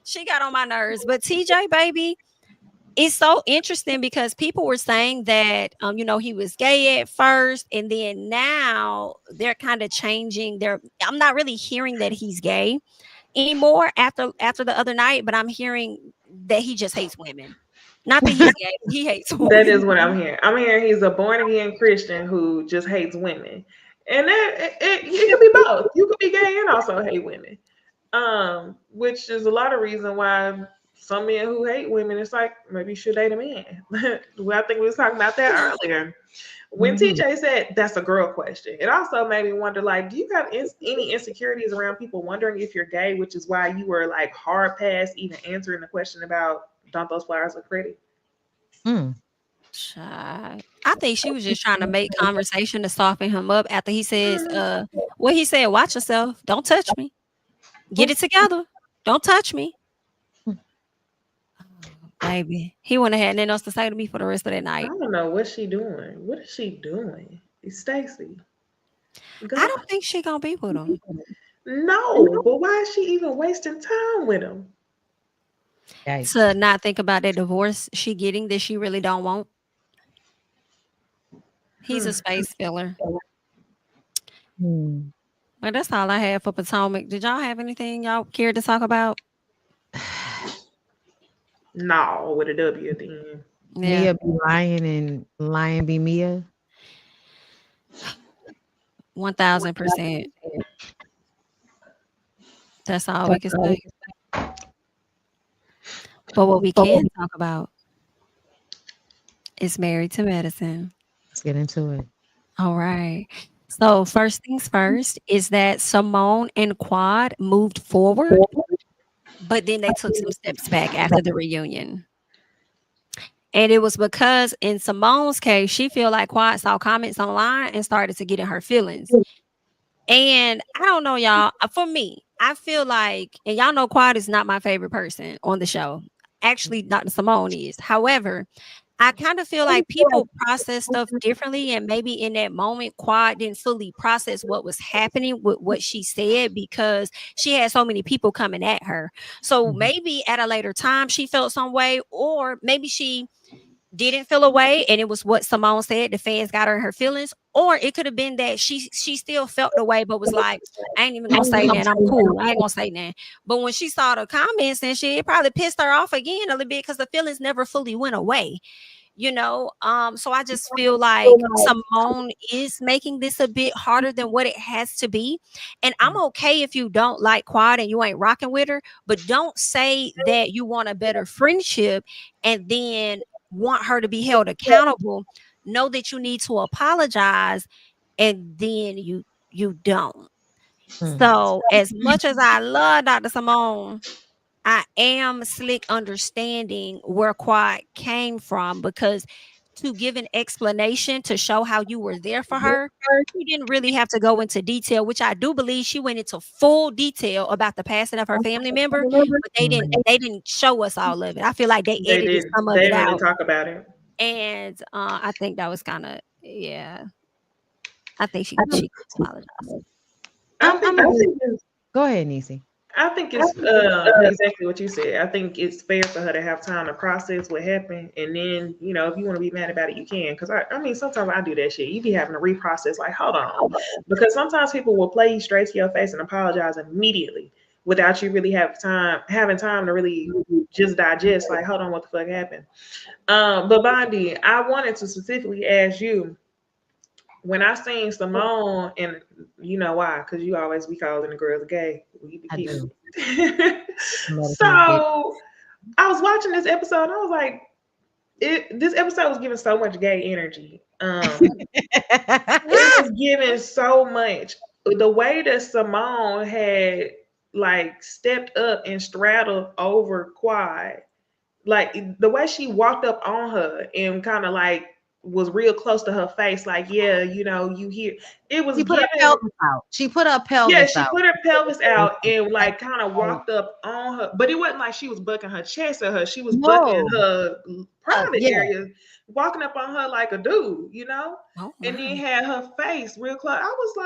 she got on my nerves. But TJ, baby, it's so interesting because people were saying that he was gay at first, and then now they're kind of changing their. I'm not really hearing that he's gay anymore after the other night, but I'm hearing that he just hates women. Not that he's gay, he hates women. That is what I'm hearing. I'm hearing he's a born again Christian who just hates women, and that it could be both. You could be gay and also hate women, which is a lot of reason why some men who hate women, it's like maybe you should date a man. Well, I think we was talking about that earlier. When TJ said that's a girl question, it also made me wonder, like, do you have any insecurities around people wondering if you're gay, which is why you were like hard past even answering the question about don't those flowers look pretty? Child. I think she was just trying to make conversation to soften him up after he says, what he said, watch yourself, don't touch me. Get it together. Don't touch me. Baby, he wouldn't have had nothing else to say to me for the rest of that night. I don't know what she doing. What is she doing? It's Stacy. I don't think she gonna be with him. No, but why is she even wasting time with him? To not think about that divorce she getting that she really don't want. He's a space filler. Well, that's all I have for Potomac. Did y'all have anything y'all care to talk about? No, with a W at the end. Yeah. Mia be lying and lying be Mia. 1000%. That's all we can say. But what we can talk about is Married to Medicine. Let's get into it. All right. So first things first is that Simone and Quad moved forward, but then they took some steps back after the reunion. And it was because in Simone's case, she feel like Quad saw comments online and started to get in her feelings. And I don't know, y'all. For me, I feel like, and y'all know Quad is not my favorite person on the show. Actually, Dr. Simone is. However, I kind of feel like people process stuff differently, and maybe in that moment, Quad didn't fully process what was happening with what she said because she had so many people coming at her. So maybe at a later time, she felt some way, or maybe she didn't feel a way, and it was what Simone said. The fans got her in her feelings, or it could have been that she still felt the way, but was like, I ain't even gonna say that. I'm cool. I ain't gonna say that. But when she saw the comments and shit, it probably pissed her off again a little bit because the feelings never fully went away. So I just feel like Simone is making this a bit harder than what it has to be. And I'm okay if you don't like Quad and you ain't rocking with her, but don't say that you want a better friendship and then want her to be held accountable. Know that you need to apologize, and then you don't. So as much as I love Dr. Simone, I am slick understanding where Quad came from, because to give an explanation to show how you were there for her, you didn't really have to go into detail, which I do believe she went into full detail about the passing of her family member, but they didn't show us all of it. I feel like they edited some of it out. They didn't talk about it. And I think that was kind of, yeah. I think she apologized. Go ahead, Necey. I think it's exactly what you said. I think it's fair for her to have time to process what happened, and then if you want to be mad about it, you can. Because I mean, sometimes I do that shit. You be having to reprocess, like, hold on, because sometimes people will play you straight to your face and apologize immediately without you really having time to really just digest. Like, hold on, what the fuck happened? But Bondy, I wanted to specifically ask you. When I seen Simone, and you know why? Because you always be calling the girls gay. We be keeping. So I was watching this episode, and I was like, this episode was giving so much gay energy. It was giving so much. The way that Simone had like stepped up and straddled over Quad, like the way she walked up on her and kind of like was real close to her face, like, yeah, you hear it was She put giving. her pelvis out. She put her pelvis Yeah, out. she put her pelvis out and like kind of walked up on her, but it wasn't like she was bucking her chest at her. She was bucking her private area, walking up on her like a dude, Oh, and then my. had her face real close. I was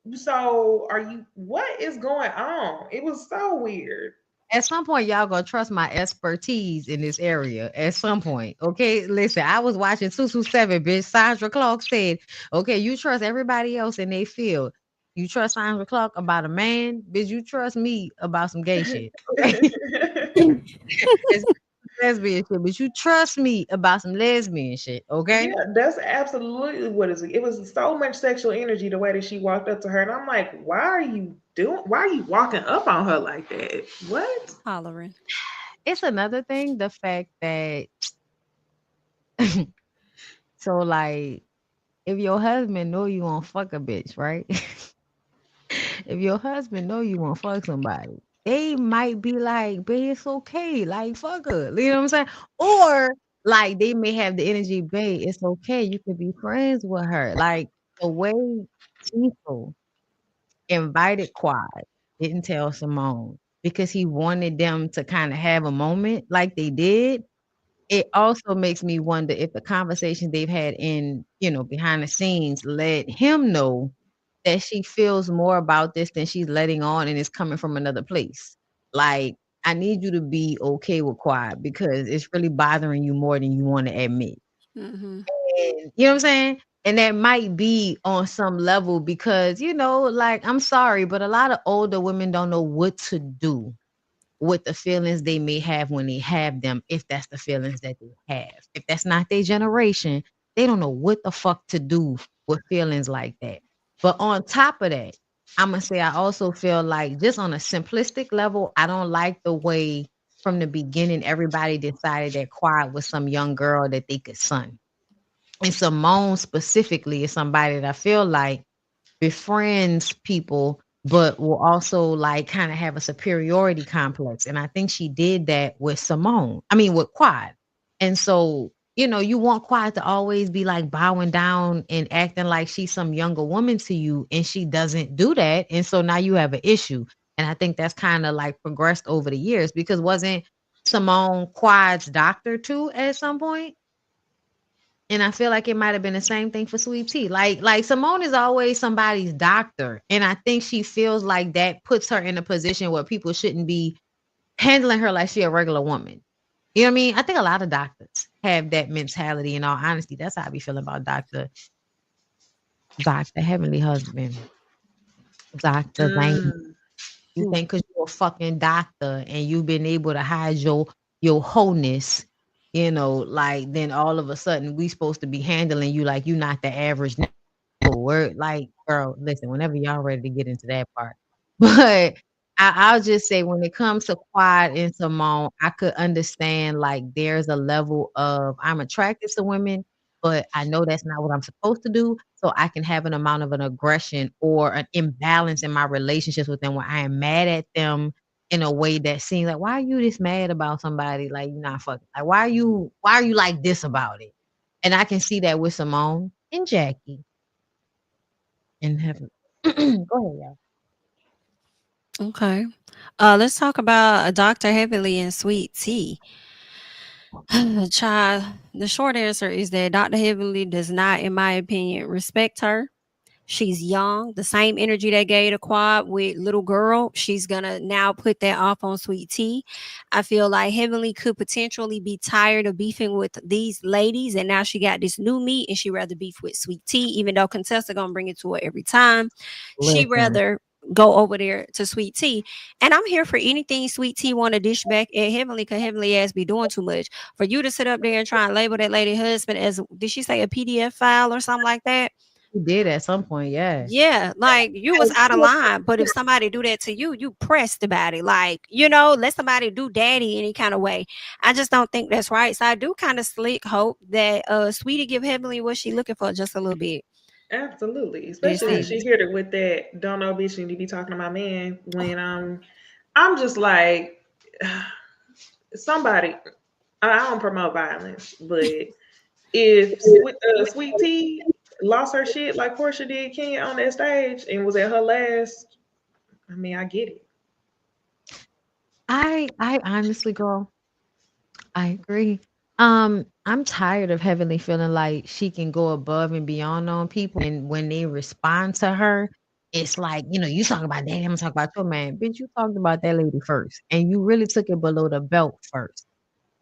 like, so what is going on? It was so weird. At some point, y'all gonna trust my expertise in this area. At some point, okay. Listen, I was watching 227, bitch. Sandra Clark said, "Okay, you trust everybody else in their field. You trust Sandra Clark about a man, bitch. You trust me about some gay shit, okay? It's lesbian shit, but you trust me about some lesbian shit, okay?" Yeah, that's absolutely what it is. It was so much sexual energy the way that she walked up to her, and I'm like, why are you walking up on her like that? What? Hollering. It's another thing, the fact that so like if your husband know you won't fuck a bitch, right? If your husband know you won't fuck somebody, they might be like, babe, it's okay. Like, fuck her. You know what I'm saying? Or like they may have the energy, babe, it's okay. You could be friends with her. Like the way Cecil invited Quad didn't tell Simone because he wanted them to kind of have a moment like they did. It also makes me wonder if the conversation they've had in, behind the scenes let him know that she feels more about this than she's letting on and it's coming from another place. Like, I need you to be okay with Quiet because it's really bothering you more than you want to admit. Mm-hmm. And, you know what I'm saying? And that might be on some level because, like, I'm sorry, but a lot of older women don't know what to do with the feelings they may have when they have them, if that's the feelings that they have. If that's not their generation, they don't know what the fuck to do with feelings like that. But on top of that, I'm going to say I also feel like just on a simplistic level, I don't like the way from the beginning everybody decided that Quiet was some young girl that they could son. And Simone specifically is somebody that I feel like befriends people, but will also like kind of have a superiority complex. And I think she did that with with Quad. And so, you want Quad to always be like bowing down and acting like she's some younger woman to you, and she doesn't do that. And so now you have an issue. And I think that's kind of like progressed over the years because wasn't Simone Quad's doctor too at some point? And I feel like it might have been the same thing for Sweet Tea. Like Simone is always somebody's doctor. And I think she feels like that puts her in a position where people shouldn't be handling her like she a regular woman. You know what I mean? I think a lot of doctors have that mentality. In all honesty, that's how I be feeling about Doctor Heavenly Husband, Doctor Zane. You think because you're a fucking doctor and you've been able to hide your wholeness, like then all of a sudden we supposed to be handling you like you not the average word. Like, girl, listen, whenever y'all ready to get into that part. But I'll just say when it comes to Quad and Simone, I could understand like there's a level of I'm attracted to women, but I know that's not what I'm supposed to do. So I can have an amount of an aggression or an imbalance in my relationships with them where I am mad at them in a way that seems like, why are you this mad about somebody? Like you're not fucking like why are you like this about it? And I can see that with Simone and Jackie in heaven. Go ahead, y'all. Okay. Let's talk about Dr. Heavily and Sweet Tea. Child, the short answer is that Dr. Heavily does not, in my opinion, respect her. She's young. The same energy that gave the quad with little girl, she's gonna now put that off on Sweet Tea. I feel like Heavenly could potentially be tired of beefing with these ladies, and now she got this new meat, and she rather beef with Sweet Tea, even though Contessa gonna bring it to her every time. She Listen. rather go over there to Sweet Tea. And I'm here for anything Sweet Tea want to dish back at Heavenly, because Heavenly ass be doing too much. For you to sit up there and try and label that lady husband as, did she say a PDF file or something like that? She did at some point, yeah. Yeah, like you was out of line. But if somebody do that to you, you pressed about it. Like, let somebody do daddy any kind of way. I just don't think that's right. So I do kind of slick hope that Sweetie give Heavenly what she looking for just a little bit. Absolutely, especially when she hit it with that "don't know bitch need to be talking to my man." When I'm just like, somebody. I don't promote violence, but if Sweet Tea lost her shit like Porsha did Kenya on that stage and was at her last, I mean, I get it. I honestly, girl, I agree. I'm tired of Heavenly feeling like she can go above and beyond on people, and when they respond to her, it's like, you talk about that, I'm gonna talk about your man. Bitch, you talked about that lady first, and you really took it below the belt first.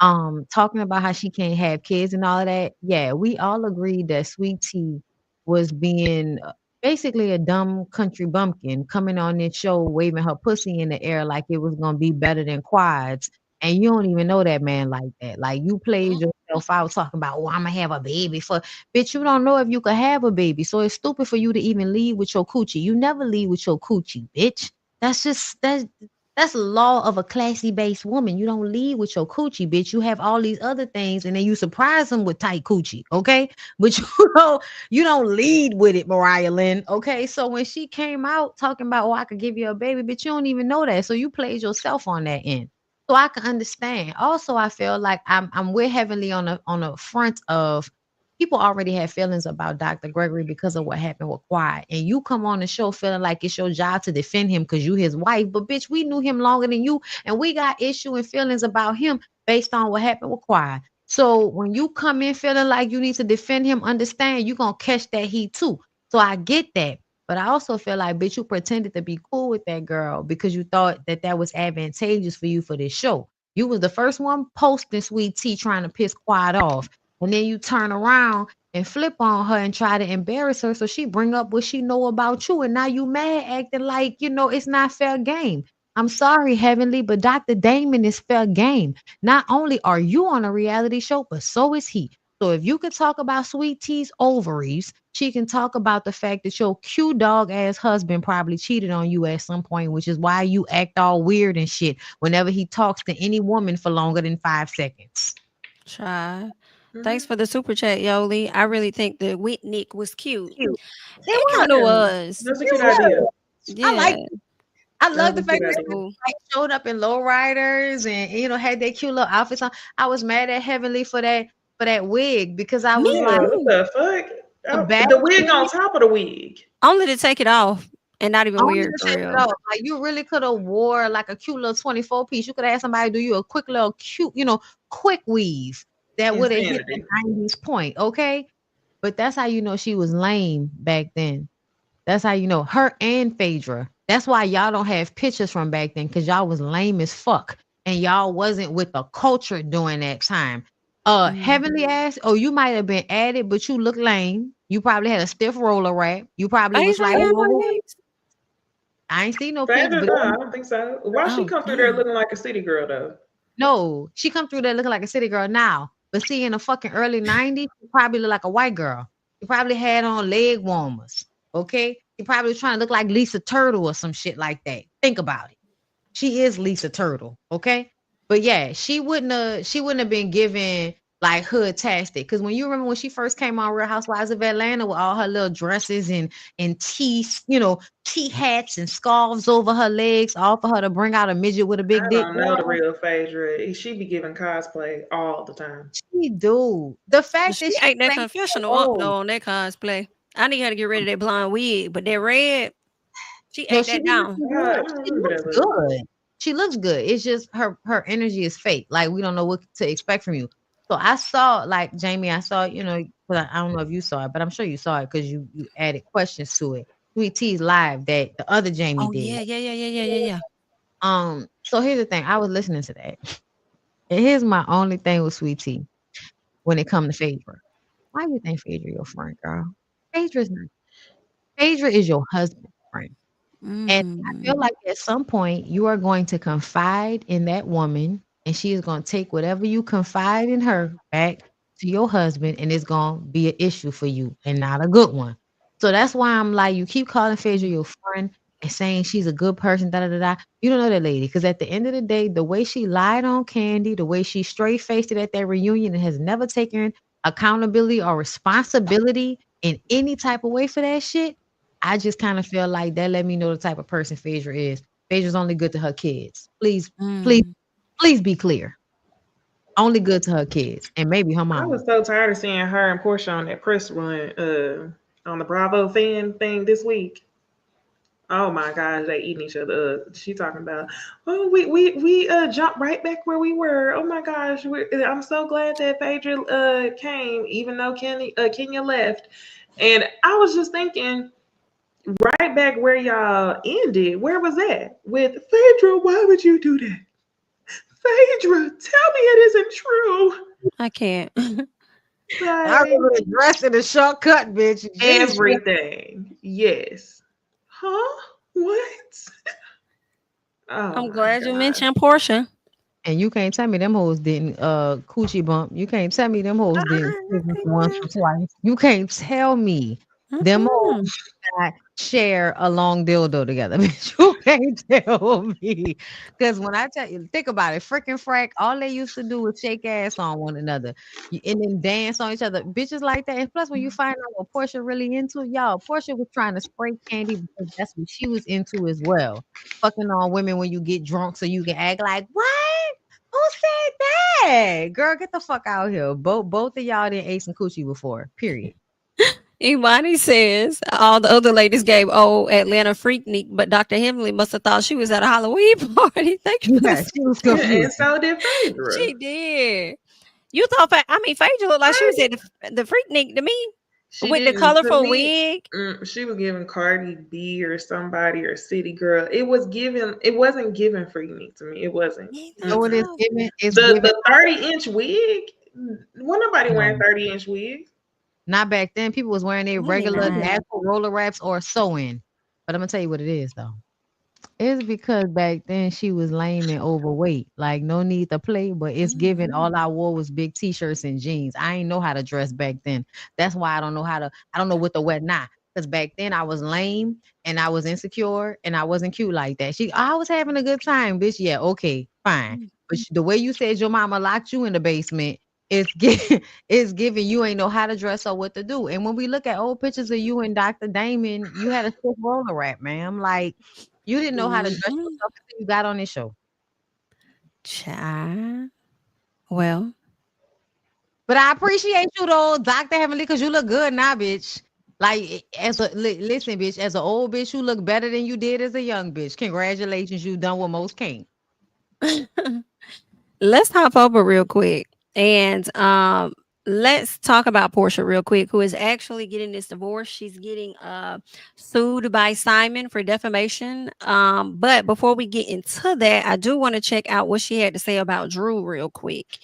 Talking about how she can't have kids and all of that. Yeah, we all agreed that Sweet Tea was being basically a dumb country bumpkin coming on this show waving her pussy in the air like it was gonna be better than quads. And you don't even know that man like that. Like, you played yourself out talking about, oh, I'm gonna have a baby for, bitch. You don't know if you could have a baby. So it's stupid for you to even lead with your coochie. You never lead with your coochie, bitch. That's a law of a classy based woman. You don't lead with your coochie, bitch. You have all these other things, and then you surprise them with tight coochie, okay? But you don't lead with it, Mariah Lynn. Okay. So when she came out talking about, oh, I could give you a baby, but you don't even know that. So you played yourself on that end. So I can understand. Also, I feel like I'm with Heavenly on a front of, people already had feelings about Dr. Gregory because of what happened with Quiet. And you come on the show feeling like it's your job to defend him because you his wife. But bitch, we knew him longer than you, and we got issue and feelings about him based on what happened with Quiet. So when you come in feeling like you need to defend him, understand you're gonna catch that heat too. So I get that. But I also feel like, bitch, you pretended to be cool with that girl because you thought that that was advantageous for you for this show. You was the first one posting Sweet Tea trying to piss Quiet off. And then you turn around and flip on her and try to embarrass her. So she bring up what she know about you. And now you mad acting like, it's not fair game. I'm sorry, Heavenly, but Dr. Damon is fair game. Not only are you on a reality show, but so is he. So if you could talk about Sweet Tea's ovaries, she can talk about the fact that your cute dog ass husband probably cheated on you at some point, which is why you act all weird and shit whenever he talks to any woman for longer than 5 seconds. Try. Thanks for the super chat, Yoli. I really think the Whitnick was cute. It kind of was. That's a cute idea. Yeah. I like it. I love the fact good that idea. they showed up in lowriders and had their cute little outfits on. I was mad at Heavenly for that wig because I was Me like, What the fuck? A bad The wig on wig? top of the wig. Only to take it off and not even only weird to for take it real. off. Like, you really could have wore like a cute little 24 piece. You could have had somebody do you a quick little cute, quick weave that would have hit the Insanity. 90s point, okay? But that's how you know she was lame back then. That's how you know her and Phaedra. That's why y'all don't have pictures from back then, because y'all was lame as fuck. And y'all wasn't with the culture during that time. Heavenly ass, oh, you might have been at it, but you look lame. You probably had a stiff roller rack. You probably was Phaedra like, had "Whoa." wigs? I ain't seen no pics, Phaedra, but no, I don't think so. Why she Oh, come through there damn. looking like a city girl though? no, she come through there looking like a city girl now. But see, in the fucking early 90s, she probably looked like a white girl. She probably had on leg warmers. Okay. She probably was trying to look like Lisa Turtle or some shit like that. Think about it. She is Lisa Turtle. Okay. But yeah, she wouldn't have been given like hood-tastic. Because when you remember when she first came on Real Housewives of Atlanta with all her little dresses and tea, tea hats and scarves over her legs, all for her to bring out a midget with a I big dick. don't know the real Phaedra. She be giving cosplay all the time. She do. The fact She that she ate that played confessional up oh though on that cosplay. I need her to get rid of that blonde wig, but that red, she no, ate she that be down. looking I good. don't She remember looks that look. good. She looks good. It's just her energy is fake. Like, we don't know what to expect from you. So I saw, like, Jamie, I saw, you know, but I don't know if you saw it, but I'm sure you saw it because you added questions to it. Sweet T's live that the other Jamie Oh did. yeah. So here's the thing. I was listening to that. And here's my only thing with Sweet T when it comes to Phaedra. Why do you think Phaedra your friend, girl? Phaedra's not. Phaedra is your husband's friend. And I feel like at some point you are going to confide in that woman, and she is going to take whatever you confide in her back to your husband, and it's going to be an issue for you and not a good one. So that's why I'm like, you keep calling Phaedra your friend and saying she's a good person, da da da da. You don't know that lady, because at the end of the day, the way she lied on Candy, the way she straight faced it at that reunion, and has never taken accountability or responsibility in any type of way for that shit. I just kind of feel like that let me know the type of person Phaedra is. Phaedra's only good to her kids. Please, please be clear. Only good to her kids and maybe her I mom. was so tired of seeing her and Porsha on that press run on the Bravo fan thing this week. Oh my gosh, they eating each other up. She talking about, oh, we jumped right back where we were. Oh my gosh, I'm so glad that Phaedra came, even though Kenya left. And I was just thinking, right back where y'all ended, where was that? With Phaedra, why would you do that? Phaedra, tell me it isn't true. I can't. I remember the dress and the short cut, bitch. Jesus. Everything. Yes. Huh? What? Oh I'm my glad you God. mentioned Porsha. And you can't tell me them hoes didn't coochie bump. You can't tell me them hoes didn't once or twice. You can't tell me them hoes not share a long dildo together. Bitch, you can't tell me. Because when I tell you, think about it, freaking frack, all they used to do was shake ass on one another and then dance on each other. Bitches like that. And plus, when you find out what Porsha really into, y'all, Porsha was trying to spray Candy because that's what she was into as well. Fucking on women when you get drunk so you can act like, what? Who said that? Girl, get the fuck out here. Both of y'all didn't ate some coochie before. Period. Imani says all the other ladies gave old Atlanta Freaknik, but Dr. Hemley must have thought she was at a Halloween party. Thank you. Yeah, she was And confused. so did Phaedra. She did. You thought, Phaedra looked like she was at the Freaknik to me with the colorful wig. She was giving Cardi B or somebody or City Girl. It wasn't giving Freaknik to me. It wasn't. So it is giving. It's The giving. 30-inch wig. Wasn't nobody wearing 30-inch wigs. Not back then. People was wearing their regular not. natural roller wraps or sewing. But I'm gonna tell you what it is though. It's because back then she was lame and overweight. Like no need to play, but it's given. All I wore was big t-shirts and jeans. I ain't know how to dress back then. That's why I don't know what to wear now. Because back then I was lame and I was insecure and I wasn't cute like that. I was having a good time, bitch. Yeah, okay, fine. But the way you said your mama locked you in the basement, it's giving you ain't know how to dress or what to do. And when we look at old pictures of you and Dr. Damon, you had a stiff roller wrap, ma'am. Like you didn't know how to dress yourself until you got on this show. Child. Well. But I appreciate you though, Dr. Heavenly, because you look good now, bitch. Like listen, bitch, as an old bitch, you look better than you did as a young bitch. Congratulations, you done what most can't. Let's hop over real quick and let's talk about Porsha real quick, who is actually getting this divorce. She's getting sued by Simon for defamation. But before we get into that, I do want to check out what she had to say about Drew real quick.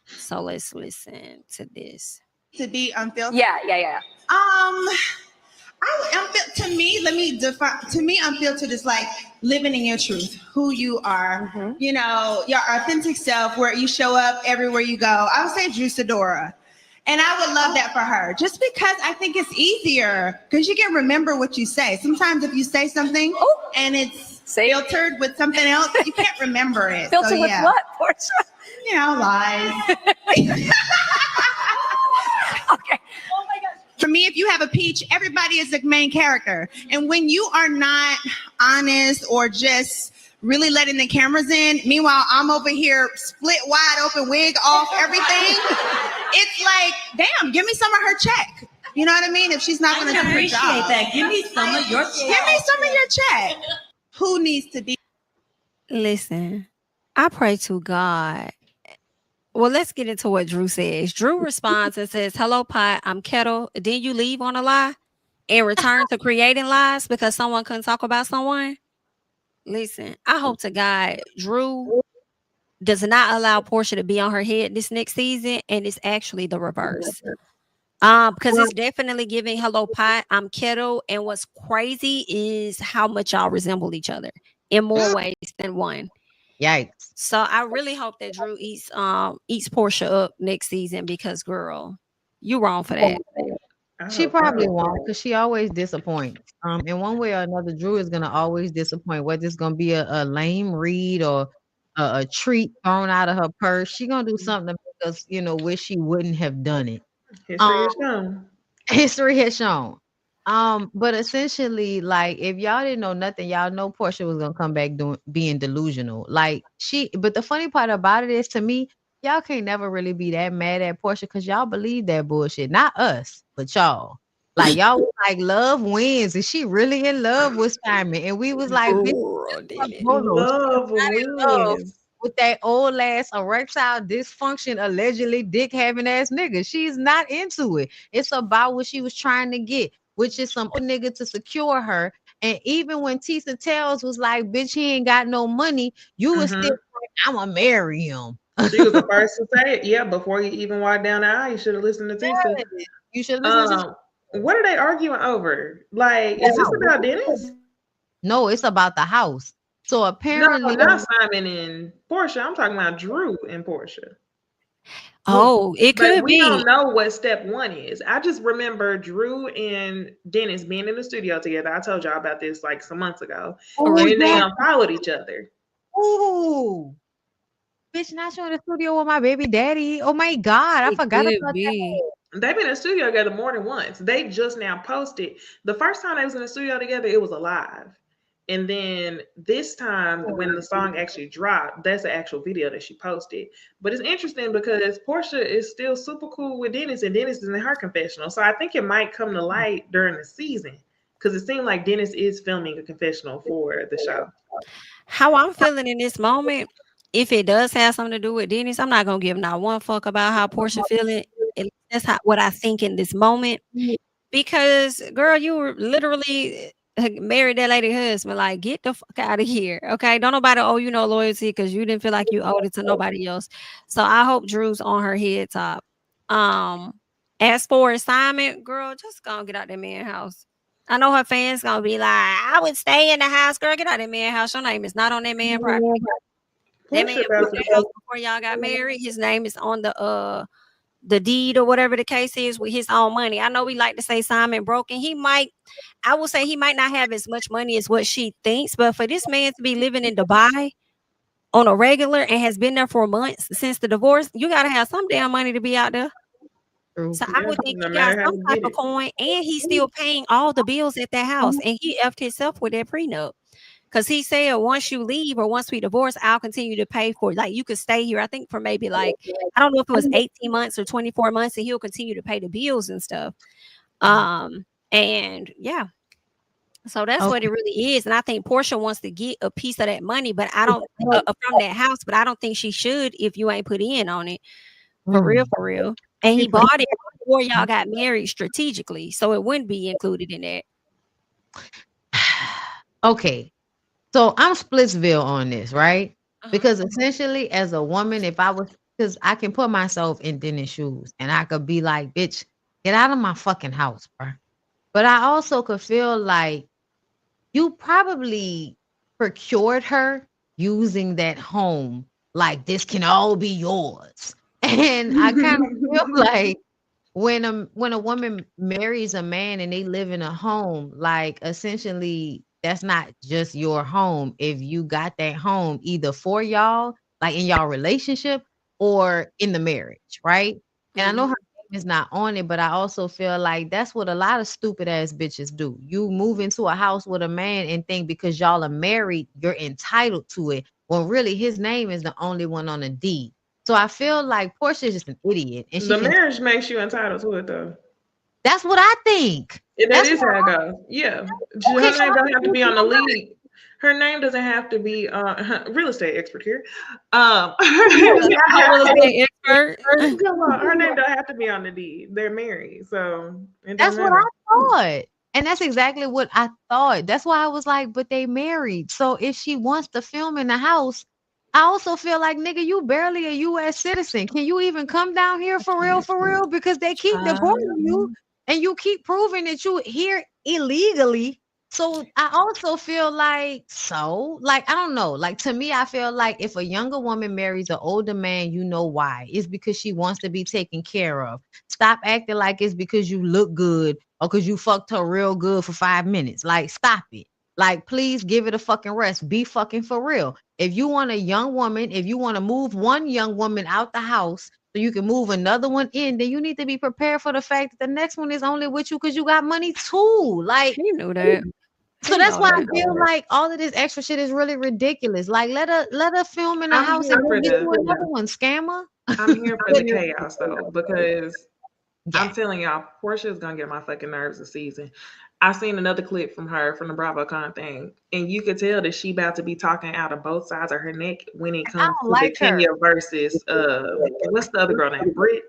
So let's listen to this. To be unfiltered. Yeah. To me, let me define. To me, unfiltered is like living in your truth, who you are. Mm-hmm. You know, your authentic self, where you show up everywhere you go. I would say Drew Sidora, and I would love that for her, just because I think it's easier because you can remember what you say. Sometimes if you say something and it's filtered with something else, you can't remember it. Filtered with what, Porsha? You know, lies. Okay. Oh my gosh. For me, if you have a peach, everybody is the main character. And when you are not honest or just really letting the cameras in, meanwhile, I'm over here split wide open, wig off, everything. It's like, damn, give me some of her check. You know what I mean? If she's not going to do her job. That. Give me some of your check. Give me some of your check. Who needs to be? Listen, I pray to God Well, let's get into what Drew says. Drew responds and says, "Hello, Pot. I'm Kettle. Then you leave on a lie and return to creating lies because someone couldn't talk about someone." Listen, I hope to God Drew does not allow Porsha to be on her head this next season, and it's actually the reverse. Because it's definitely giving hello Pot, I'm Kettle, and what's crazy is how much y'all resemble each other in more ways than one. Yikes. So I really hope that Drew eats Porsha up next season because girl, you wrong for that. She probably won't because she always disappoints. In one way or another, Drew is gonna always disappoint. Whether it's gonna be a lame read or a treat thrown out of her purse, she gonna do something to make us, wish she wouldn't have done it. History has shown. History has shown. But essentially, like if y'all didn't know nothing, y'all know Porsha was gonna come back being delusional. But the funny part about it is, to me, y'all can't never really be that mad at Porsha because y'all believe that bullshit. Not us, but y'all. Like y'all was like love wins, and she really in love with Simon, and we was like, love wins. With that old ass erectile dysfunction, allegedly dick having ass nigga. She's not into it. It's about what she was trying to get, which is some nigga to secure her. And even when Tisa Tells was like, bitch, he ain't got no money, you was still like, I'ma marry him. She was the first to say it. Yeah, before you even walked down the aisle, you should have listened to Tisa. You should listen to what are they arguing over? Like, is this about Dennis? No, it's about the house. So apparently, no, not Simon and Porsha. I'm talking about Drew and Porsha. Oh, it could we be. don't know what step one is. I just remember Drew and Dennis being in the studio together. I told y'all about this like some months ago. And then they followed each other. Ooh. Bitch, not you in the studio with my baby daddy. Oh my God, I forgot about that. They've been in the studio together more than once. They just now posted. The first time they was in the studio together, it was alive. And then this time, when the song actually dropped, that's the actual video that she posted. But it's interesting because Porsha is still super cool with Dennis, and Dennis is in her confessional. So I think it might come to light during the season because it seemed like Dennis is filming a confessional for the show. How I'm feeling in this moment, if it does have something to do with Dennis, I'm not gonna give not one fuck about how Porsha feeling. That's what I think in this moment. Because girl, you were literally married that lady husband. Like, get the fuck out of here. Okay. Don't nobody owe you no loyalty because you didn't feel like you owed it to nobody else. So I hope Drew's on her head top. As for assignment, girl, just gonna get out that man house. I know her fans gonna be like, I would stay in the house, girl. Get out that man house. Your name is not on that man property. That man bought that house before y'all got married. His name is on the deed or whatever the case is with his own money. I know we like to say Simon broken. I will say he might not have as much money as what she thinks, but for this man to be living in Dubai on a regular and has been there for months since the divorce, you got to have some damn money to be out there. So I would think he got some type of coin, and he's still paying all the bills at that house, and he effed himself with that prenup. Because he said, once you leave or once we divorce, I'll continue to pay for it. Like, you could stay here, I think, for maybe like, I don't know if it was 18 months or 24 months, and he'll continue to pay the bills and stuff. And yeah. So that's what it really is. And I think Porsha wants to get a piece of that money, but I don't from that house, but I don't think she should if you ain't put in on it. For real. And he bought it before y'all got married strategically. So it wouldn't be included in that. Okay. So I'm Splitsville on this, right? Because essentially, as a woman, because I can put myself in Dennis' shoes and I could be like, bitch, get out of my fucking house, bro. But I also could feel like you probably procured her using that home. Like, this can all be yours. And I kind of feel like when a woman marries a man and they live in a home, like essentially that's not just your home. If you got that home either for y'all, like in y'all relationship or in the marriage, right? And I know her name is not on it, but I also feel like that's what a lot of stupid ass bitches do. You move into a house with a man and think because y'all are married, you're entitled to it. When really his name is the only one on the deed. So I feel like Porsha is just an idiot. And the marriage makes you entitled to it, though. That's what I think. That is how it goes. Yeah. Her name don't have to be on the lead. Her name doesn't have to be real estate expert here. Real estate expert. Come on, her name don't have to be on the deed. They're married, so it That's doesn't what matter. I thought. And that's exactly what I thought. That's why I was like, but they married. So if she wants to film in the house, I also feel like, nigga, you barely a U.S. citizen. Can you even come down here for real? Because they keep deporting you and you keep proving that you here illegally. So I also feel like, I don't know. Like, to me, I feel like if a younger woman marries an older man, you know why. It's because she wants to be taken care of. Stop acting like it's because you look good or because you fucked her real good for 5 minutes. Like, stop it. Like, please give it a fucking rest. Be fucking for real. If you want a young woman, if you want to move one young woman out the house so you can move another one in, then you need to be prepared for the fact that the next one is only with you because you got money too. Like, You knew that. so that's why I feel like all of this extra shit is really ridiculous. Like, let her film in the I'm house here and for go get the- you another one, scammer. I'm here for the chaos though, because Yeah. I'm telling y'all, Porsha is gonna get my fucking nerves this season. I seen another clip from her from the BravoCon thing, and you could tell that she about to be talking out of both sides of her neck when it comes don't to like the Kenya her. versus what's the other girl name? Brit.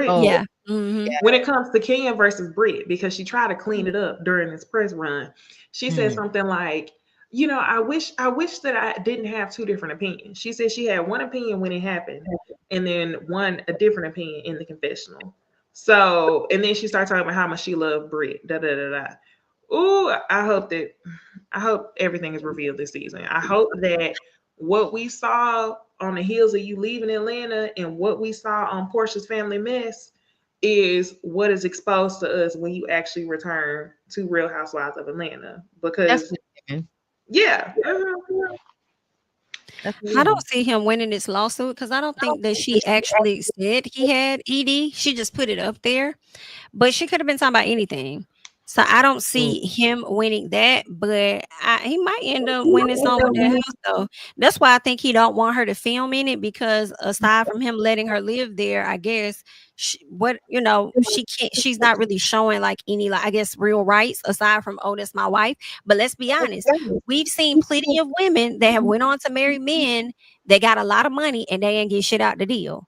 Oh. Yeah. Mhm. When it comes to Kenya versus Brit, because she tried to clean it up during this press run, she said something like, you know, I wish that I didn't have two different opinions. She said she had one opinion when it happened, and then a different opinion in the confessional. So, and then she started talking about how much she loved Brit. Da da da da. Ooh, I hope everything is revealed this season. I hope that what we saw on the heels of you leaving Atlanta and what we saw on Portia's Family Mess is what is exposed to us when you actually return to Real Housewives of Atlanta. Because yeah. I don't see him winning this lawsuit because I don't think that she actually said he had ED. She just put it up there, but she could have been talking about anything. So I don't see him winning that, but he might end up winning some with that house though. That's why I think he don't want her to film in it, because aside from him letting her live there, I guess she can't. She's not really showing like any, like, I guess, real rights aside from, oh, that's my wife. But let's be honest, we've seen plenty of women that have went on to marry men that got a lot of money and they ain't get shit out the deal.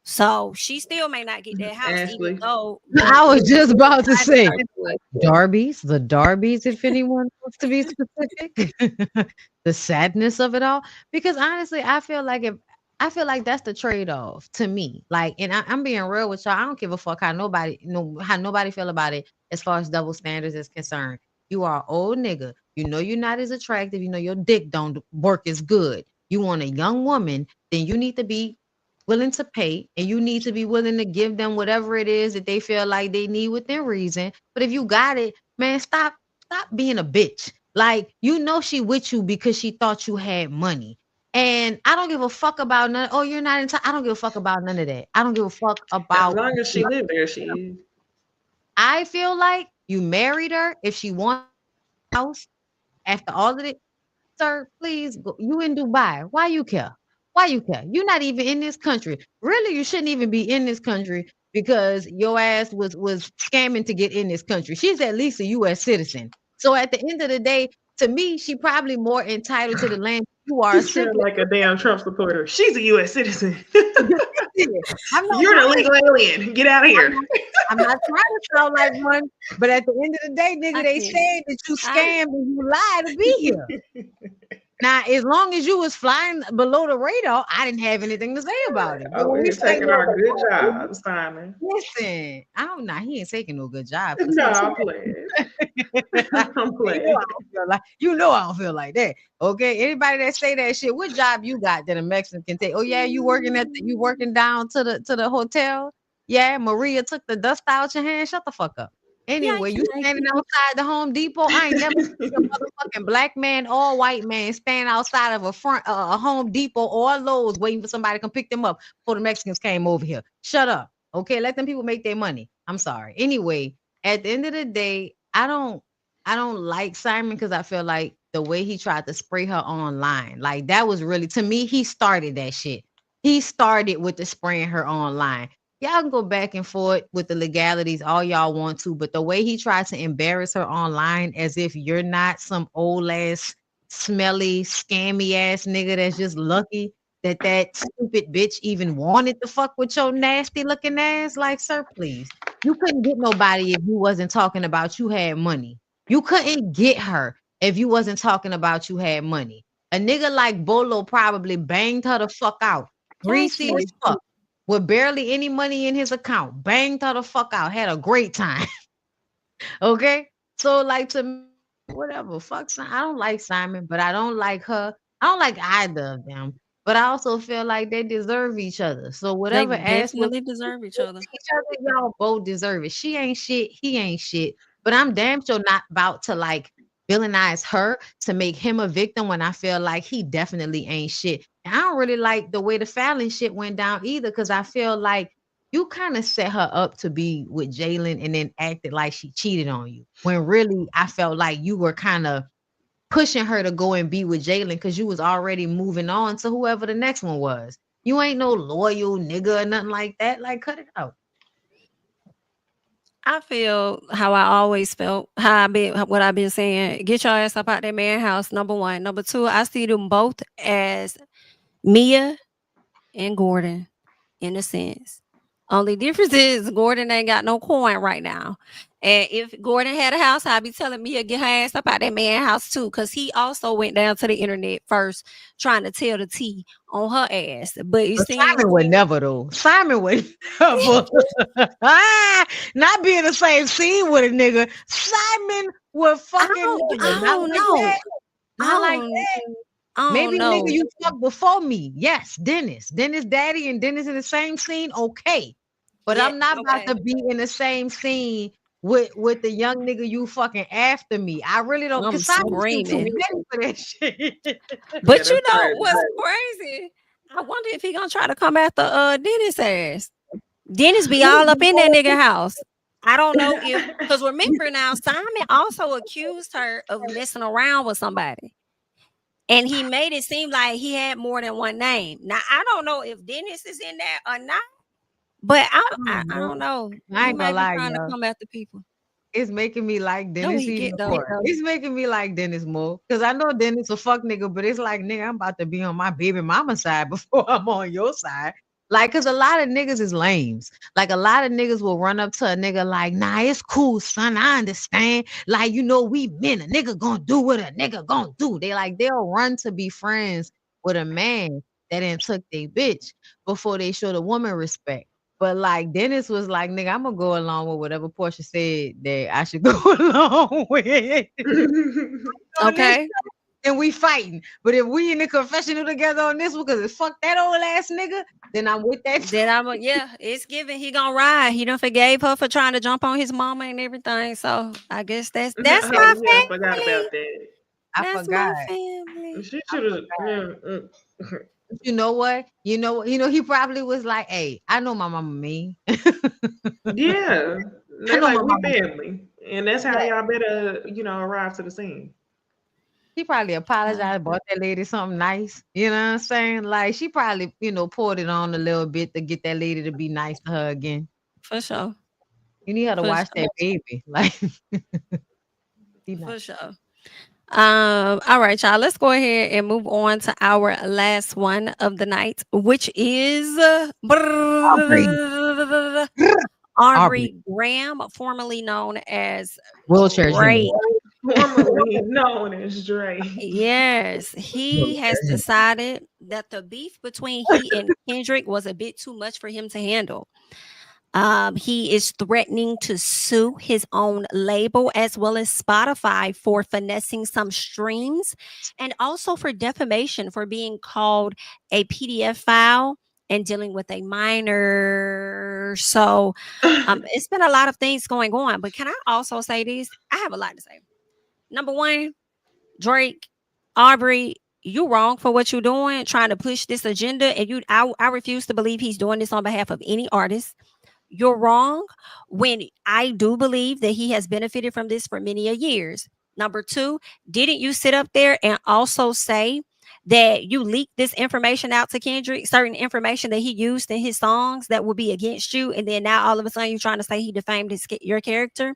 So she still may not get that house, even though I was just about to say the Darbies, if anyone wants to be specific. The sadness of it all. Because honestly, I feel like that's the trade-off to me. Like, and I'm being real with y'all. I don't give a fuck how nobody feel about it as far as double standards is concerned. You are an old nigga. You know you're not as attractive. You know your dick don't work as good. You want a young woman, then you need to be willing to pay, and you need to be willing to give them whatever it is that they feel like they need within reason. But if you got it, man, stop being a bitch. Like, you know she with you because she thought you had money. And I don't give a fuck about none. Oh, you're not I don't give a fuck about none of that. I don't give a fuck about. As long as she lived there, she is. I feel like you married her if she wants a house after all of it. Sir, please go. You in Dubai. Why you care? Why you care? You're not even in this country. Really, you shouldn't even be in this country because your ass was scamming to get in this country. She's at least a U.S. citizen. So at the end of the day, to me, she probably more entitled to the land you are. She sound like a damn Trump supporter. She's a U.S. citizen. I'm You're an illegal alien. Get out of here. I'm not trying to sound like one, but at the end of the day, nigga, they said that you scammed and you lied to be here. Now, as long as you was flying below the radar, I didn't have anything to say about it. Oh, we're taking our good job, Simon. Listen, I don't know. He ain't taking no good job. No, I'm playing. I'm playing. You know I don't feel like that. Okay, anybody that say that shit, what job you got that a Mexican can take? Oh yeah, you working down to the hotel? Yeah, Maria took the dust out your hand. Shut the fuck up. Anyway, you standing outside the Home Depot. I ain't never seen a motherfucking black man or white man stand outside of a Home Depot or a Lowe's waiting for somebody to come pick them up before the Mexicans came over here. Shut up. Okay, let them people make their money. I'm sorry. Anyway, at the end of the day, I don't like Simon because I feel like the way he tried to spray her online, like that was really, to me, he started that shit. He started with the spraying her online. y'all can go back and forth with the legalities all y'all want to, but the way he tried to embarrass her online as if you're not some old ass, smelly, scammy ass nigga that's just lucky that stupid bitch even wanted to fuck with your nasty looking ass. Like, sir, please. You couldn't get nobody if you wasn't talking about you had money. You couldn't get her if you wasn't talking about you had money. A nigga like Bolo probably banged her the fuck out. Greasy as fuck. With barely any money in his account. Banged her the fuck out. Had a great time. Okay? So, like, to me, whatever. Fuck Simon. I don't like Simon, but I don't like her. I don't like either of them. But I also feel like they deserve each other. So They whatever ass definitely deserve each other. y'all both deserve it. She ain't shit. He ain't shit. But I'm damn sure not about to like villainize her to make him a victim when I feel like he definitely ain't shit. And I don't really like the way the Fallon shit went down either, because I feel like you kind of set her up to be with Jalen and then acted like she cheated on you. When really I felt like you were kind of pushing her to go and be with Jalen because you was already moving on to whoever the next one was. You ain't no loyal nigga or nothing like that. Like, cut it out. I feel how I always felt, what I've been saying. Get your ass up out that man house, number one. Number two, I see them both as Mia and Gordon in a sense. Only difference is Gordon ain't got no coin right now. And if Gordon had a house, I'd be telling Mia get her ass up out that man house too, because he also went down to the internet first trying to tell the tea on her ass. But you see, Simon would never though. Simon would never. Not be in the same scene with a nigga. Simon would fucking I don't know. Not like that. Maybe nigga you fucked before me. Yes, Dennis. Dennis daddy and Dennis in the same scene. Okay. But I'm not about to be in the same scene with the young nigga you fucking after me. I really don't. I'm screaming. For that shit. But you know what's crazy? I wonder if he gonna try to come after Dennis ass. Dennis be all up in that nigga house. I don't know if, because remember now, Simon also accused her of messing around with somebody. And he made it seem like he had more than one name. Now, I don't know if Dennis is in there or not, but I don't know. I ain't gonna lie, trying to y'all. come after people. It's making me like No, Dennis he even get more. though. It's making me like Dennis more. Because I know Dennis a fuck nigga, but it's like, nigga, I'm about to be on my baby mama side before I'm on your side. Like, because a lot of niggas is lames. Like, a lot of niggas will run up to a nigga like, nah, it's cool, son. I understand. Like, you know, we men. A nigga gonna do what a nigga gonna do. They'll run to be friends with a man that didn't took their bitch before they show the woman respect. But like Dennis was like, nigga, I'm gonna go along with whatever Porsha said that I should go along with. Okay. And we fighting. But if we in the confessional together on this one, because fuck that old ass nigga, then I'm with that. Then it's given. He gonna ride. He done forgave her for trying to jump on his mama and everything. So I guess that's my family. I forgot about that. I forgot. My family. She should have. You know what? You know, he probably was like, hey, I know my mama mean. Yeah. They're like, we family. And that's how y'all better, arrive to the scene. She probably apologized, bought that lady something nice. You know what I'm saying? Like, she probably, poured it on a little bit to get that lady to be nice to her again. For sure. You need her to watch that baby. Like, for sure. All right, y'all. Let's go ahead and move on to our last one of the night, which is Aubrey Graham, formerly known as Wheelchair Drake. Formerly known as Drake. Yes, he has decided that the beef between he and Kendrick was a bit too much for him to handle. He is threatening to sue his own label as well as Spotify for finessing some streams and also for defamation for being called a PDF file and dealing with a minor. So it's been a lot of things going on. But can I also say this? I have a lot to say. Number one, Drake, Aubrey, you wrong for what you're doing, trying to push this agenda. And I refuse to believe he's doing this on behalf of any artist. You're wrong when I do believe that he has benefited from this for many years. Number two, didn't you sit up there and also say that you leak this information out to Kendrick, certain information that he used in his songs that would be against you, and then now all of a sudden you're trying to say he defamed your character?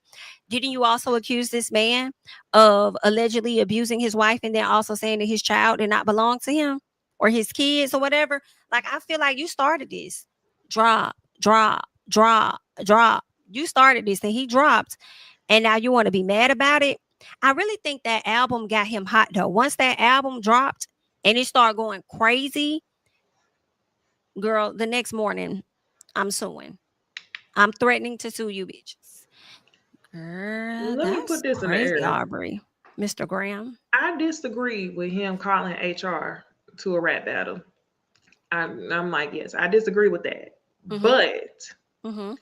Didn't you also accuse this man of allegedly abusing his wife and then also saying that his child did not belong to him or his kids or whatever? Like, I feel like you started this. Drop, drop, drop, drop. You started this and he dropped, and now you want to be mad about it. I really think that album got him hot though. Once that album dropped and it started going crazy, girl, the next morning, I'm suing. I'm threatening to sue you bitches. Girl, Let me that's put this in the crazy, air. Aubrey. Mr. Graham. I disagree with him calling HR to a rap battle. I'm like, yes, I disagree with that. Mhm. But Mhm.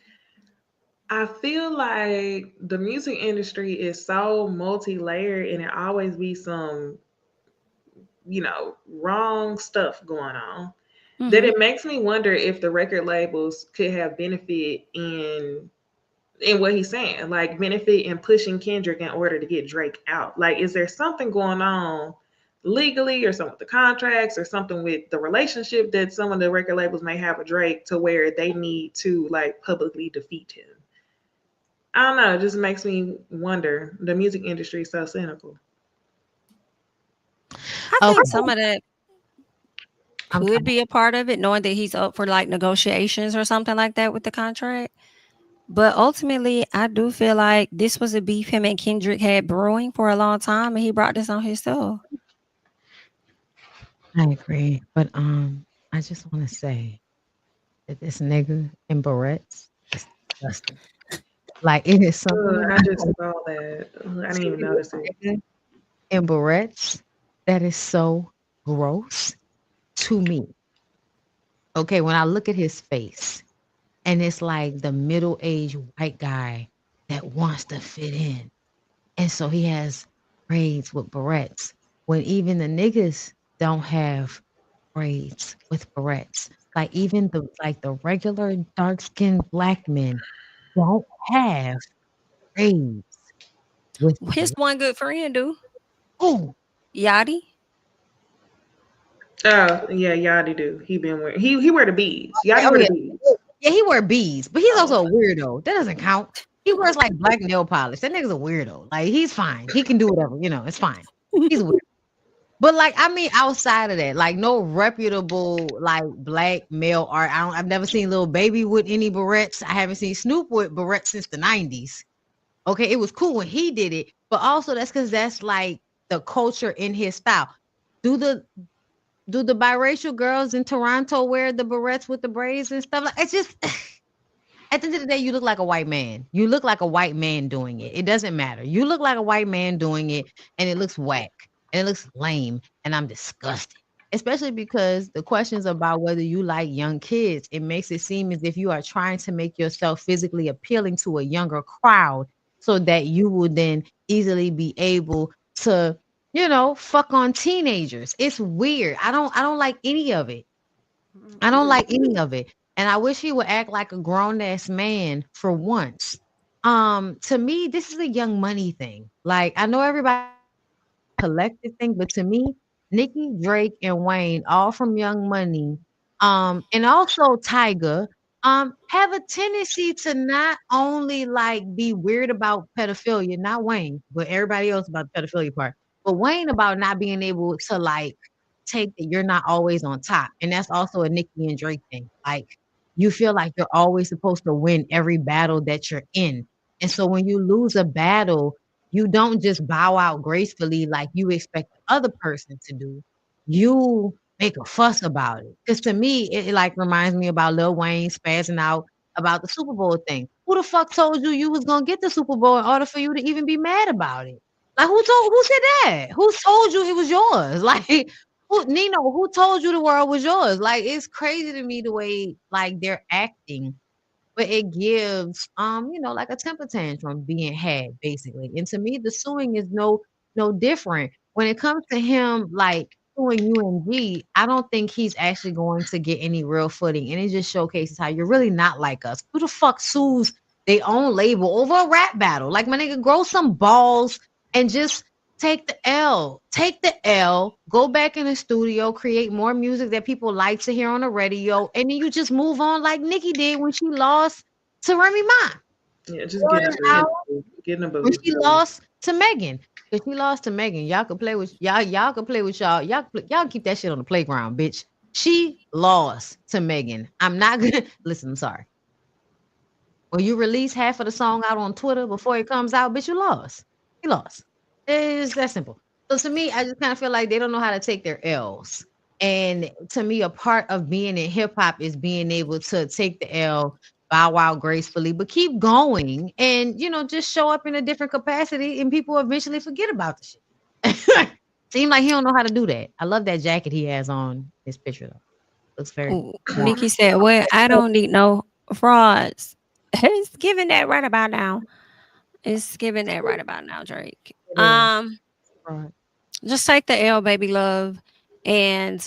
I feel like the music industry is so multi-layered and it always be some, wrong stuff going on that Mhm. it makes me wonder if the record labels could have benefit in what he's saying, like benefit in pushing Kendrick in order to get Drake out. Like, is there something going on legally or something with the contracts or something with the relationship that some of the record labels may have with Drake to where they need to like publicly defeat him? I don't know. It just makes me wonder. The music industry is so cynical. I think Okay. some of that I'm could be a part of it, knowing that he's up for like negotiations or something like that with the contract. But ultimately, I do feel like this was a beef him and Kendrick had brewing for a long time, and he brought this on himself. I agree, but I just want to say that this nigga in barrettes is disgusting. Like, it is something I about just saw that. I didn't even notice it. nigga in barrettes that is so gross to me. Okay, when I look at his face, and it's like the middle-aged white guy that wants to fit in, and so he has braids with barrettes. When even the niggas don't have braids with barrettes. Like, even the regular dark-skinned black men don't have braids with His one good friend do. oh, Yachty. Oh yeah, Yachty do. He been wearing he wear the beads. Yachty wear yeah. the beads. Yeah, he wear beads, but he's Oh, also a weirdo. That doesn't count. He wears like black nail polish. That nigga's a weirdo. Like, he's fine. He can do whatever, it's fine. He's weird. But like, I mean, outside of that, like no reputable like black male art. I've never seen Lil Baby with any barrettes. I haven't seen Snoop with barrettes since the 90s. Okay, it was cool when he did it, but also that's because that's like the culture in his style. Do the biracial girls in Toronto wear the barrettes with the braids and stuff? Like, it's just at the end of the day, you look like a white man. You look like a white man doing it. It doesn't matter. You look like a white man doing it, and it looks whack and it looks lame, and I'm disgusted. Especially because the questions about whether you like young kids, it makes it seem as if you are trying to make yourself physically appealing to a younger crowd so that you will then easily be able to, fuck on teenagers. It's weird. I don't like any of it. I don't like any of it. And I wish he would act like a grown ass man for once. To me, this is a Young Money thing. Like, I know everybody collective thing, but to me, Nicki, Drake, and Wayne, all from Young Money, and also Tyga, have a tendency to not only like be weird about pedophilia, not Wayne, but everybody else about the pedophilia part, but Wayne about not being able to like take that you're not always on top. And that's also a Nicki and Drake thing. Like, you feel like you're always supposed to win every battle that you're in. And so when you lose a battle, you don't just bow out gracefully like you expect the other person to do. You make a fuss about it. Because to me, it like reminds me about Lil Wayne spazzing out about the Super Bowl thing. Who the fuck told you you was gonna get the Super Bowl in order for you to even be mad about it? Like, who said that? Who told you it was yours? Like, who told you the world was yours? Like, it's crazy to me the way like they're acting, but it gives like a temper tantrum being had basically. And to me, the suing is no different. When it comes to him like suing UMG, I don't think he's actually going to get any real footing. And it just showcases how you're really not like us. Who the fuck sues their own label over a rap battle? Like, my nigga, grow some balls and just Take the L. Take the L. Go back in the studio, create more music that people like to hear on the radio, and then you just move on like Nicki did when she lost to Remy Ma. Yeah, just get in the When booth. she lost to Megan. If she lost to Megan, y'all could play with y'all could play with y'all. Y'all keep that shit on the playground, bitch. She lost to Megan. I'm not gonna listen, I'm sorry. When you release half of the song out on Twitter before it comes out, bitch, you lost. You lost. It's that simple. So to me, I just kind of feel like they don't know how to take their L's. And to me, a part of being in hip hop is being able to take the L, bow out gracefully, but keep going and just show up in a different capacity, and people eventually forget about the shit. Seems like he don't know how to do that. I love that jacket he has on his picture though. Looks very. Nikki said, "Well, I don't need no frauds." It's giving that right about now. It's giving that right about now, Drake. Just take the L, baby love. And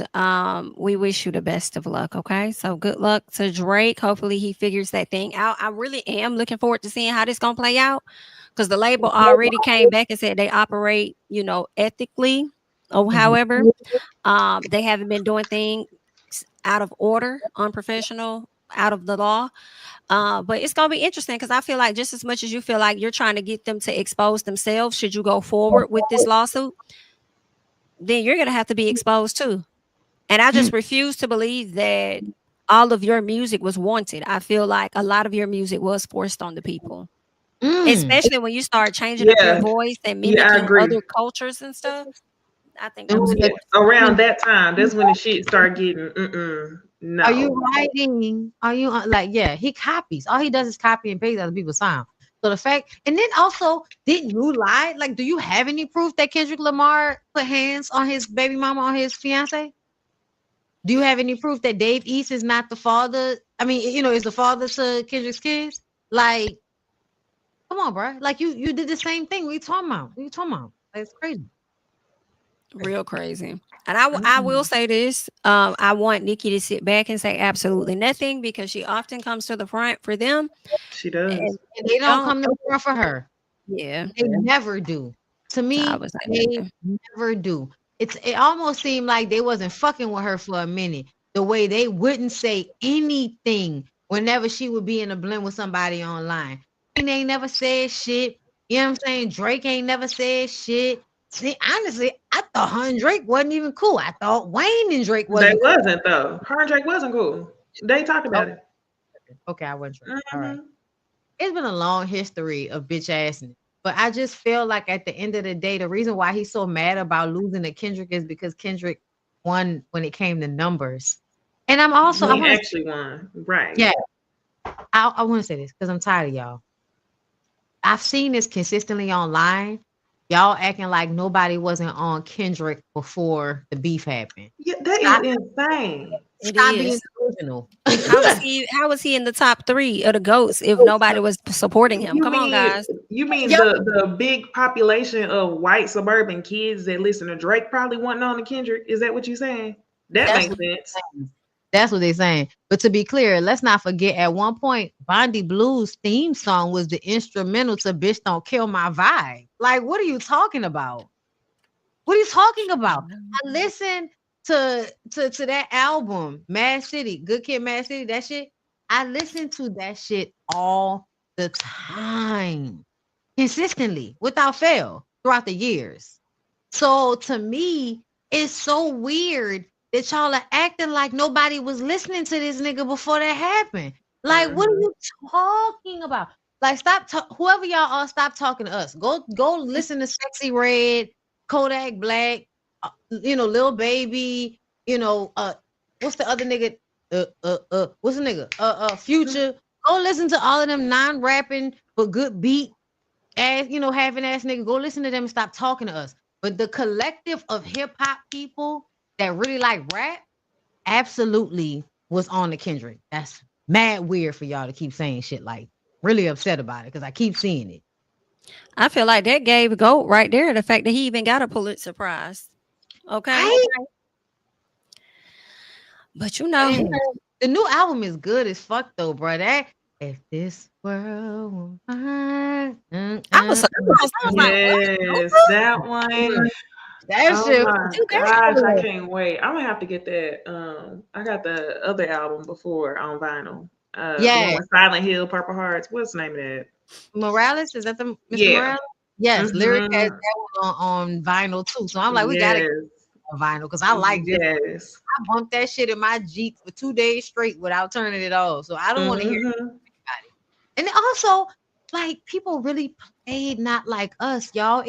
we wish you the best of luck. Okay. So good luck to Drake. Hopefully he figures that thing out. I really am looking forward to seeing how this gonna play out. Because the label already came back and said they operate, ethically or however. They haven't been doing things out of order, unprofessional, out of the law. But it's gonna be interesting because I feel like just as much as you feel like you're trying to get them to expose themselves, should you go forward with this lawsuit, then you're gonna have to be exposed too. And I just refuse to believe that all of your music was wanted. I feel like a lot of your music was forced on the people. Especially when you start changing up your voice and mimicking other cultures and stuff. I think that was around that time. That's when the shit started getting no. Are you writing? Are you he copies. All he does is copy and paste other people's sound. So the fact, and then also, didn't you lie? Like, do you have any proof that Kendrick Lamar put hands on his baby mama, on his fiance? Do you have any proof that Dave East is not the father? I mean, is the father to Kendrick's kids? Like, come on, bro. Like, you did the same thing. What are you talking about? What are you talking about? That's crazy. Real crazy. And I will say this. I want Nikki to sit back and say absolutely nothing because she often comes to the front for them. She does. And they don't come to the front for her. Yeah. They never do. To me, they never do. It almost seemed like they wasn't fucking with her for a minute. The way they wouldn't say anything whenever she would be in a blend with somebody online. And they ain't never said shit. You know what I'm saying? Drake ain't never said shit. See, honestly, I thought her and Drake wasn't even cool. I thought Wayne and Drake wasn't. They wasn't though. Her and Drake wasn't cool. They talked about it. Okay, I wasn't sure. All right. It's been a long history of bitch assness, but I just feel like at the end of the day, the reason why he's so mad about losing to Kendrick is because Kendrick won when it came to numbers. And I'm also actually won, right? Yeah, I want to say this because I'm tired of y'all. I've seen this consistently online. Y'all acting like nobody wasn't on Kendrick before the beef happened. Yeah, that is insane. Stop being delusional. How was he in the top 3 of the GOATs if nobody was supporting him? Come on, guys. You mean the big population of white suburban kids that listen to Drake probably wasn't on to Kendrick? Is that what you're saying? That makes sense. That's what they're saying. But to be clear, let's not forget at one point, Bondy Blue's theme song was the instrumental to Bitch Don't Kill My Vibe. Like, what are you talking about? What are you talking about? I listened to that album, Mad City, Good Kid, Mad City, that shit. I listened to that shit all the time, consistently, without fail, throughout the years. So to me, it's so weird that y'all are acting like nobody was listening to this nigga before that happened. Like, what are you talking about? Like, whoever y'all are, stop talking to us. Go listen to Sexy Red, Kodak Black, Lil Baby, what's the other nigga? What's the nigga? Future. Go listen to all of them non-rapping but good beat ass, having ass nigga. Go listen to them and stop talking to us. But the collective of hip-hop people that really like rap absolutely was on the Kendrick. That's mad weird for y'all to keep saying shit like really upset about it because I keep seeing it. I feel like that gave GOAT right there the fact that he even got a Pulitzer Prize. Okay. But the new album is good as fuck though, bro. That if this World wide. I was surprised. I was like, what? Yes, that one. That Oh shit. my Do that gosh, I shit. can't wait. I'm gonna have to get that. I got the other album before on vinyl. The one Yeah. with Silent Hill, Purple Hearts. What's the name of that? Morales, is that the Mr. Yeah. Morales? Yes, Lyric has Mm-hmm. that one on vinyl too. So I'm like, we gotta get Yes. it on vinyl because I like this. Yes. I bumped that shit in my Jeep for 2 days straight without turning it off. So I don't want to hear Mm-hmm. anybody. And then also, like, people really played Not Like Us, y'all.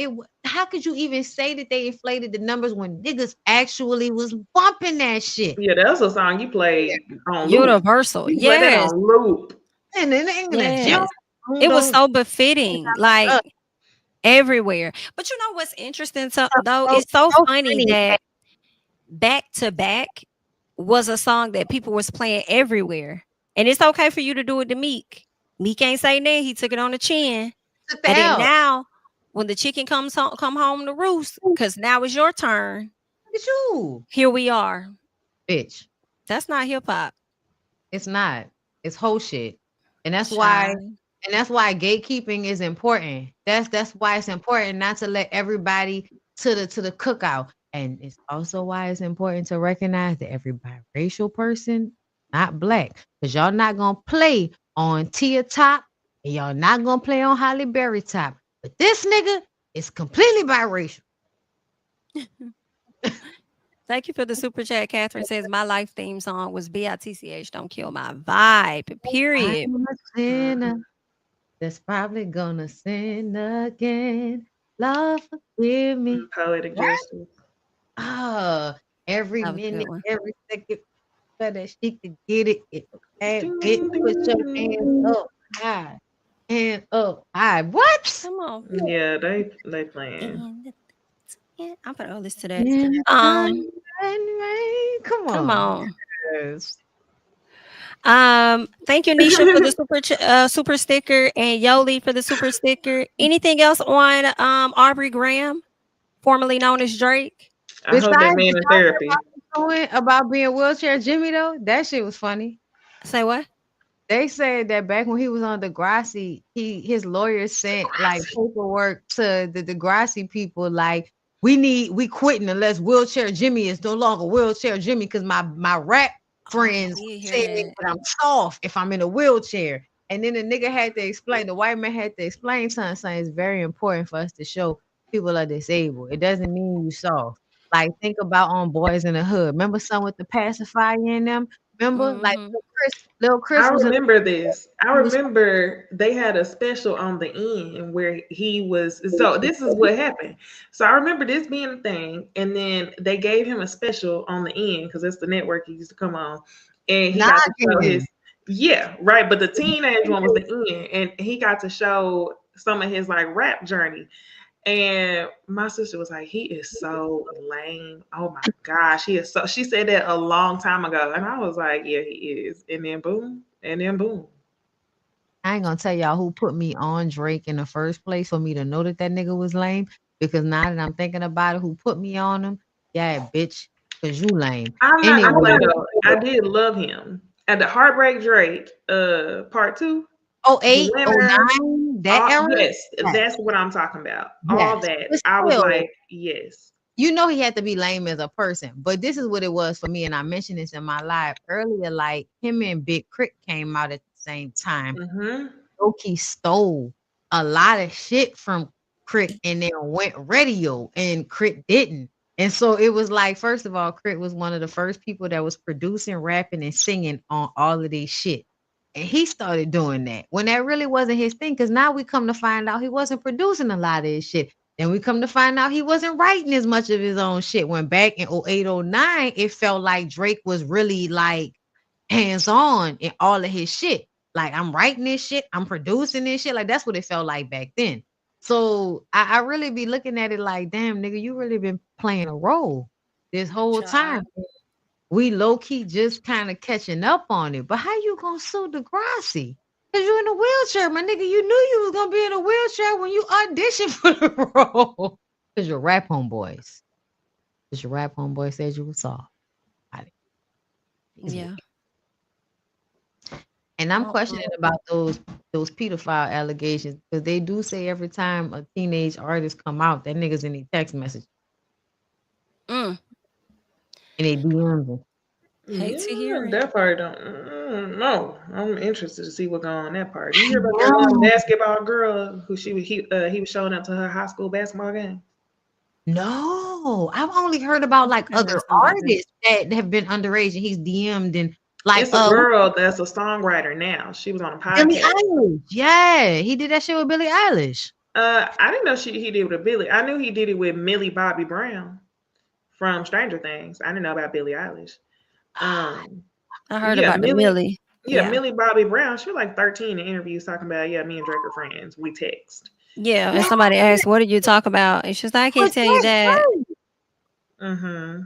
How could you even say that they inflated the numbers when niggas actually was bumping that shit? Yeah, that's a song you played on loop. Universal. You played that Yes. on loop. And then the Yes. It was so befitting, like everywhere. But you know what's interesting though? It's so funny that Back to Back was a song that people was playing everywhere. And it's okay for you to do it to Meek. Meek ain't say that. He took it on the chin. Took the And then L. now, when the chicken come home to roost, because now it's your turn. Look at you. Here we are. Bitch. That's not hip hop. It's not. It's whole shit. And that's why gatekeeping is important. That's why it's important not to let everybody to the cookout. And it's also why it's important to recognize that every biracial person, not black, because y'all not gonna play on Tia Top and y'all not gonna play on Holly Berry Top. But this nigga is completely biracial. Thank you for the super chat. Catherine says my life theme song was BITCH Don't Kill My Vibe. Period. I'm a sinner that's probably gonna sin again. Lord, forgive me. Poetic justice. Every That was a good minute, one. every second, so that she could get it. Bitch, put your hands up high. Hands up high. What? Come on. Yeah, they playing. I'm gonna listen to that. Come on. Come on. Yes. Thank you, Nisha, for the super sticker, and Yoli for the super sticker. Anything else on Aubrey Graham, formerly known as Drake? I hope that man in therapy. About being wheelchair Jimmy though, that shit was funny. Say what? They said that back when he was on Degrassi, his lawyer sent like paperwork to the Degrassi people like we quitting unless wheelchair Jimmy is no longer wheelchair Jimmy because my rap friends say that I'm soft if I'm in a wheelchair. And then the nigga had to explain, the white man had to explain something. It's very important for us to show people are disabled. It doesn't mean you soft. Like think about on Boys in the Hood. Remember some with the pacifier in them? Remember like Lil Chris I was remember this. I remember they had a special on the end where he was. So this is what happened. So I remember this being a thing, and then they gave him a special on the end because it's the network he used to come on, and he got to show his. Yeah, right. But the teenage one was the end, and he got to show some of his like rap journey. And my sister was like, he is so lame. Oh my gosh, he is so. She said that a long time ago. And I was like, yeah, he is. And then boom. And then boom. I ain't gonna tell y'all who put me on Drake in the first place for me to know that that nigga was lame. Because now that I'm thinking about it, who put me on him? Yeah, bitch, because you lame. I'm not gonna play though. I did love him. At the Heartbreak Drake, part 2. 08, 09, that era? Yes, that's what I'm talking about. All that. I was like, yes. You know he had to be lame as a person, but this is what it was for me, and I mentioned this in my live earlier. Like him and Big Crit came out at the same time. Loki stole a lot of shit from Crit and then went radio, and Crit didn't. And so it was like, first of all, Crit was one of the first people that was producing, rapping, and singing on all of these shit. And he started doing that when that really wasn't his thing. Because now we come to find out he wasn't producing a lot of his shit. Then we come to find out he wasn't writing as much of his own shit. When back in 08, 09, it felt like Drake was really like hands-on in all of his shit. Like, I'm writing this shit, I'm producing this shit. Like, that's what it felt like back then. So I really be looking at it like, damn, nigga, you really been playing a role this whole time. We low-key just kind of catching up on it. But how you gonna sue Degrassi? Because you're in a wheelchair, my nigga. You knew you was gonna be in a wheelchair when you auditioned for the role. Because your rap homeboys. Because your rap homeboy said you were soft. Yeah. And I'm questioning about those pedophile allegations because they do say every time a teenage artist come out, that niggas in the text message Mm. and they DMs them. Hate to hear it. That part don't know. I'm interested to see what going on in that part. You hear about that one basketball girl who he was showing up to her high school basketball game? No, I've only heard about like I heard other something about artists that have been underage and he's DM'd and like It's a girl that's a songwriter now. She was on a Billie podcast. Eilish. Yeah, he did that shit with Billie Eilish. I didn't know he did it with Billie. I knew he did it with Millie Bobby Brown from Stranger Things. I didn't know about Billie Eilish. I heard about Millie. Yeah, Millie Bobby Brown. She was like 13 in interviews talking about, me and Drake are friends. We text. Yeah, and somebody asked, "What did you talk about?" And she's like, "I can't tell you that." Mm-hmm.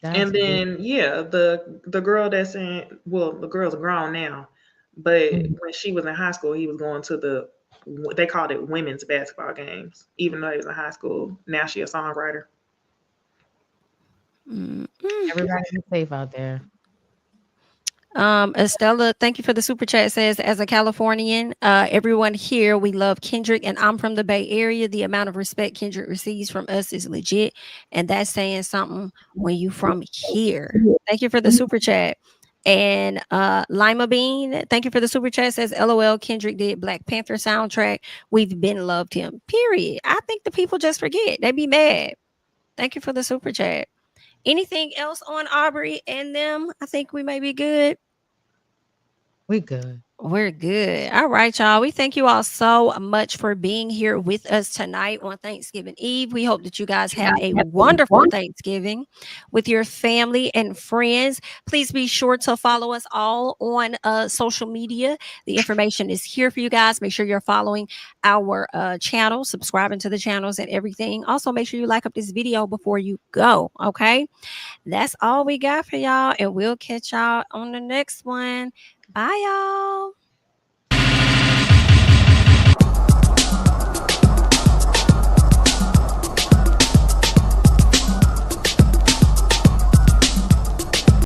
And then the girl that's the girl's grown now, but when she was in high school, he was going to they called it women's basketball games, even though he was in high school. Now she a songwriter. Everybody's safe out there. Estella, thank you for the super chat. Says, as a Californian, everyone here, we love Kendrick, and I'm from the Bay Area. The amount of respect Kendrick receives from us is legit, and that's saying something when you from here. Thank you for the super chat. And Lima Bean, thank you for the super chat. Says, LOL, Kendrick did Black Panther soundtrack. We've been loved him. Period. I think the people just forget. They be mad. Thank you for the super chat. Anything else on Aubrey and them? I think we may be good. We good. We're good. All right, y'all. We thank you all so much for being here with us tonight on Thanksgiving Eve. We hope that you guys have a wonderful Thanksgiving with your family and friends. Please be sure to follow us all on social media. The information is here for you guys. Make sure you're following our channel, subscribing to the channels and everything. Also, make sure you like up this video before you go. Okay. That's all we got for y'all. And we'll catch y'all on the next one. Bye, y'all.